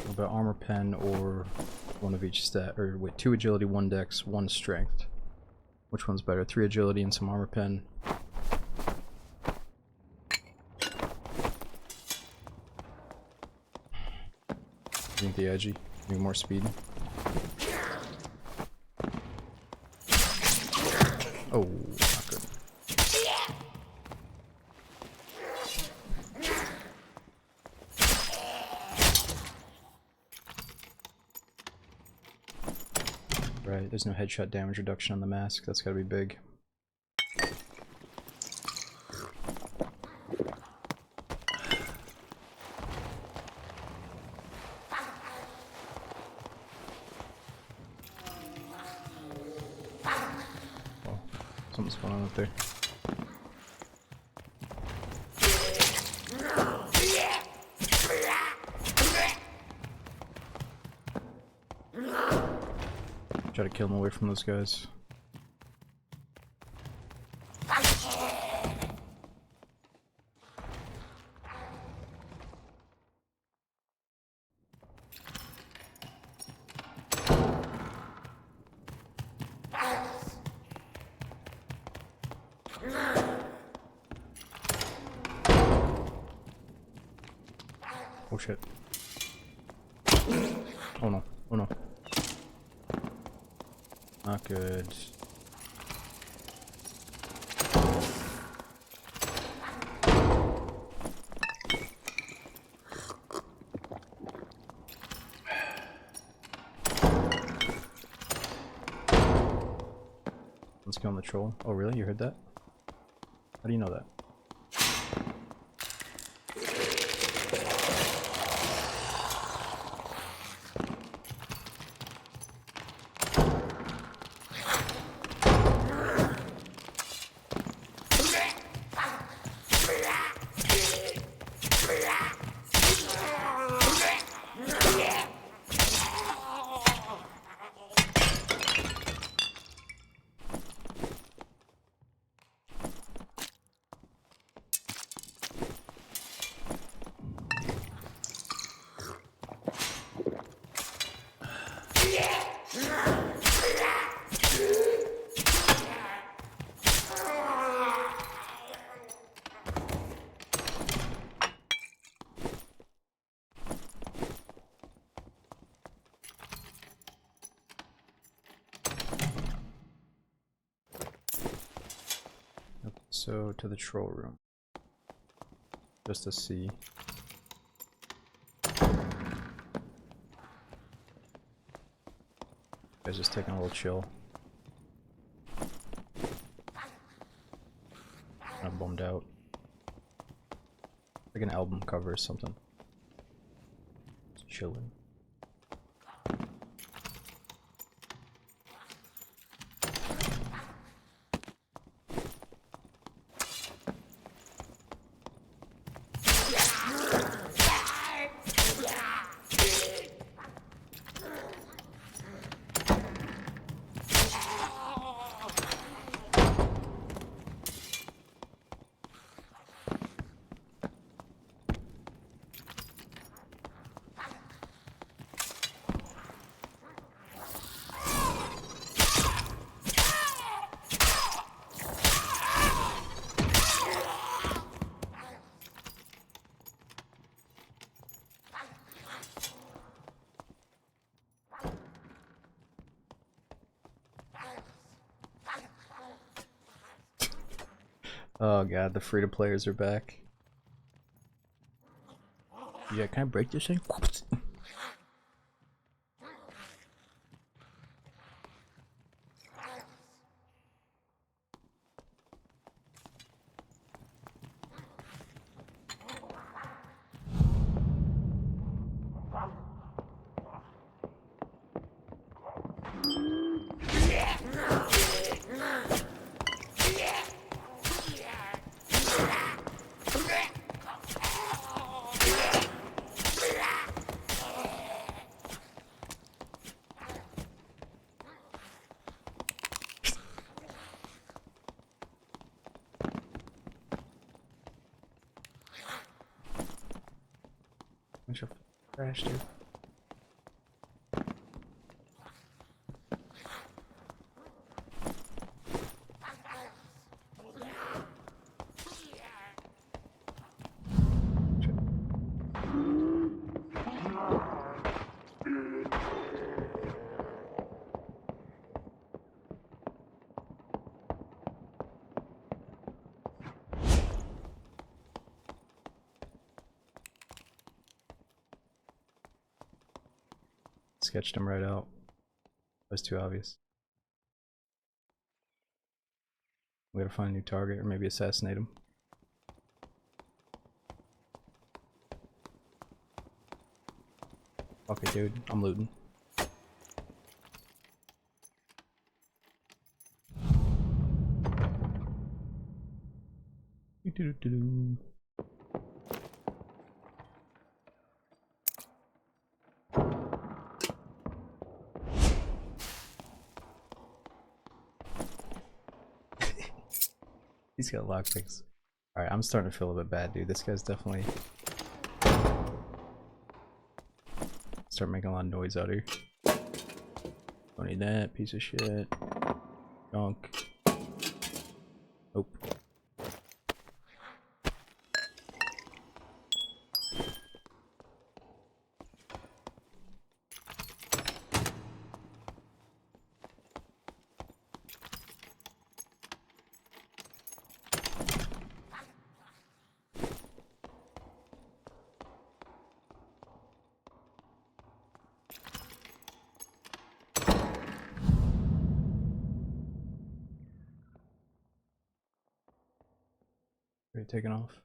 About armor pen or one of each stat, or wait, 2 agility, 1 dex, 1 strength. Which one's better? 3 agility and some armor pen. I think the edgy, need more speed. Oh, not good. Right, there's no headshot damage reduction on the mask, that's gotta be big. Oh, something's going on up there. Try to kill him away from those guys. Oh shit. Oh no, oh no. Not good. Let's go on the troll. Oh really? You heard that? How do you know that? so to the troll room. Just to see. Guys just taking a little chill. Kinda bummed out. Like an album cover or something. Just chilling. Oh god, the free-to-players are back. Yeah, can I break this thing? Bunch of trash, dude. Sketched him right out. That was too obvious. We gotta find a new target or maybe assassinate him. Okay, dude, I'm looting. He's got lockpicks. Alright, I'm starting to feel a bit bad, dude. This guy's definitely start making a lot of noise out here. Don't need that piece of shit. Junk. Nope. Taken off.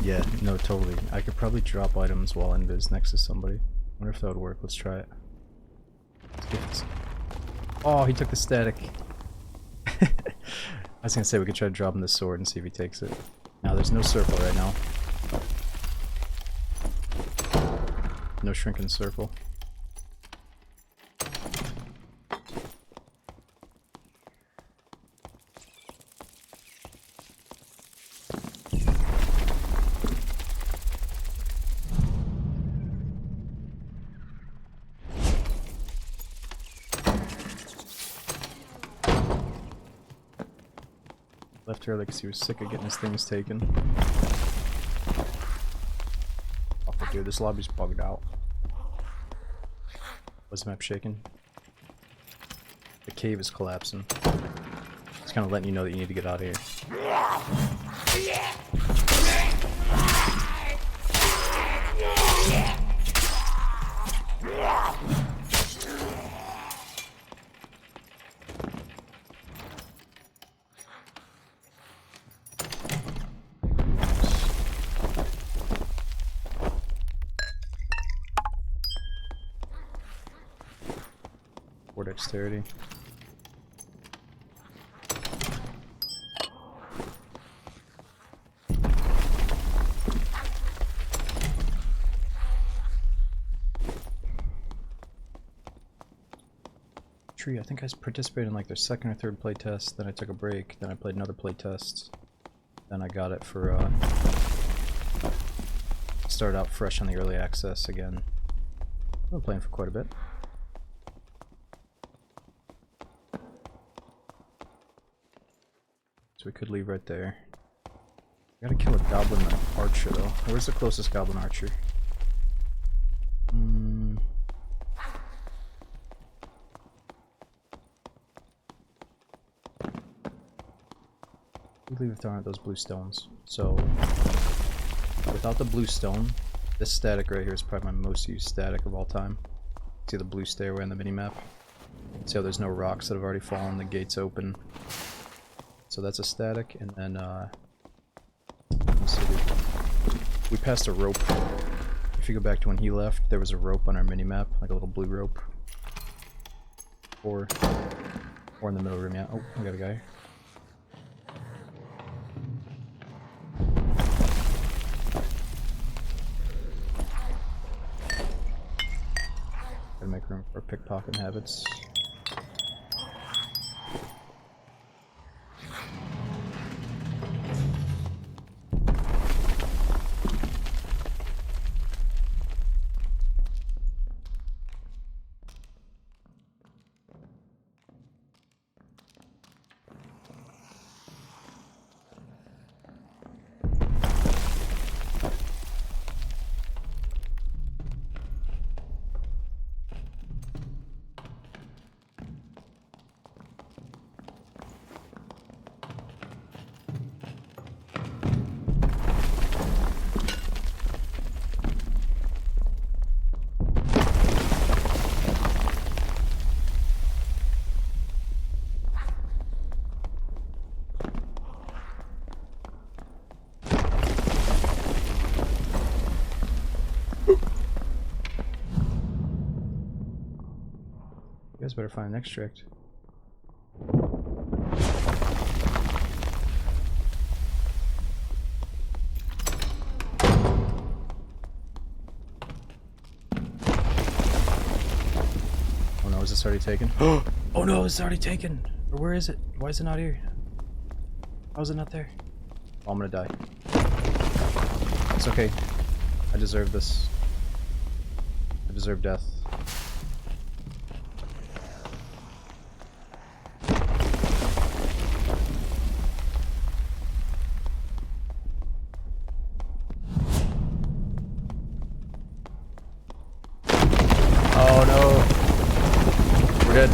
Yeah, no, totally. I could probably drop items while invis next to somebody. Wonder if that would work. Let's try it. Oh, he took the static. I was gonna say we could try to drop him the sword and see if he takes it. Now there's no circle right now. No shrinking circle. Left early because he was sick of getting his things taken. Oh, dude, this lobby's bugged out. Was the map shaking? The cave is collapsing. It's kind of letting you know that you need to get out of here. Dexterity. Tree, I think I participated in like their second or third playtest, then I took a break, then I played another playtest, then I got it for started out fresh on the early access again. I've been playing for quite a bit. We could leave right there. We gotta kill a goblin archer though. Where's the closest goblin archer? We leave if there aren't those blue stones. So without the blue stone, this static right here is probably my most used static of all time. See the blue stairway on the minimap? See how there's no rocks that have already fallen, the gate's open. So that's a static, and then we passed a rope. If you go back to when he left, there was a rope on our minimap, like a little blue rope. Or in the middle room, yeah. Oh, I got a guy. Gotta make room for pickpocket habits. You guys better find an extract. Oh no, is this already taken? Oh no, it's already taken! Or where is it? Why is it not here? How is it not there? Oh, I'm gonna die. It's okay. I deserve this. I deserve death. Good.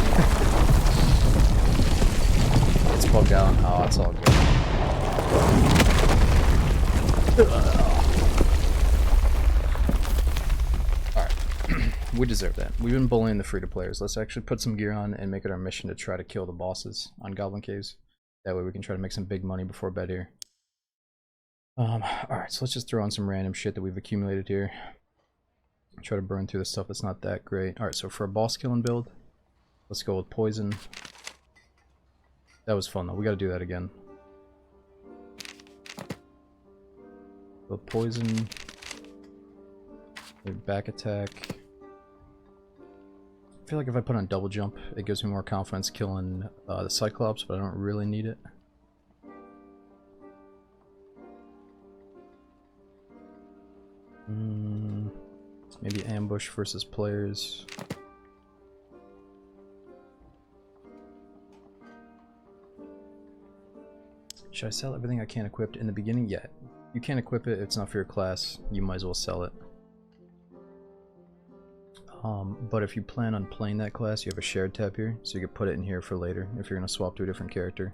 It's bugged out. Oh, it's all good. Alright. We deserve that. We've been bullying the free-to-players. Let's actually put some gear on and make it our mission to try to kill the bosses on Goblin Caves. That way we can try to make some big money before bed here. Alright, so let's just throw on some random shit that we've accumulated here. Try to burn through the stuff that's not that great. Alright, so for a boss killing build, let's go with poison. That was fun though, we gotta do that again. With poison. Back attack. I feel like if I put on double jump, it gives me more confidence killing the Cyclops, but I don't really need it. Maybe ambush versus players. Should I sell everything I can't equip in the beginning? Yeah. You can't equip it, it's not for your class, you might as well sell it. But if you plan on playing that class, you have a shared tab here, so you can put it in here for later if you're going to swap to a different character.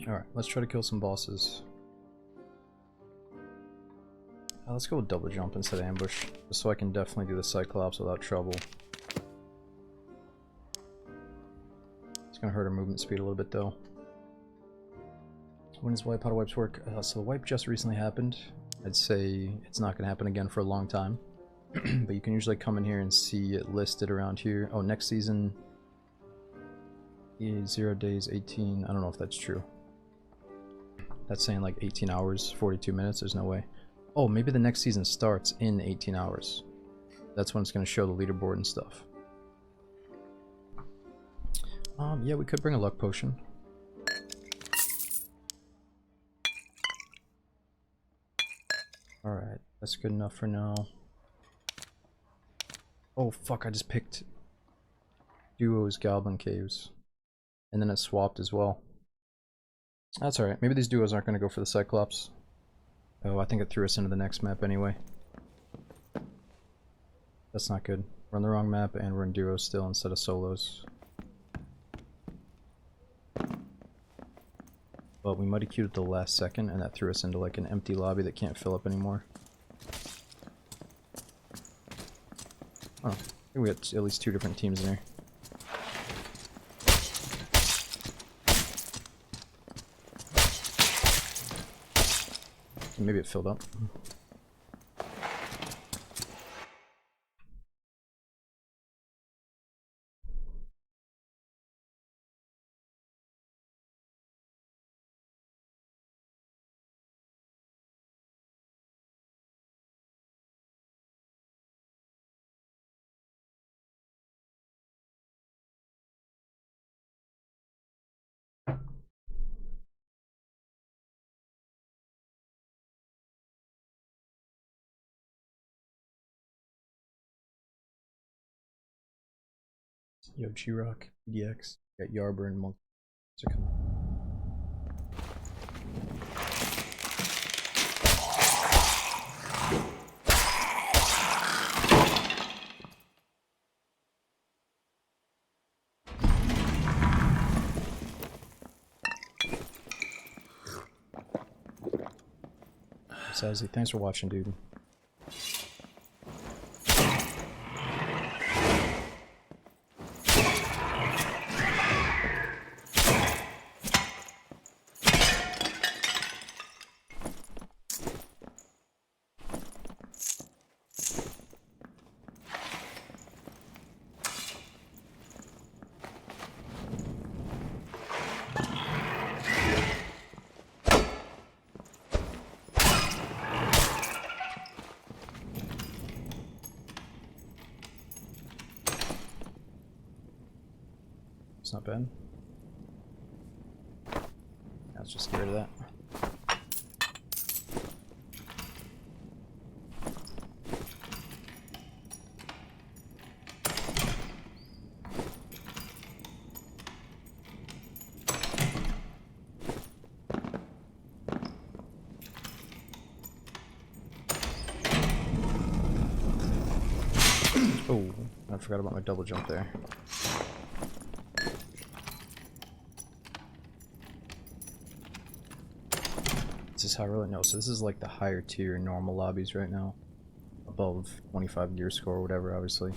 Alright, let's try to kill some bosses. Let's go with double jump instead of ambush, just so I can definitely do the Cyclops without trouble. It's gonna hurt our movement speed a little bit though. When is wipe? How do wipes work? So the wipe just recently happened. I'd say it's not gonna happen again for a long time. But you can usually come in here and see it listed around here. Oh, next season is 0 days, 18. I don't know if that's true. That's saying like 18 hours, 42 minutes. There's no way. Oh, maybe the next season starts in 18 hours. That's when it's going to show the leaderboard and stuff. Yeah, we could bring a luck potion. Alright, that's good enough for now. Oh fuck, I just picked Duo's Goblin Caves. And then it swapped as well. That's alright, maybe these duos aren't going to go for the Cyclops. Oh, I think it threw us into the next map anyway. That's not good. We're on the wrong map and we're in duos still instead of solos. But we might have queued at the last second and that threw us into like an empty lobby that can't fill up anymore. Oh, I think we got at least 2 different teams in here. Maybe it filled up. Yo, G-Rock, EDX, got Yarber and Monk. So come on. Sazzy, thanks for watching, dude. Not bad. Let's just get rid of that. Oh, I forgot about my double jump there. this how I really know? So this is like the higher tier normal lobbies right now. Above 25 gear score or whatever, obviously.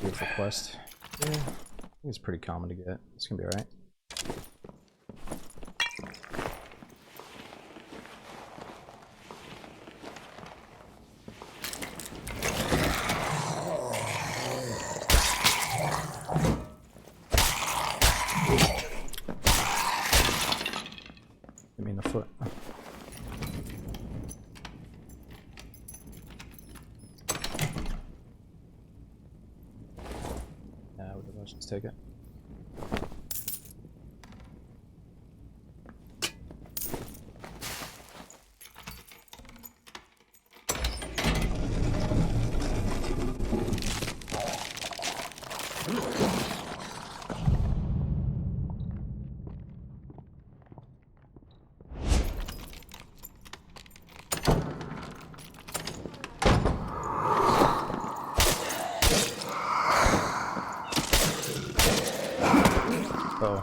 Beautiful quest. Yeah, I think it's pretty common to get. It's gonna be alright. Hit me in the foot. Yeah, let's just take it. Oh.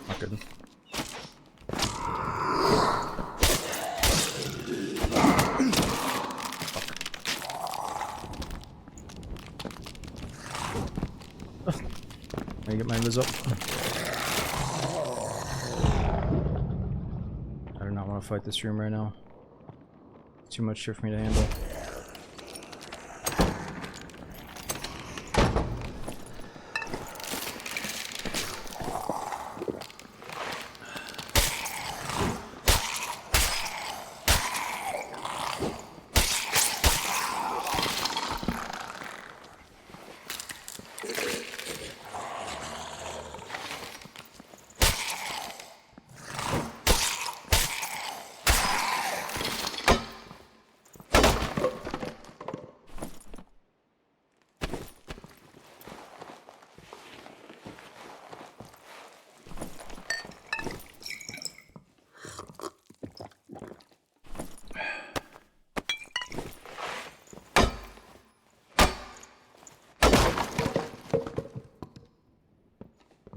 Not good. Let me get my invis up. I do not want to fight this room right now. Too much shit for me to handle.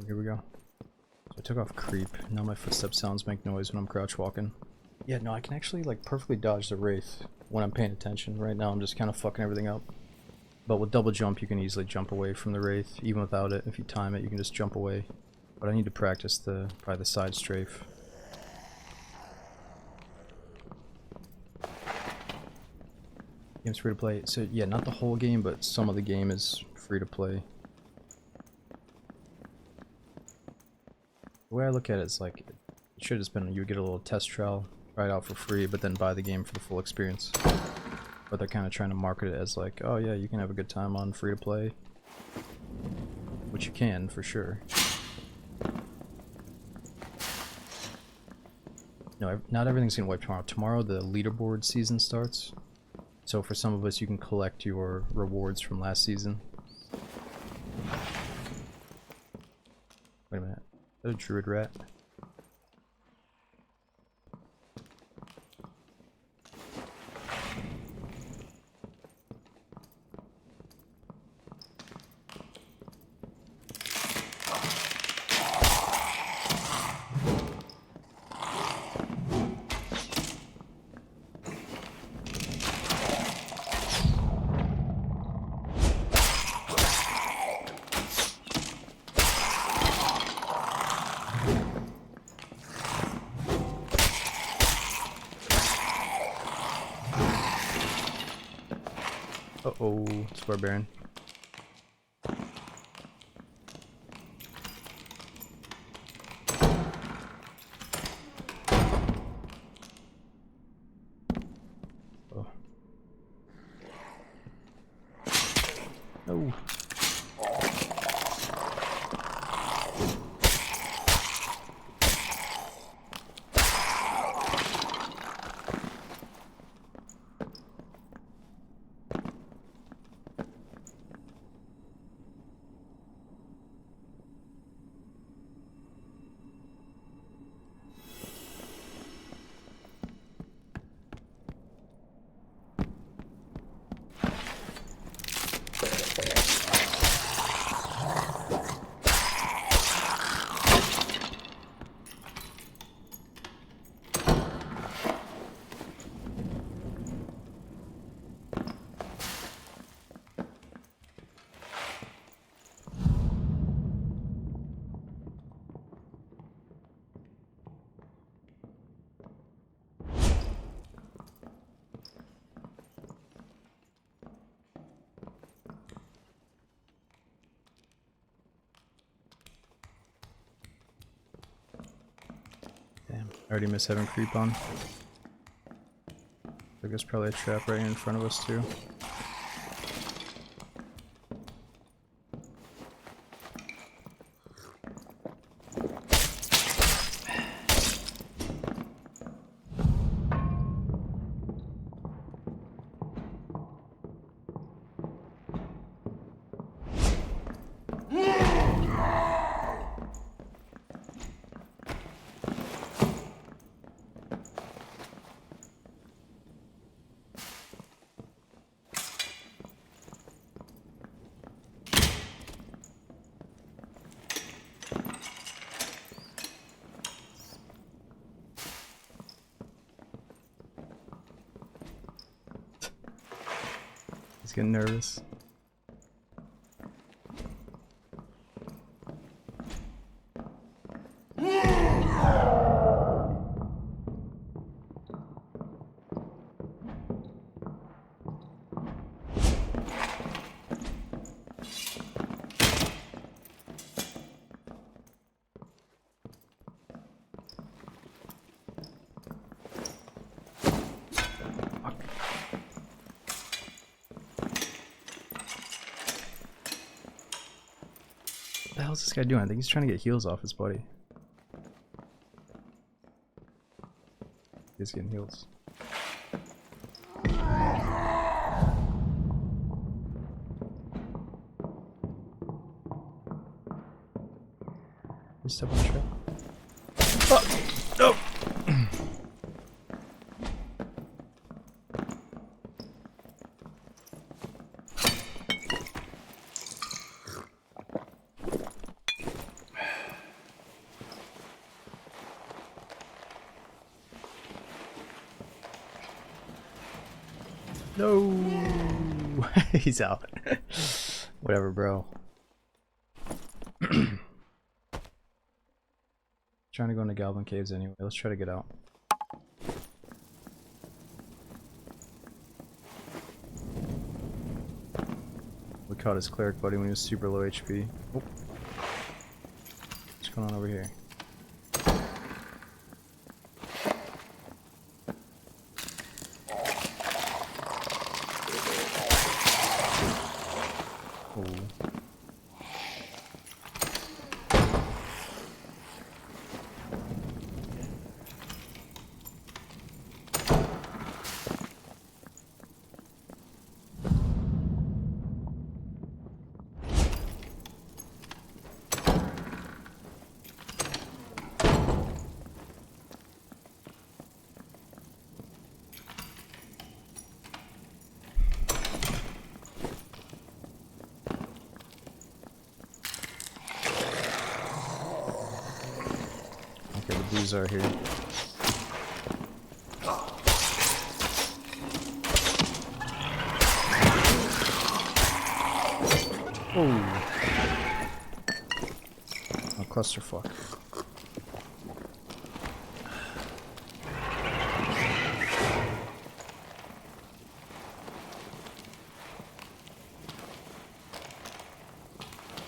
Here we go. So I took off creep. Now my footstep sounds make noise when I'm crouch walking. Yeah, no, I can actually like perfectly dodge the wraith when I'm paying attention. Right now I'm just kind of fucking everything up. But with double jump you can easily jump away from the wraith. Even without it, if you time it, you can just jump away. But I need to practice probably the side strafe. Game's free to play. So yeah, not the whole game, but some of the game is free to play. The way I look at it is like, it should have been you would get a little test trial, try it out for free, but then buy the game for the full experience. But they're kind of trying to market it as like, oh yeah, you can have a good time on free to play. Which you can, for sure. No, not everything's gonna wipe tomorrow. Tomorrow the leaderboard season starts. So for some of us you can collect your rewards from last season. Wait a minute. Is that a druid rat? Uh-oh, it's barbarian. Oh. No. I already missed having creep on. I guess probably a trap right in front of us too. He's getting nervous. What the hell is this guy doing? I think he's trying to get heals off his buddy. He's getting heals. You step on the trap. Oh! No! No, he's out. Whatever, bro. Trying to go into Goblin Caves anyway. Let's try to get out. We caught his cleric buddy when he was super low HP. Oh. What's going on over here? Okay, the blues are here. Oh, clusterfuck.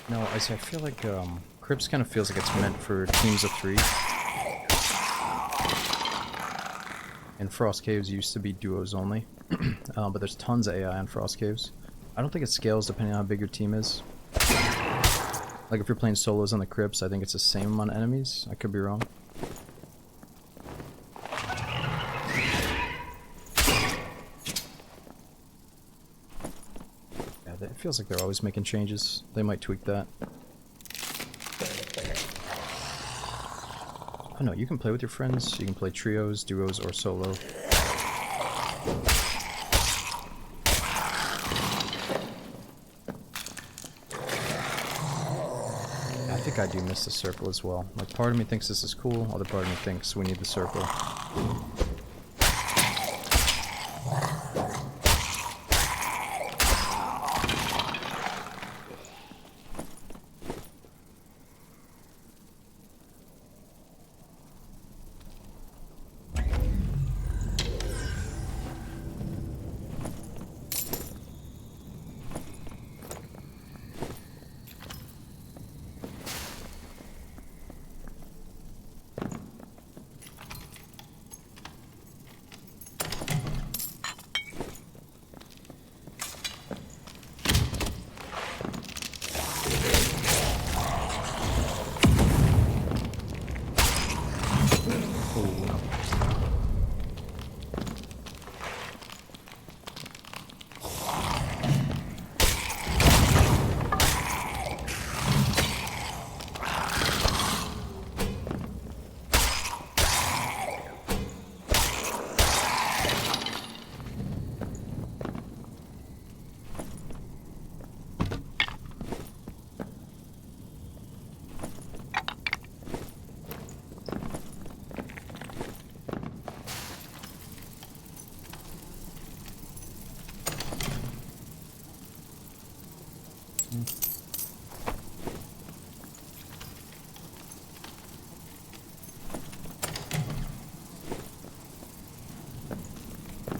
No, I feel like Crypts kind of feels like it's meant for teams of 3. And Frost Caves used to be duos only, but there's tons of AI on Frost Caves. I don't think it scales depending on how big your team is. Like if you're playing solos on the Crypts, I think it's the same amount of enemies. I could be wrong. Yeah, it feels like they're always making changes. They might tweak that. Oh no, you can play with your friends. You can play trios, duos, or solo. I think I do miss the circle as well. Like, part of me thinks this is cool, other part of me thinks we need the circle.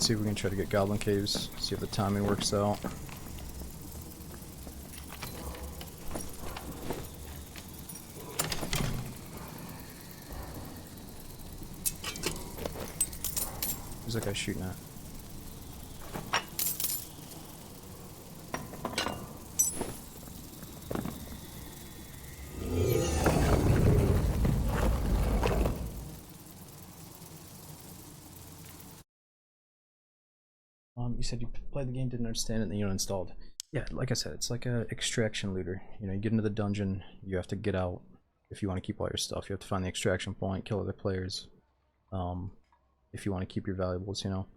Let's see if we can try to get Goblin Caves, see if the timing works out. Who's that guy shooting at? You said you played the game, didn't understand it, and then you uninstalled. Yeah, like I said, it's like a extraction looter. You know, you get into the dungeon, you have to get out if you want to keep all your stuff. You have to find the extraction point, kill other players, if you want to keep your valuables, you know.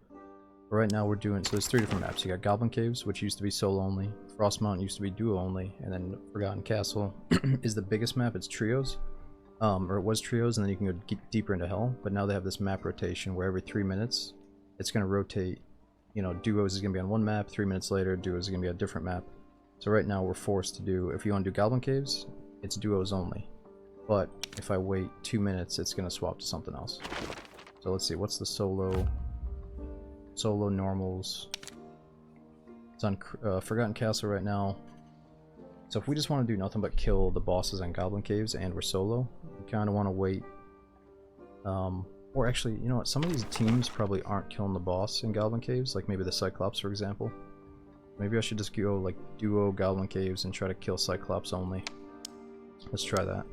But right now we're doing, so there's 3 different maps. You got Goblin Caves, which used to be solo only, Frost Mountain used to be duo only, and then Forgotten Castle is the biggest map. It's trios, or it was trios, and then you can go deeper into hell. But now they have this map rotation where every 3 minutes it's going to rotate. You know, duos is going to be on one map, 3 minutes later duos is going to be on a different map. So right now we're forced to do, if you want to do Goblin Caves, it's duos only. But if I wait 2 minutes, it's going to swap to something else. So let's see, what's the solo normals? It's on Forgotten Castle right now. So if we just want to do nothing but kill the bosses on Goblin Caves and we're solo, we kind of want to wait. Or actually, you know what, some of these teams probably aren't killing the boss in Goblin Caves, like maybe the Cyclops, for example. Maybe I should just go like duo Goblin Caves and try to kill Cyclops only. Let's try that.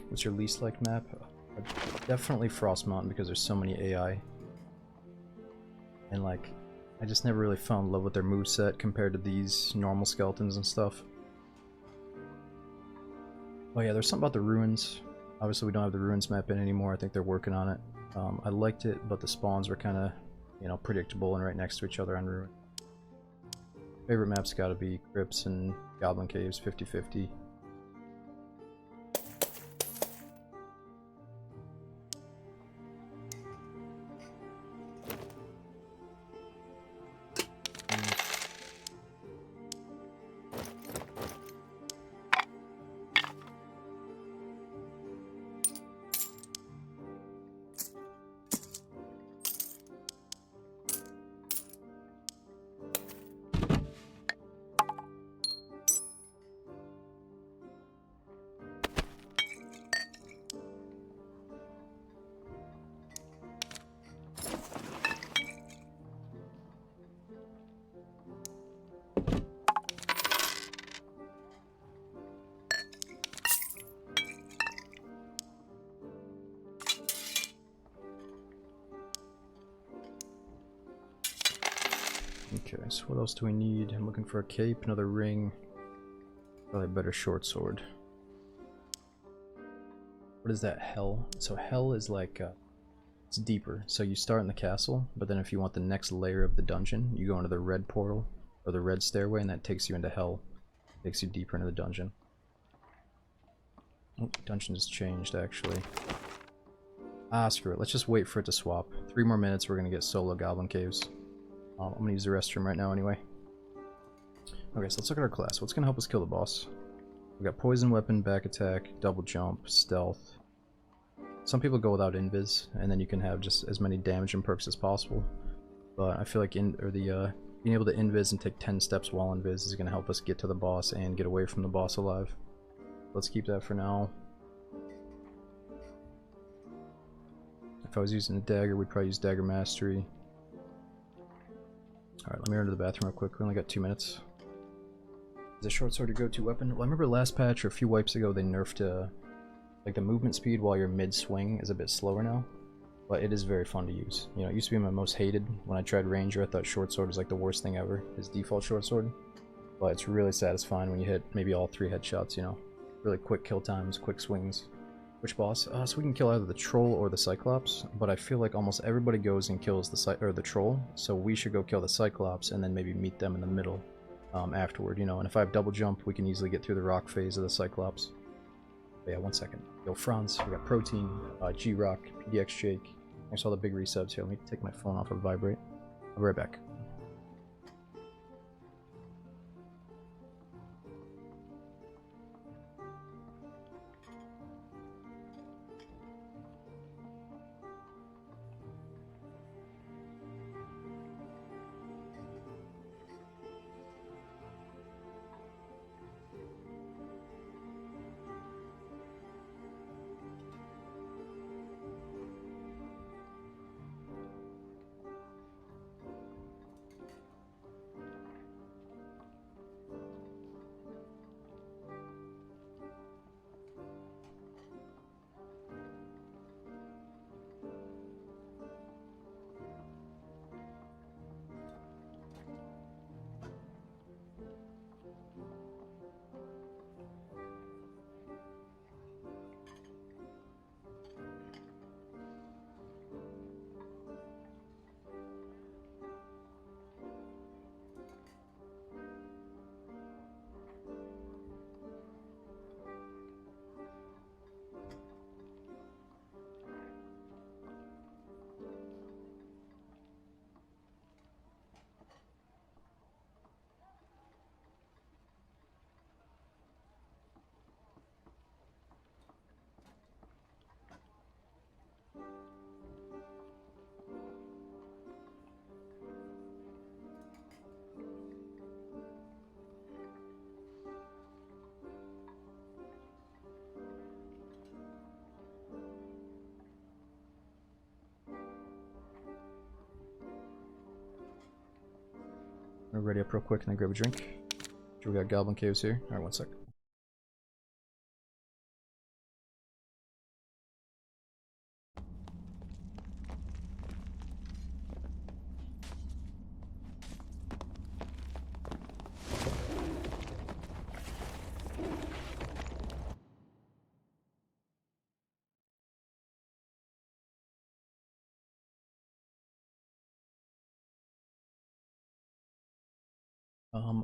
What's your least liked map? Definitely Frost Mountain, because there's so many AI. And like, I just never really fell in love with their moveset compared to these normal skeletons and stuff. Oh yeah, there's something about the ruins. Obviously we don't have the ruins map in anymore. I think they're working on it. I liked it, but the spawns were kind of, you know, predictable and right next to each other on ruin. Favorite map's gotta be Crypts and Goblin Caves, 50-50. Okay, so what else do we need? I'm looking for a cape, another ring, probably a better short sword. What is that, hell? So hell is like, it's deeper. So you start in the castle, but then if you want the next layer of the dungeon, you go into the red portal, or the red stairway, and that takes you into hell. Takes you deeper into the dungeon. Oh, dungeon has changed, actually. Ah, screw it. Let's just wait for it to swap. 3 more minutes, we're gonna get solo Goblin Caves. I'm gonna use the restroom right now anyway. Okay, so let's look at our class. What's gonna help us kill the boss? We got poison weapon, back attack, double jump, stealth. Some people go without invis, and then you can have just as many damage and perks as possible. But I feel like being able to invis and take 10 steps while invis is gonna help us get to the boss and get away from the boss alive. Let's keep that for now. If I was using a dagger, we'd probably use dagger mastery. Alright, let me run to the bathroom real quick. We only got 2 minutes. Is a short sword your go-to weapon? Well, I remember last patch or a few wipes ago they nerfed like the movement speed while you're mid-swing is a bit slower now. But it is very fun to use. You know, it used to be my most hated. When I tried Ranger, I thought short sword was like the worst thing ever. His default short sword. But it's really satisfying when you hit maybe all 3 headshots, you know. Really quick kill times, quick swings. Which boss? So we can kill either the troll or the Cyclops, but I feel like almost everybody goes and kills the troll, so we should go kill the Cyclops and then maybe meet them in the middle afterward, you know. And if I have double jump, we can easily get through the rock phase of the Cyclops. But yeah, 1 second. Yo, Franz, we got Protein, G-Rock, PDX Jake. Thanks for all the big resubs here. Let me take my phone off of vibrate. I'll be right back. I'll ready up real quick and then grab a drink. Sure, we got Goblin Caves here. Alright, 1 sec.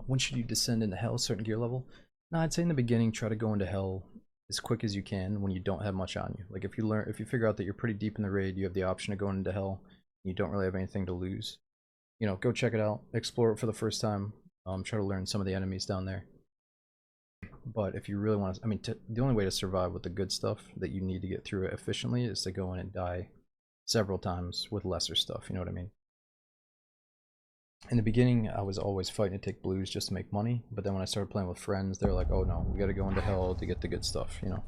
When should you descend into hell? Certain gear level? No, I'd say in the beginning, try to go into hell as quick as you can when you don't have much on you. Like if you figure out that you're pretty deep in the raid, you have the option of going into hell, and you don't really have anything to lose. You know, go check it out, explore it for the first time, try to learn some of the enemies down there. But if you really want to, I mean, the only way to survive with the good stuff that you need to get through it efficiently is to go in and die several times with lesser stuff, you know what I mean? In the beginning, I was always fighting to take blues just to make money, but then when I started playing with friends, they're like, oh no, we gotta go into hell to get the good stuff, you know?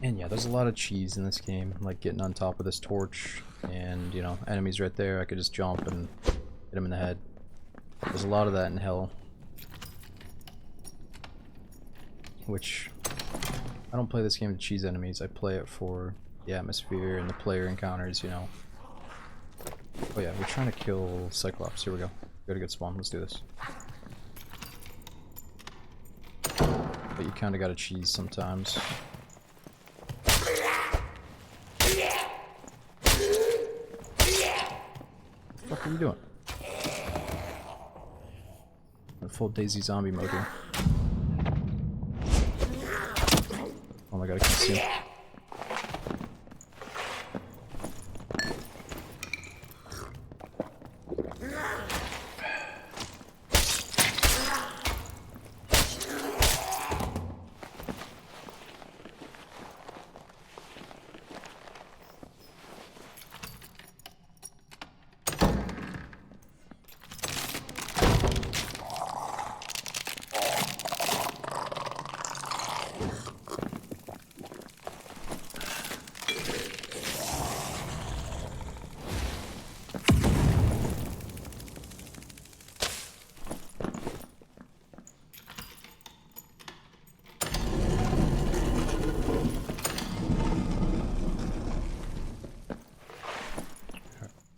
And yeah, there's a lot of cheese in this game, like getting on top of this torch, and, you know, enemies right there, I could just jump and hit them in the head. There's a lot of that in hell. Which, I don't play this game to cheese enemies, I play it for the atmosphere and the player encounters, you know. Oh yeah, we're trying to kill Cyclops. Here we go. Got a good spawn. Let's do this. But you kind of gotta cheese sometimes. What the fuck are you doing? In full Daisy zombie mode here. Oh my god, I can't see him.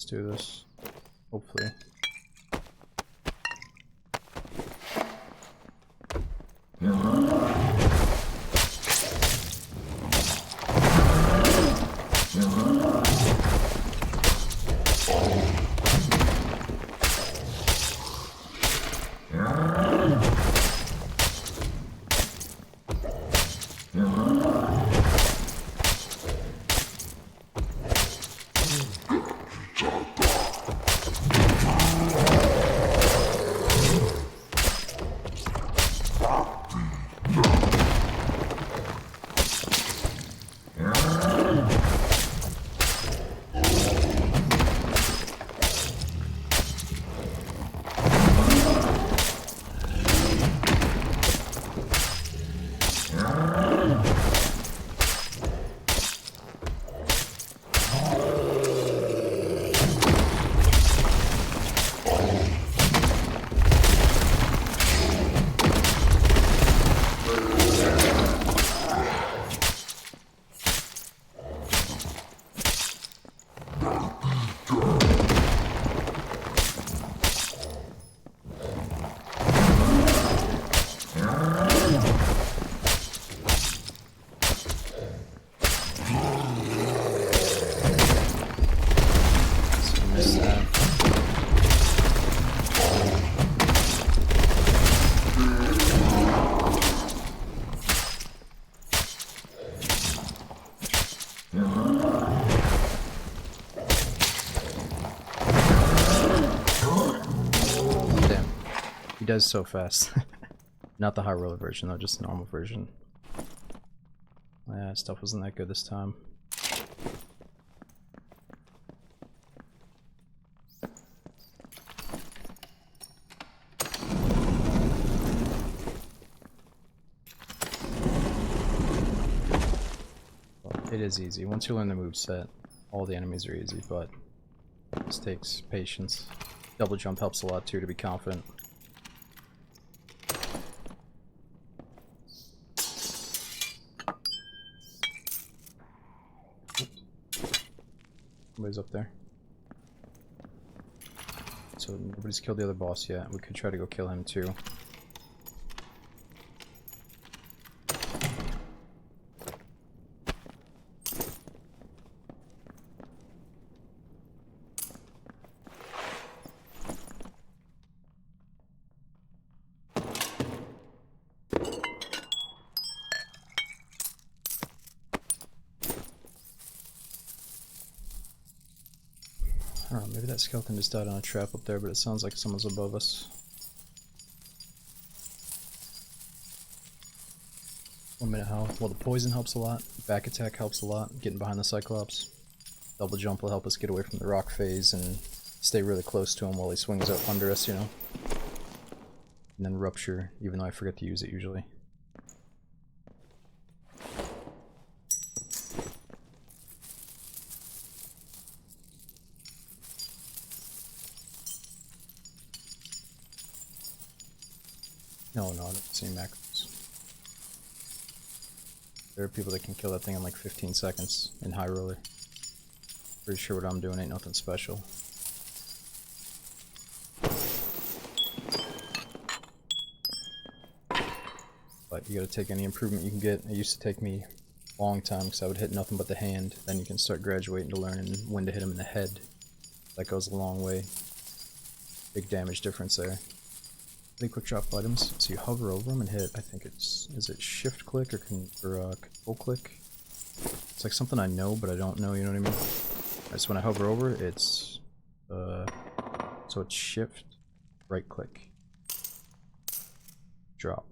Do this, hopefully. Does so fast. Not the high roller version though, just the normal version. Yeah, stuff wasn't that good this time. Well, it is easy. Once you learn the moveset, all the enemies are easy, but This takes patience. Double jump helps a lot too to be confident. Somebody's up there. So nobody's killed the other boss yet. We could try to go kill him too. I don't know, maybe that skeleton just died on a trap up there, but it sounds like someone's above us. 1 minute health. Well, the poison helps a lot. Back attack helps a lot. Getting behind the Cyclops. Double jump will help us get away from the rock phase and stay really close to him while he swings up under us, you know? And then rupture, even though I forget to use it usually. No, I don't see macros. There are people that can kill that thing in like 15 seconds in high roller. Pretty sure what I'm doing ain't nothing special. But you gotta take any improvement you can get. It used to take me a long time because I would hit nothing but the hand. Then you can start graduating to learning when to hit him in the head. That goes a long way. Big damage difference there. Pretty quick drop items. So you hover over them and hit, I think it's, is it shift click or control click? It's like something I know, but I don't know, you know what I mean? Alright, so when I hover over, it's, so it's shift, right click, drop.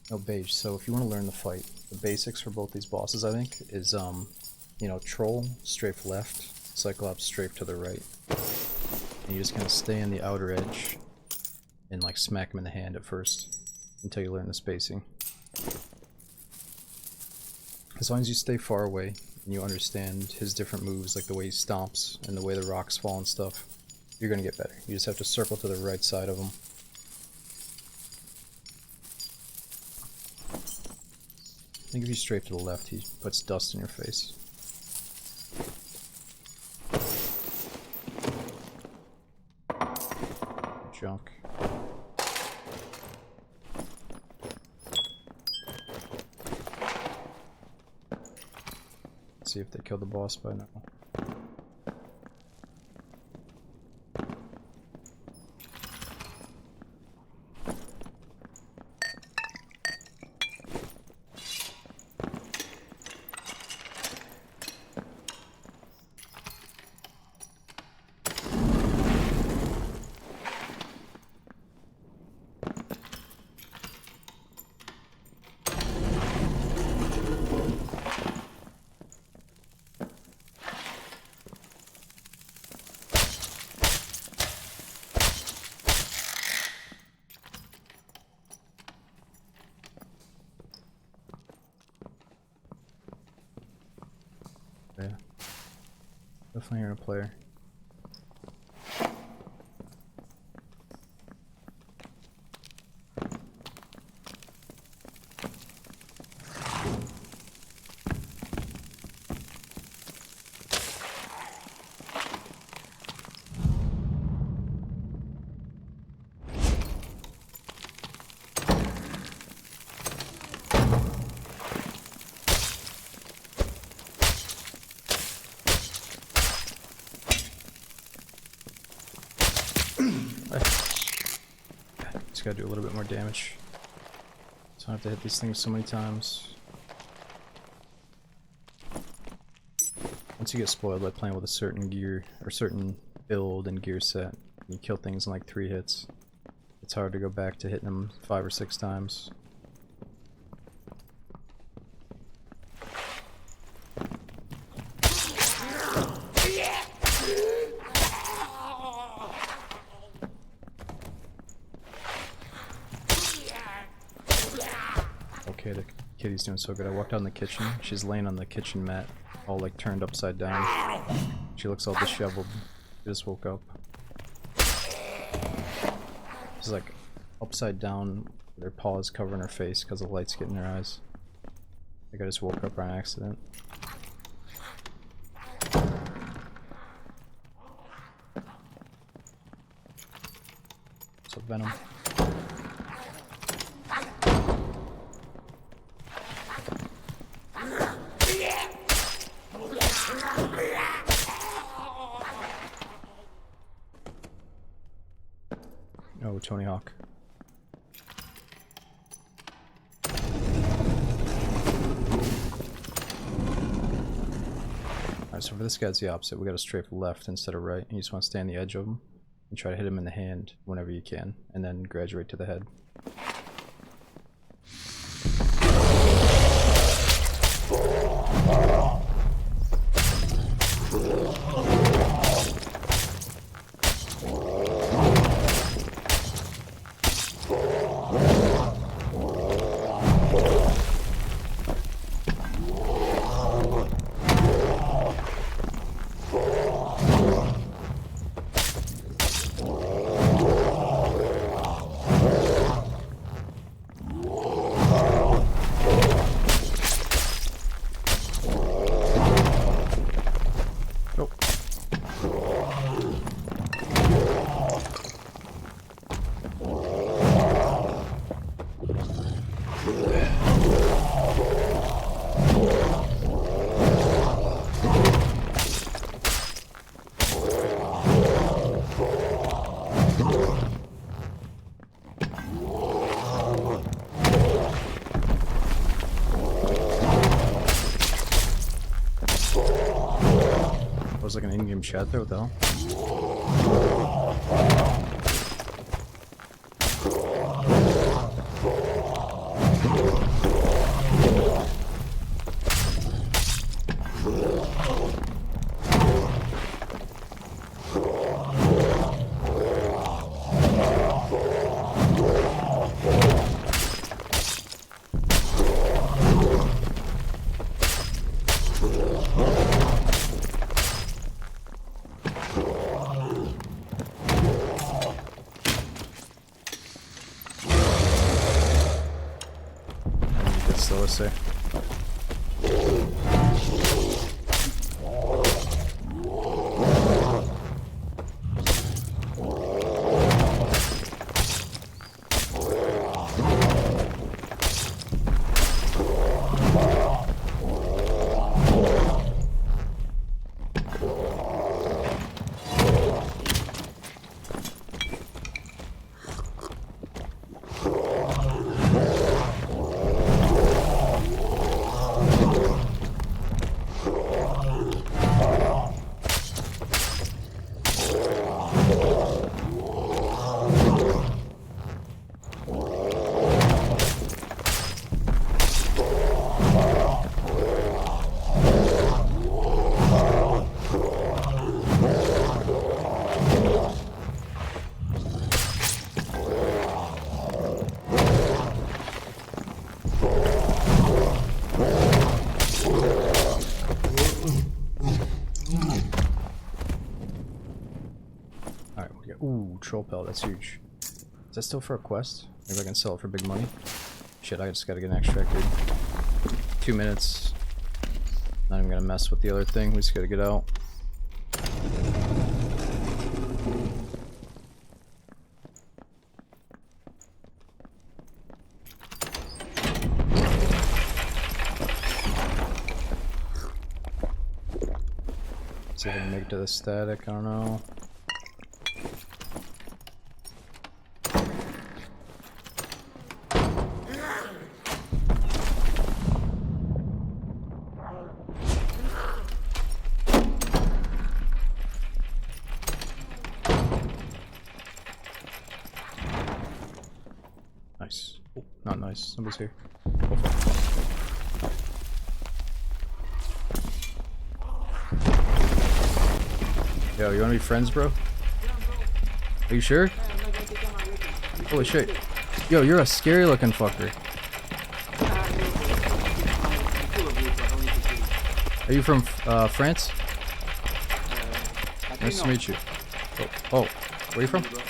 No beige. So if you want to learn the fight, the basics for both these bosses, I think, is you know, Troll strafe left, Cyclops strafe to the right. And you just kind of stay on the outer edge and like smack him in the hand at first until you learn the spacing. As long as you stay far away and you understand his different moves, like the way he stomps and the way the rocks fall and stuff, you're gonna get better. You just have to circle to the right side of him. I think if you strafe to the left, he puts dust in your face. Junk. Let's see if they killed the boss by now. Yeah. Definitely hearing a player. Just gotta do a little bit more damage. So I have to hit these things so many times. Once you get spoiled by playing with a certain gear, or certain build and gear set, you kill things in like 3 hits. It's hard to go back to hitting them 5 or 6 times. Kitty's doing so good. I walked out in the kitchen. She's laying on the kitchen mat, all like turned upside down. She looks all disheveled. She just woke up. She's like upside down, with her paws covering her face because the light's getting in her eyes. I think I just woke up on accident. So Venom. Oh, Tony Hawk. Alright, so for this guy, it's the opposite. We gotta strafe left instead of right. You just want to stay on the edge of him and try to hit him in the hand whenever you can, and then graduate to the head. Was like an in-game chat there, what the hell? So let's see. Ooh, troll pellet, that's huge. Is that still for a quest? Maybe I can sell it for big money? Shit, I just gotta get an extract, dude. 2 minutes. Not even gonna mess with the other thing, we just gotta get out. See if I can make it to the static, I don't know. Nice. Oh, not nice. Somebody's here. Go for it. Yo, you wanna be friends, bro? Are you sure? Holy shit. Yo, you're a scary looking fucker. Are you from France? I think Nice to no. meet you. Oh, where are you from? Oh.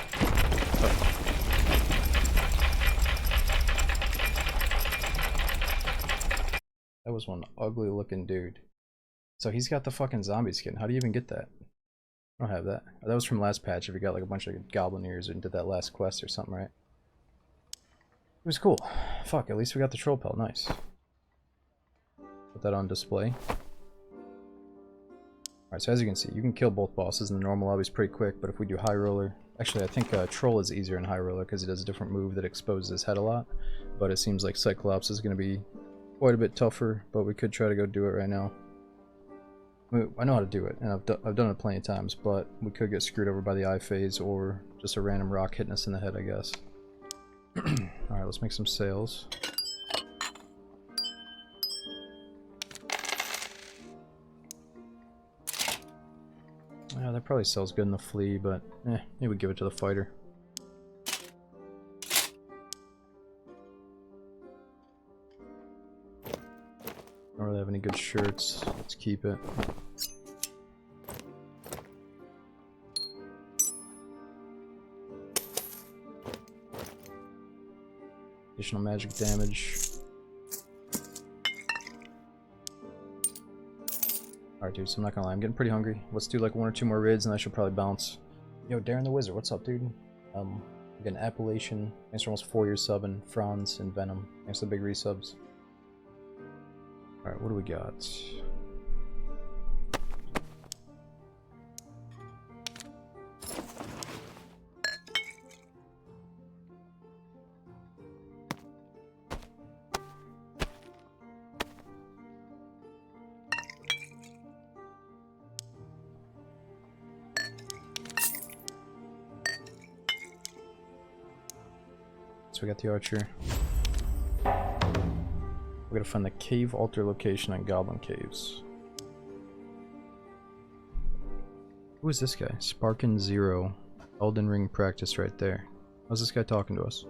That was one ugly looking dude. So he's got the fucking zombie skin. How do you even get that? I don't have that. That was from last patch if you got like a bunch of goblin ears and did that last quest or something, right? It was cool. Fuck, at least we got the troll pelt. Nice. Put that on display. Alright, so as you can see, you can kill both bosses in the normal lobbies pretty quick, but if we do high roller... Actually, I think troll is easier in high roller because he does a different move that exposes his head a lot. But it seems like Cyclops is going to be quite a bit tougher, but we could try to go do it right now. I know how to do it, and I've done it plenty of times, but we could get screwed over by the eye phase or just a random rock hitting us in the head, I guess. Alright, let's make some sales. Yeah, that probably sells good in the flea, but maybe we give it to the fighter. Don't really have any good shirts. Let's keep it. Additional magic damage. Alright, dude, so I'm not gonna lie, I'm getting pretty hungry. Let's do like 1 or 2 more raids and I should probably bounce. Yo, Darren the Wizard, what's up, dude? Again, Appellation, thanks for almost 4 years subbing. Franz and Venom, thanks for the big resubs. Alright, what do we got? So we got the archer. We gotta find the cave altar location on Goblin Caves. Who is this guy? Sparkin Zero. Elden Ring practice right there. How's this guy talking to us?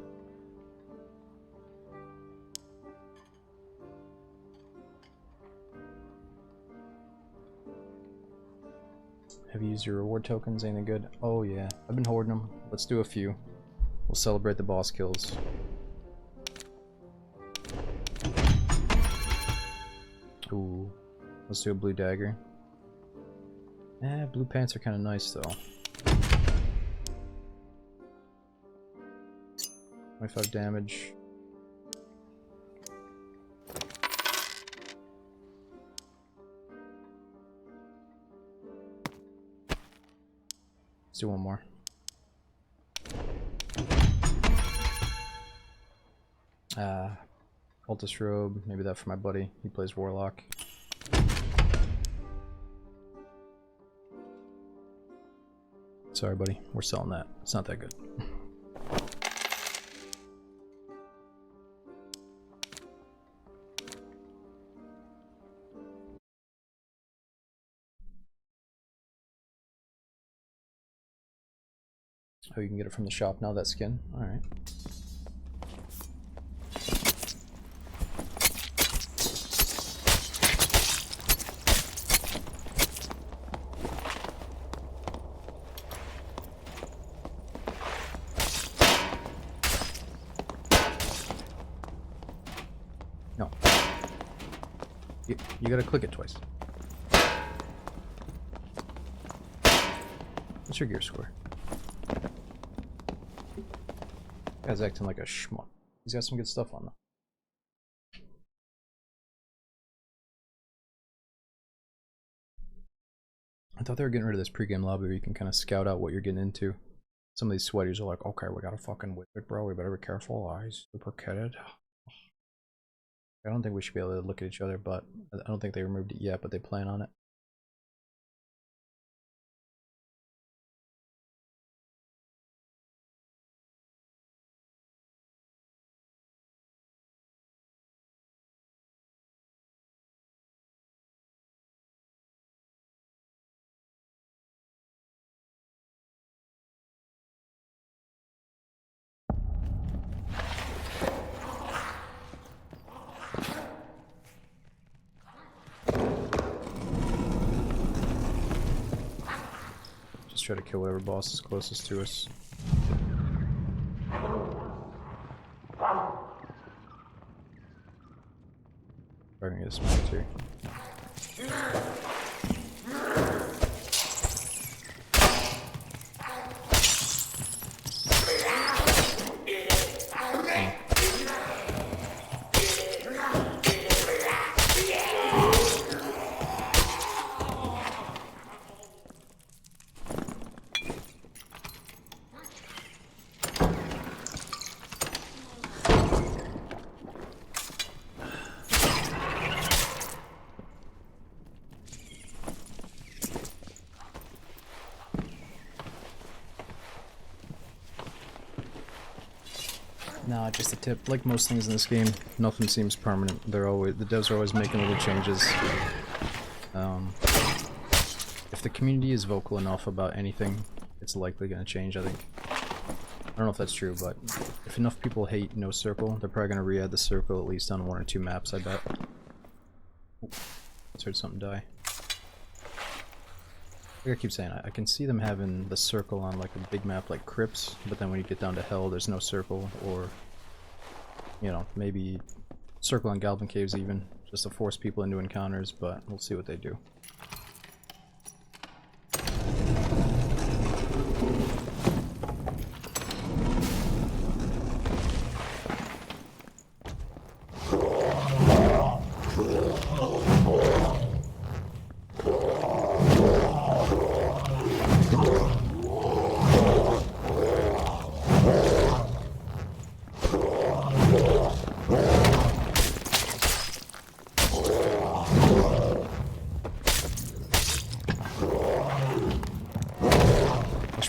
Have you used your reward tokens? Ain't it good? Oh yeah, I've been hoarding them. Let's do a few. We'll celebrate the boss kills. Ooh. Let's do a blue dagger. Blue pants are kind of nice though. 25 damage. Let's do one more. Cultist robe, maybe that for my buddy. He plays Warlock. Sorry, buddy. We're selling that. It's not that good. Oh, you can get it from the shop now, that skin? Alright. No. You gotta click it twice. What's your gear score? Guy's acting like a schmuck. He's got some good stuff on though. I thought they were getting rid of this pregame lobby where you can kind of scout out what you're getting into. Some of these sweaties are like, okay, we got a fucking wizard, bro. We better be careful. Eyes super kitted. I don't think we should be able to look at each other, but I don't think they removed it yet, but they plan on it. try to kill whatever boss is closest to us. We're gonna get smacked here. Nah, just a tip. Like most things in this game, nothing seems permanent. The devs are always making little changes. If the community is vocal enough about anything, it's likely going to change, I think. I don't know if that's true, but if enough people hate No Circle, they're probably going to re-add the circle at least on 1 or 2 maps, I bet. Oh, I heard something die. Like I keep saying, I can see them having the circle on like a big map like Crypts, but then when you get down to Hell, there's no circle, or, you know, maybe circle on Goblin Caves even, just to force people into encounters, but we'll see what they do.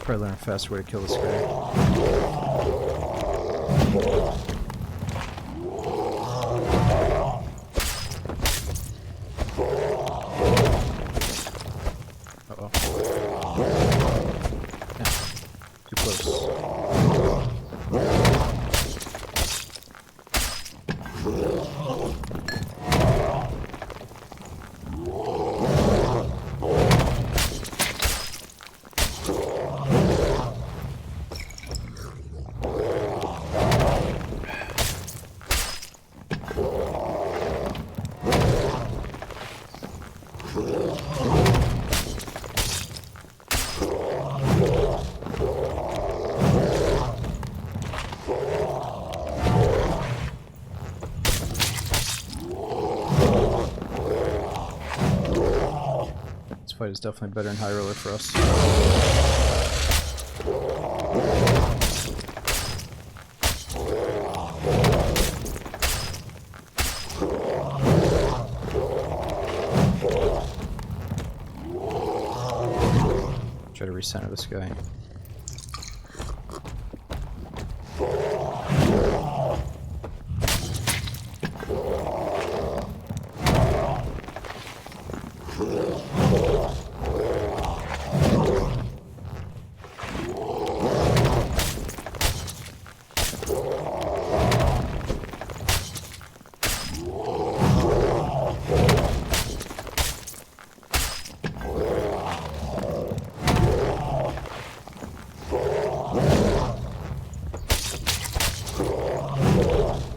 Probably learn a faster way to kill this guy. Uh-oh. Yeah, too close. Fight is definitely better in High Roller for us. Try to recenter this guy.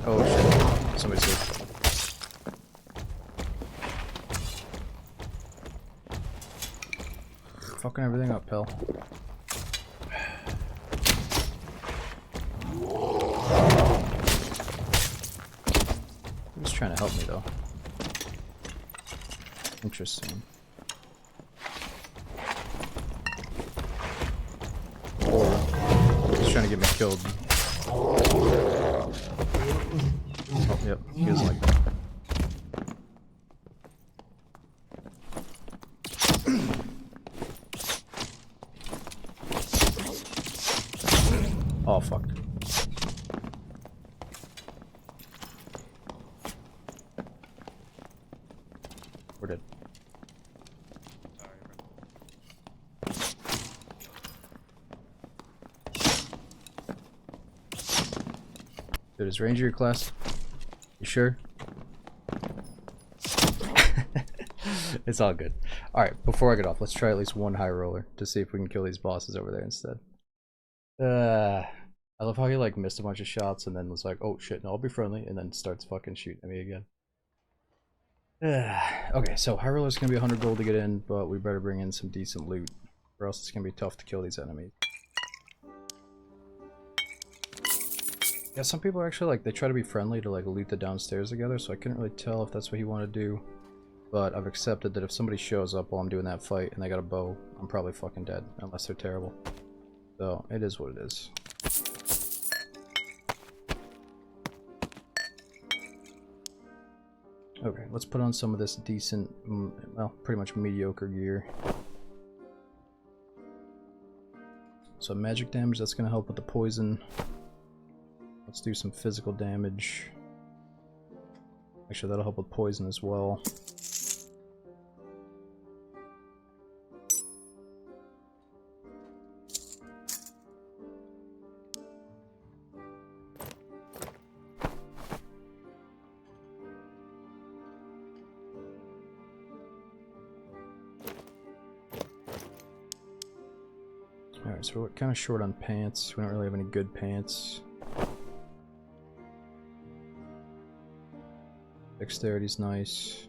Oh shit, somebody's here. Fucking everything up, pal. He's trying to help me though. Interesting. He's trying to get me killed. Oh, yep, he doesn't like that. Oh, fuck. We're dead. Dude, is Ranger your class? You sure? It's all good. Alright, before I get off, let's try at least one high roller to see if we can kill these bosses over there instead. I love how he like missed a bunch of shots and then was like, oh shit, no, I'll be friendly, and then starts fucking shooting at me again. Okay, so high roller's gonna be 100 gold to get in, but we better bring in some decent loot, or else it's gonna be tough to kill these enemies. Yeah, some people are actually like, they try to be friendly to like loot the downstairs together, so I couldn't really tell if that's what he wanted to do. But I've accepted that if somebody shows up while I'm doing that fight and they got a bow, I'm probably fucking dead, unless they're terrible. So, it is what it is. Okay, let's put on some of this decent, well, pretty much mediocre gear. So magic damage, that's going to help with the poison. Let's do some physical damage. Actually, that'll help with poison as well. Alright, so we're kind of short on pants. We don't really have any good pants. Dexterity's nice.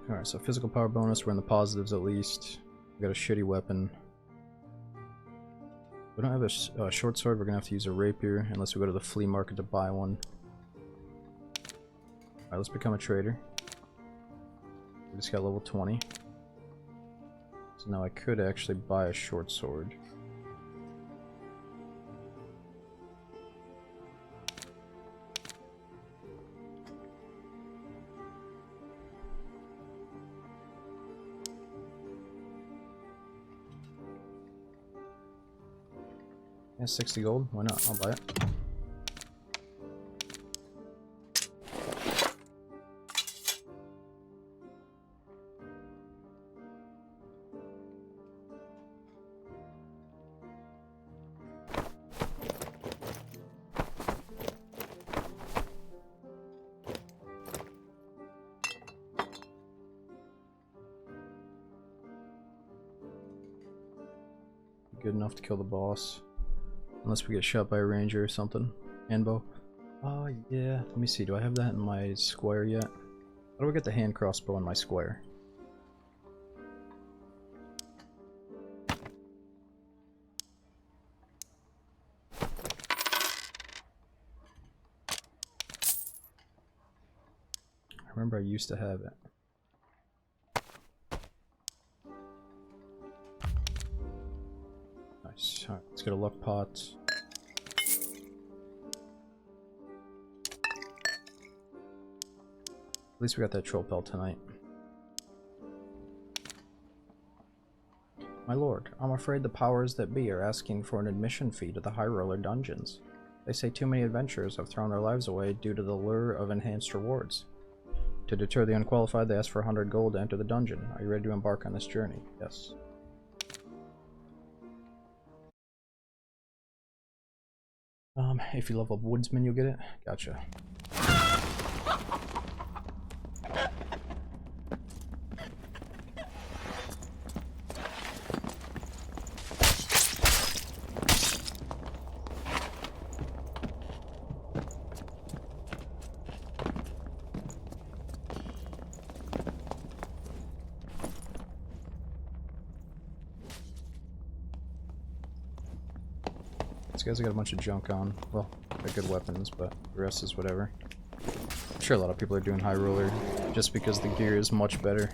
Alright, so physical power bonus, we're in the positives at least. We got a shitty weapon. We don't have a short sword, we're gonna have to use a rapier unless we go to the flea market to buy one. Alright, let's become a trader. We just got level 20. So now I could actually buy a short sword. Yeah, 60 gold, why not? I'll buy it. Good enough to kill the boss. Unless we get shot by a ranger or something. Handbow. Oh yeah, let me see, do I have that in my square yet? How do I get the hand crossbow in my square? I remember I used to have it. Nice. Alright, let's get a luck pot. At least we got that troll pelt tonight. My lord, I'm afraid the powers that be are asking for an admission fee to the High Roller dungeons. They say too many adventurers have thrown their lives away due to the lure of enhanced rewards. To deter the unqualified, they ask for 100 gold to enter the dungeon. Are you ready to embark on this journey? Yes. If you level up Woodsman, you'll get it? Gotcha. These guys have got a bunch of junk on. Well, they're good weapons, but the rest is whatever. I'm sure a lot of people are doing High Roller just because the gear is much better.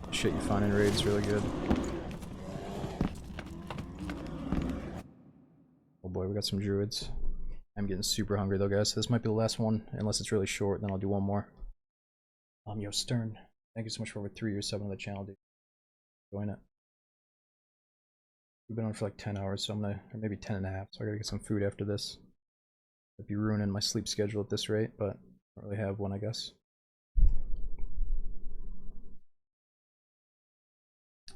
The shit you find in raids is really good. Oh boy, we got some druids. I'm getting super hungry though, guys, so this might be the last one, unless it's really short, then I'll do one more. Yo, Stern, thank you so much for over 3 years subbing to the channel, dude. Join it. We've been on for like 10 hours, so I'm gonna, or maybe 10 and a half, so I gotta get some food after this. I'd be ruining my sleep schedule at this rate, but I don't really have one, I guess.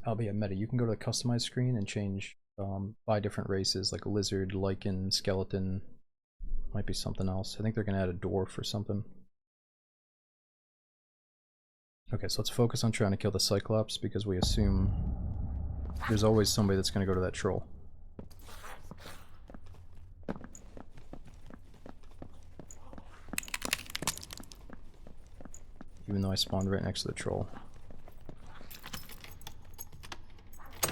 I'll be a meta. You can go to the customize screen and change, buy different races like lizard, lichen, skeleton, might be something else. I think they're gonna add a dwarf or something. Okay, so let's focus on trying to kill the Cyclops because we assume there's always somebody that's gonna go to that troll. Even though I spawned right next to the troll.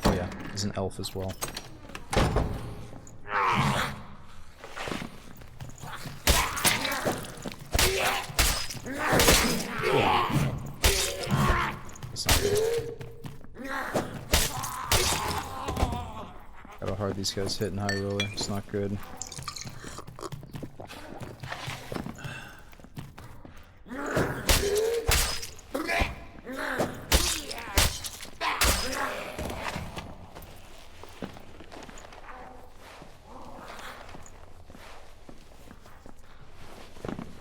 Oh yeah, there's an elf as well. That's not good. Got how hard these guys hit in High Roller, it's not good.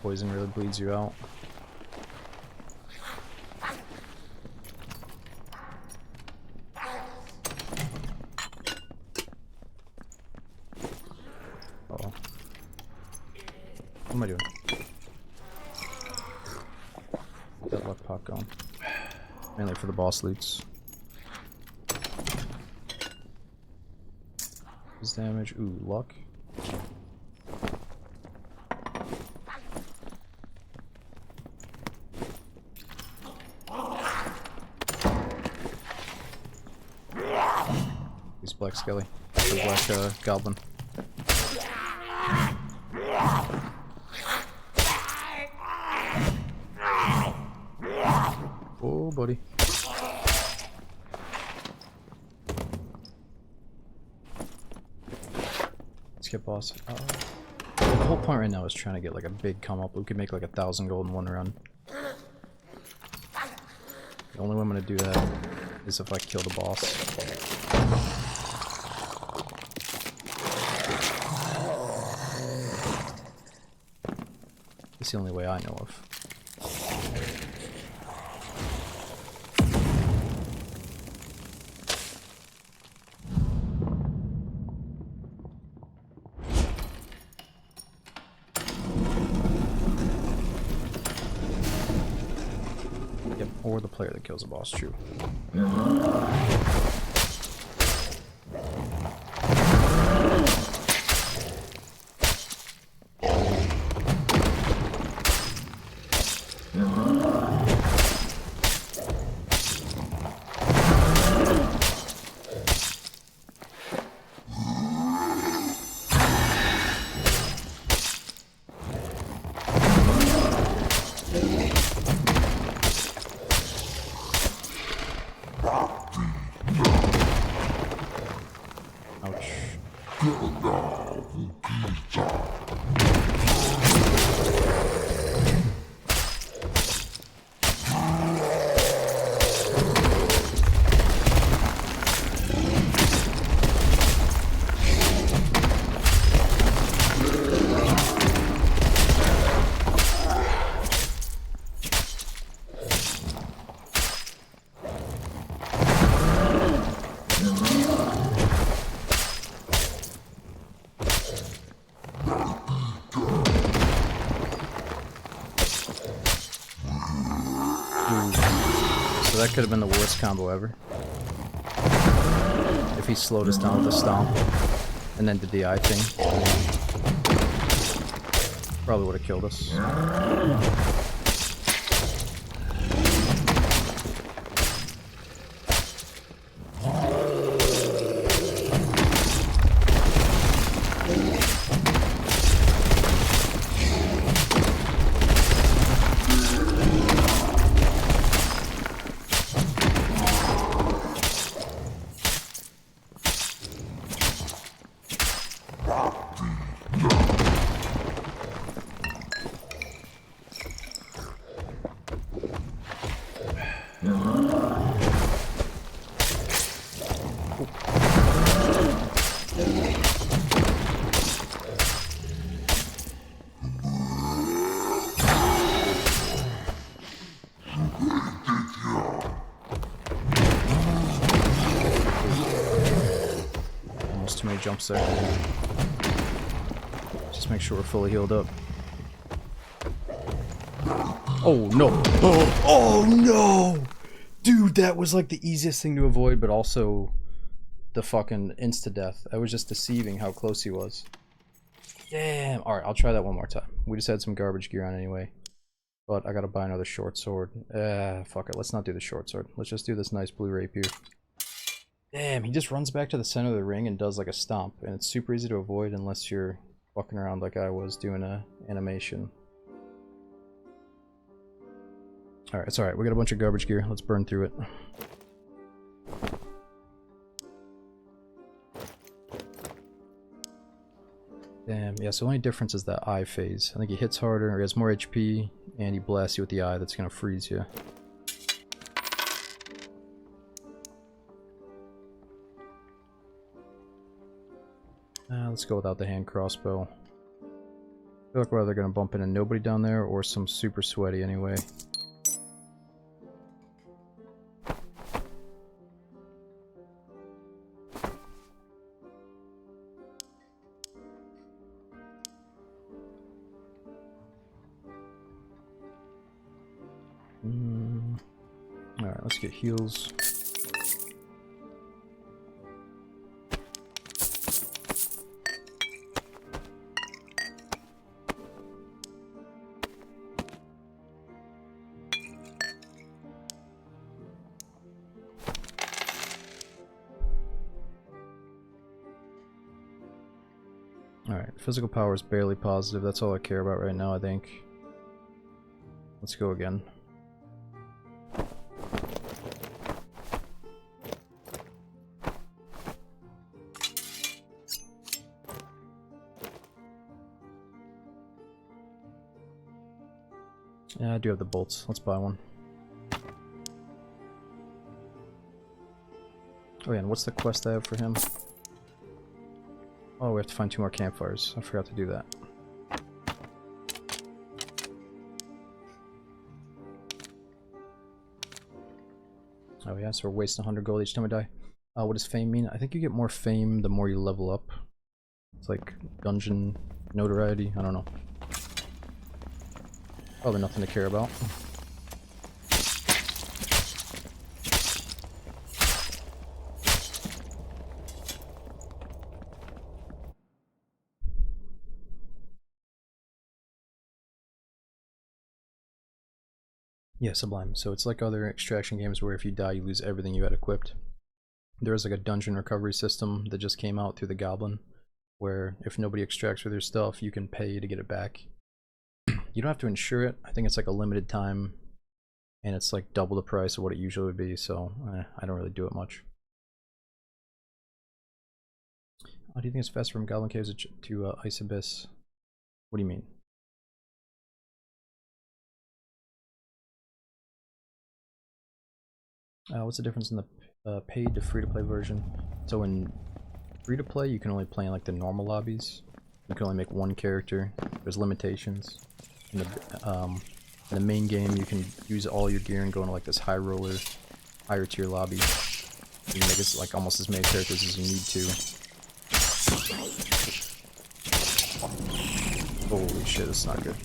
Poison really bleeds you out. Uh-oh. What am I doing? Got luck pot going. Mainly for the boss loots. His damage. Ooh, luck. He's Black Skelly. The Black Goblin. Oh, buddy. Let's get boss. The whole point right now is trying to get like a big come up. We could make like 1,000 gold in one run. The only way I'm gonna do that is if I kill the boss. It's the only way I know of. Yep, or the player that kills the boss, true. So that could have been the worst combo ever. If he slowed us down with the stomp and then did the eye thing. Probably would have killed us. Almost too many jumps there. Just make sure we're fully healed up. Oh no! Oh no! Dude, that was like the easiest thing to avoid, but also the fucking insta-death. I was just deceiving how close he was. Damn! Alright, I'll try that one more time. We just had some garbage gear on anyway. But I gotta buy another short sword. Fuck it, let's not do the short sword. Let's just do this nice blue rapier. Damn, he just runs back to the center of the ring and does like a stomp, and it's super easy to avoid unless you're fucking around like I was doing a animation. Alright, it's alright, we got a bunch of garbage gear, let's burn through it. Damn, yeah, so the only difference is that eye phase. I think he hits harder, he has more HP, and he blasts you with the eye that's gonna freeze you. Let's go without the hand crossbow. I feel like we're either gonna bump into nobody down there or some super sweaty anyway. Alright, let's get heals. Alright, physical power is barely positive, that's all I care about right now, I think. Let's go again. Yeah, I do have the bolts. Let's buy one. Oh yeah, and what's the quest I have for him? Oh, we have to find 2 more campfires. I forgot to do that. Oh yeah, so we're wasting 100 gold each time we die. What does fame mean? I think you get more fame the more you level up. It's like dungeon notoriety, I don't know. Probably nothing to care about. Yeah, Sublime. So it's like other extraction games where if you die you lose everything you had equipped. There's like a dungeon recovery system that just came out through the Goblin, where if nobody extracts with your stuff, you can pay to get it back. You don't have to insure it. I think it's like a limited time, and it's like double the price of what it usually would be, so I don't really do it much. Do you think it's faster from Goblin Caves to Ice Abyss? What do you mean? What's the difference in the paid to free-to-play version? So in free-to-play, you can only play in like the normal lobbies. You can only make one character. There's limitations. In the main game, you can use all your gear and go into like this high roller, higher tier lobby. You can make it like almost as many characters as you need to. Holy shit, this is not good.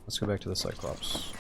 Let's go back to the Cyclops.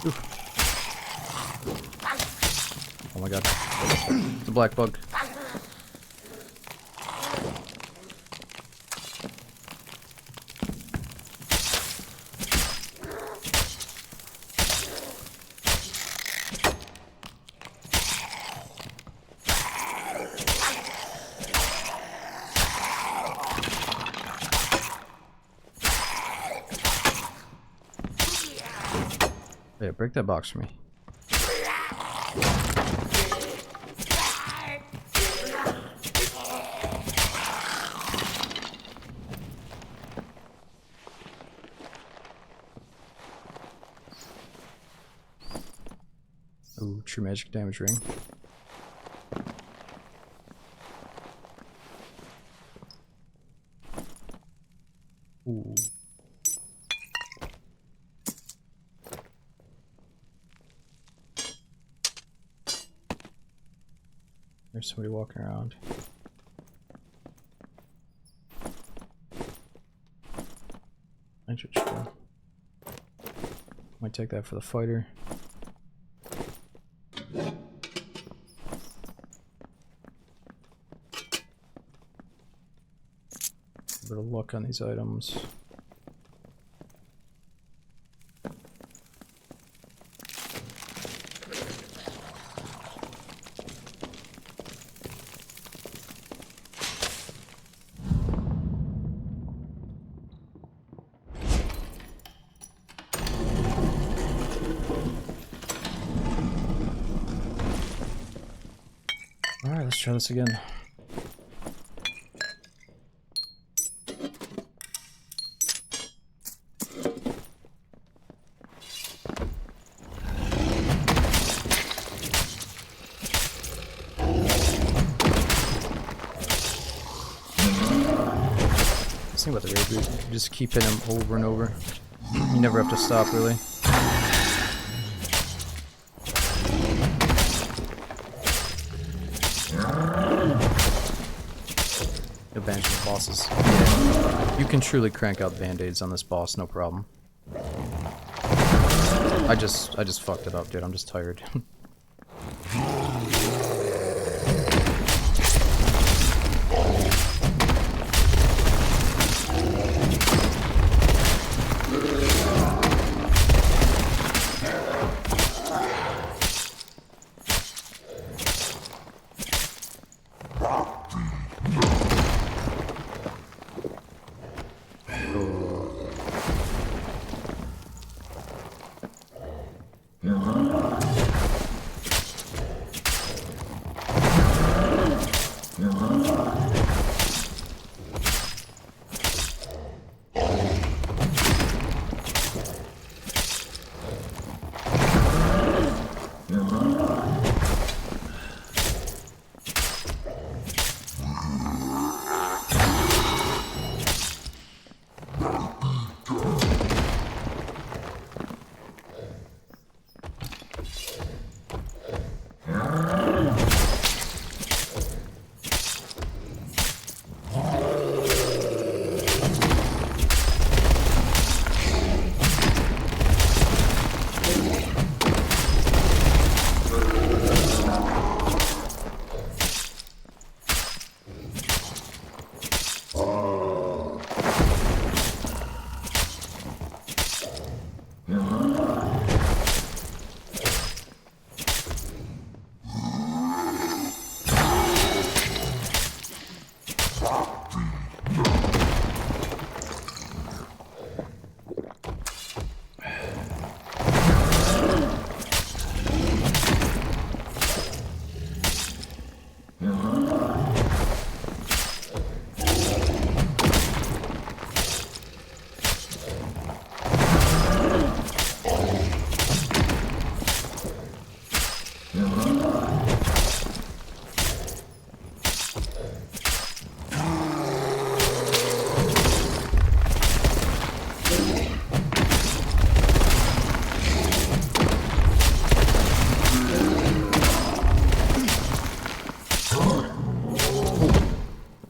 Oh my god. It's a black bug. Yeah, break that box for me. Ooh, true magic damage ring. Ooh. There's somebody walking around. Interesting. Might take that for the fighter. A bit of luck on these items. Alright, let's try this again. This thing about the rapier, you can just keep hitting them over and over. You never have to stop, really. Abandoned bosses. Yeah. You can truly crank out band-aids on this boss, no problem. I just fucked it up, dude. I'm just tired.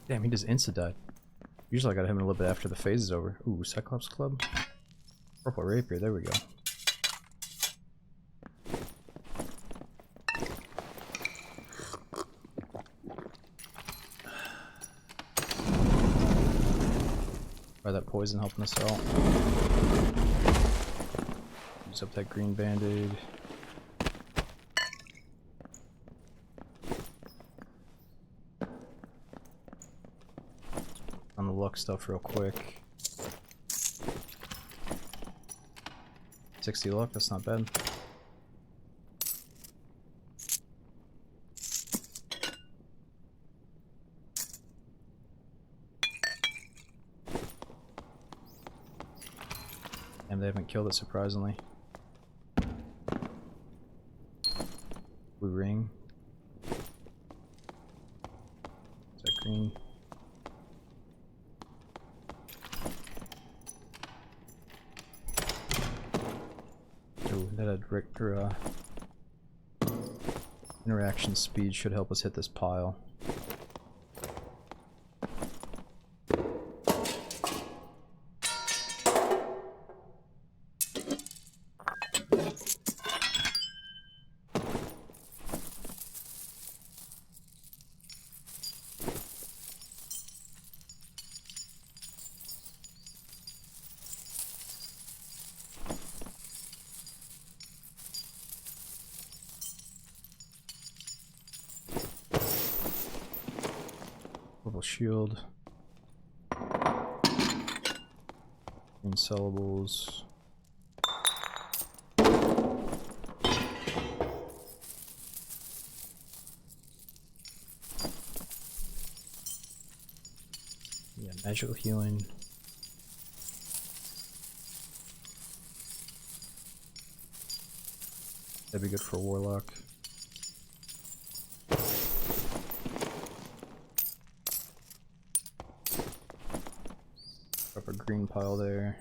Damn, he just insta-died. Usually I gotta hit him a little bit after the phase is over. Ooh, Cyclops Club? Purple Rapier, there we go. Try that poison helping us out. Use up that green band-aid. On the luck stuff real quick. 60 luck, that's not bad. And they haven't killed it, surprisingly. Blue ring. Is that green? Oh, that had interaction speed should help us hit this pile. Purple shield. Green sellables. Yeah, magical healing. That'd be good for Warlock. Up a green pile there.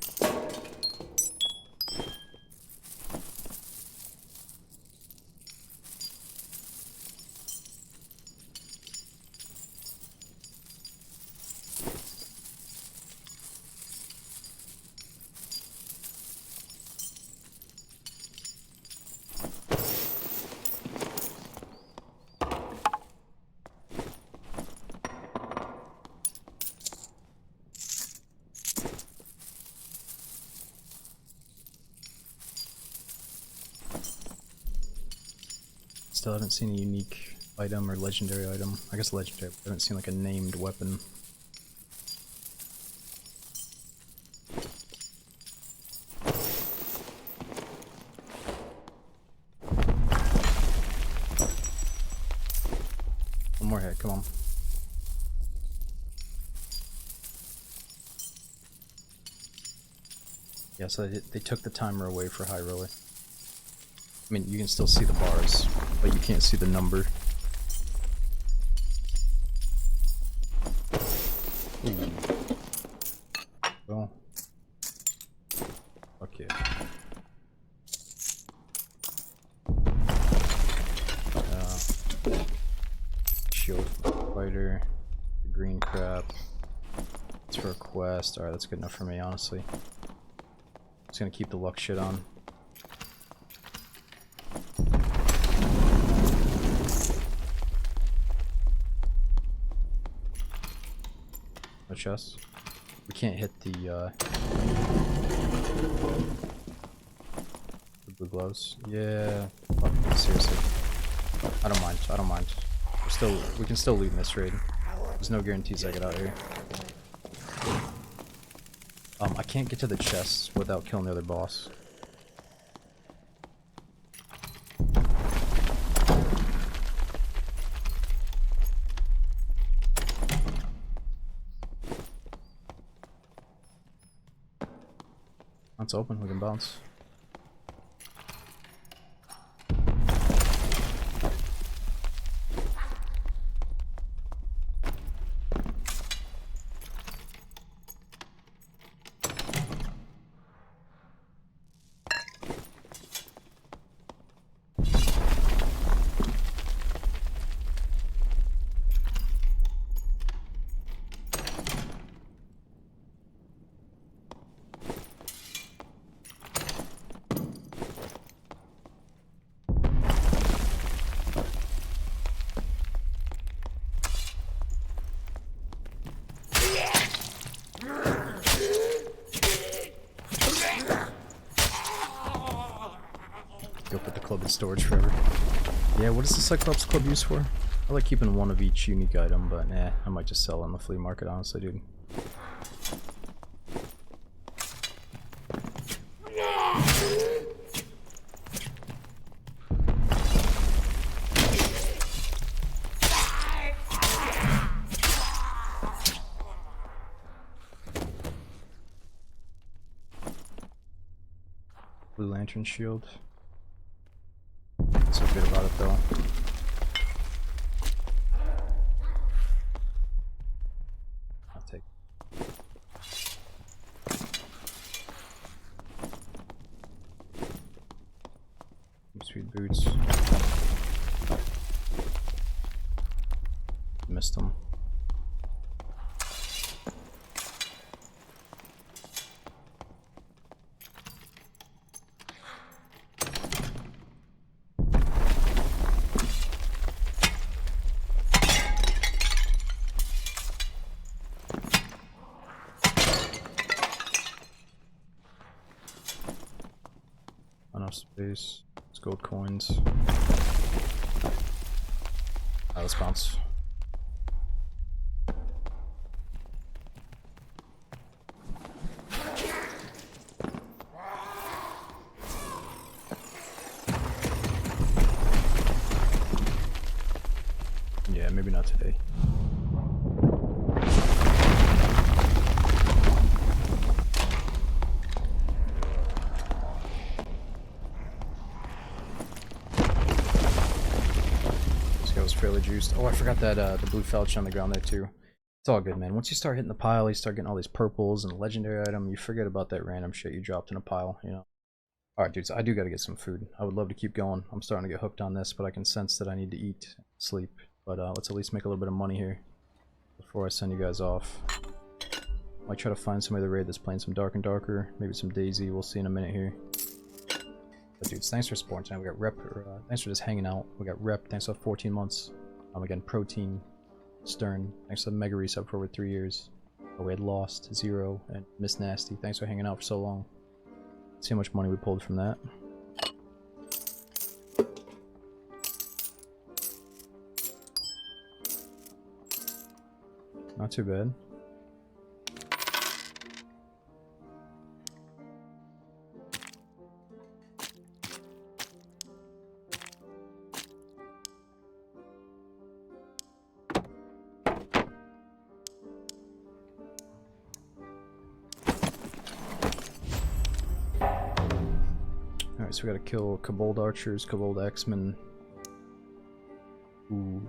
Still haven't seen a unique item or legendary item. I guess legendary, but I haven't seen like a named weapon. One more hit, come on. Yeah, so they took the timer away for high roller. I mean, you can still see the bars, but you can't see the number. Ooh. Well. Okay. Shield fighter. The green crap. It's for a quest. Alright, that's good enough for me, honestly. Just gonna keep the luck shit on. No chest. We can't hit the blue gloves. Yeah. Fuck, seriously. I don't mind. I don't mind. We can still loot in this raid. There's no guarantees I get out here. I can't get to the chests without killing the other boss. It's open, we can bounce. club in storage forever. Yeah, what is the Cyclops Club used for? I like keeping one of each unique item, but nah, I might just sell on the flea market, honestly, dude. Blue Lantern shield. So good about it though. I'll take. Sweet boots. Missed them. Enough space. It's gold coins. Let's bounce. Yeah, maybe not today. Fairly juiced. Oh, I forgot that the blue felch on the ground there too. It's all good, man. Once you start hitting the pile, you start getting all these purples and legendary item, you forget about that random shit you dropped in a pile, you know. Alright, dudes, I do gotta get some food. I would love to keep going. I'm starting to get hooked on this, but I can sense that I need to eat, sleep. But let's at least make a little bit of money here before I send you guys off. Might try to find somebody to raid that's playing some Dark and Darker, maybe some Daisy. We'll see in a minute here. But dudes, thanks for supporting tonight. We got Rep, thanks for just hanging out. We got Rep, thanks for 14 months. Again, Protein, Stern, thanks for the Mega Resub for over 3 years. Oh, we had Lost, Zero, and Miss Nasty. Thanks for hanging out for so long. Let's see how much money we pulled from that. Not too bad. Alright, so we gotta kill Kobold Archers, Kobold X-Men. Ooh.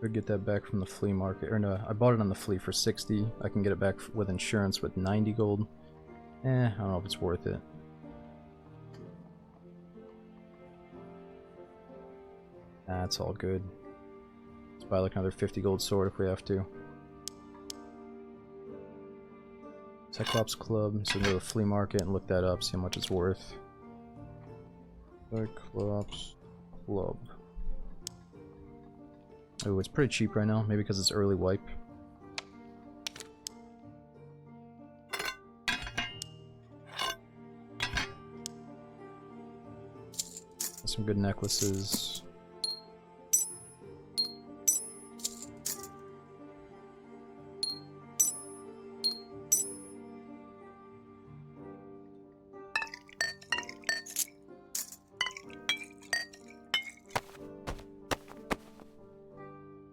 Could get that back from the flea market. Or no, I bought it on the flea for 60. I can get it back with insurance with 90 gold. I don't know if it's worth it. That's all good. Let's buy like another 50 gold sword if we have to. Cyclops Club, so go to the flea market and look that up, see how much it's worth. Cyclops Club. Oh, it's pretty cheap right now, maybe because it's early wipe. Some good necklaces.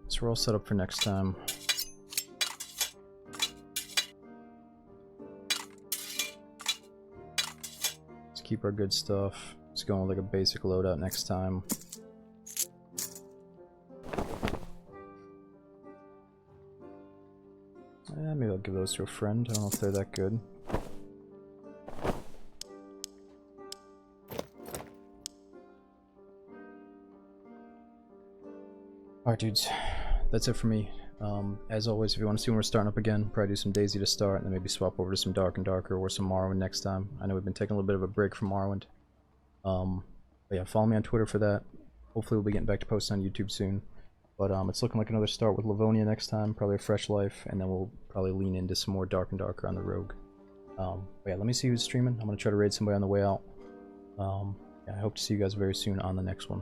So we're all set up for next time. Let's keep our good stuff. Let's go with like a basic loadout next time. Maybe I'll give those to a friend. I don't know if they're that good. Alright dudes, that's it for me. As always, if you want to see when we're starting up again, probably do some Daisy to start, and then maybe swap over to some Dark and Darker or some Morrowind next time. I know we've been taking a little bit of a break from Morrowind. But yeah, follow me on Twitter for that. Hopefully we'll be getting back to posting on YouTube soon. But it's looking like another start with Livonia next time, probably a fresh life, and then we'll probably lean into some more Dark and Darker on the Rogue. But yeah, let me see who's streaming. I'm going to try to raid somebody on the way out. yeah, I hope to see you guys very soon on the next one.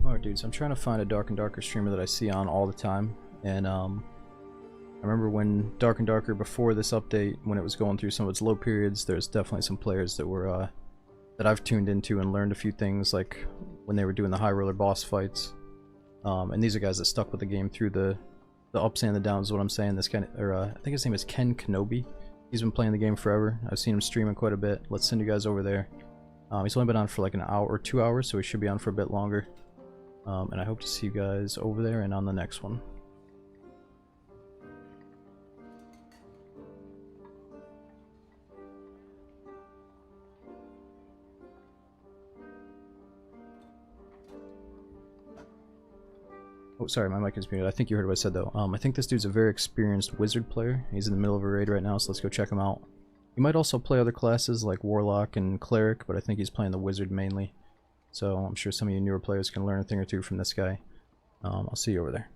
Alright dudes, I'm trying to find a Dark and Darker streamer that I see on all the time, and I remember when Dark and Darker, before this update, when it was going through some of its low periods, there's definitely some players that were that I've tuned into and learned a few things, like when they were doing the high roller boss fights. And these are guys that stuck with the game through the ups and the downs is what I'm saying. This guy, or I think his name is Ken Kenobi. He's been playing the game forever. I've seen him streaming quite a bit. Let's send you guys over there. He's only been on for like an hour or 2 hours, so he should be on for a bit longer. And I hope to see you guys over there and on the next one. Oh, sorry, my mic is muted. I think you heard what I said though. I think this dude's a very experienced wizard player. He's in the middle of a raid right now, so let's go check him out. He might also play other classes like Warlock and Cleric, but I think he's playing the wizard mainly. So I'm sure some of you newer players can learn a thing or two from this guy. I'll see you over there.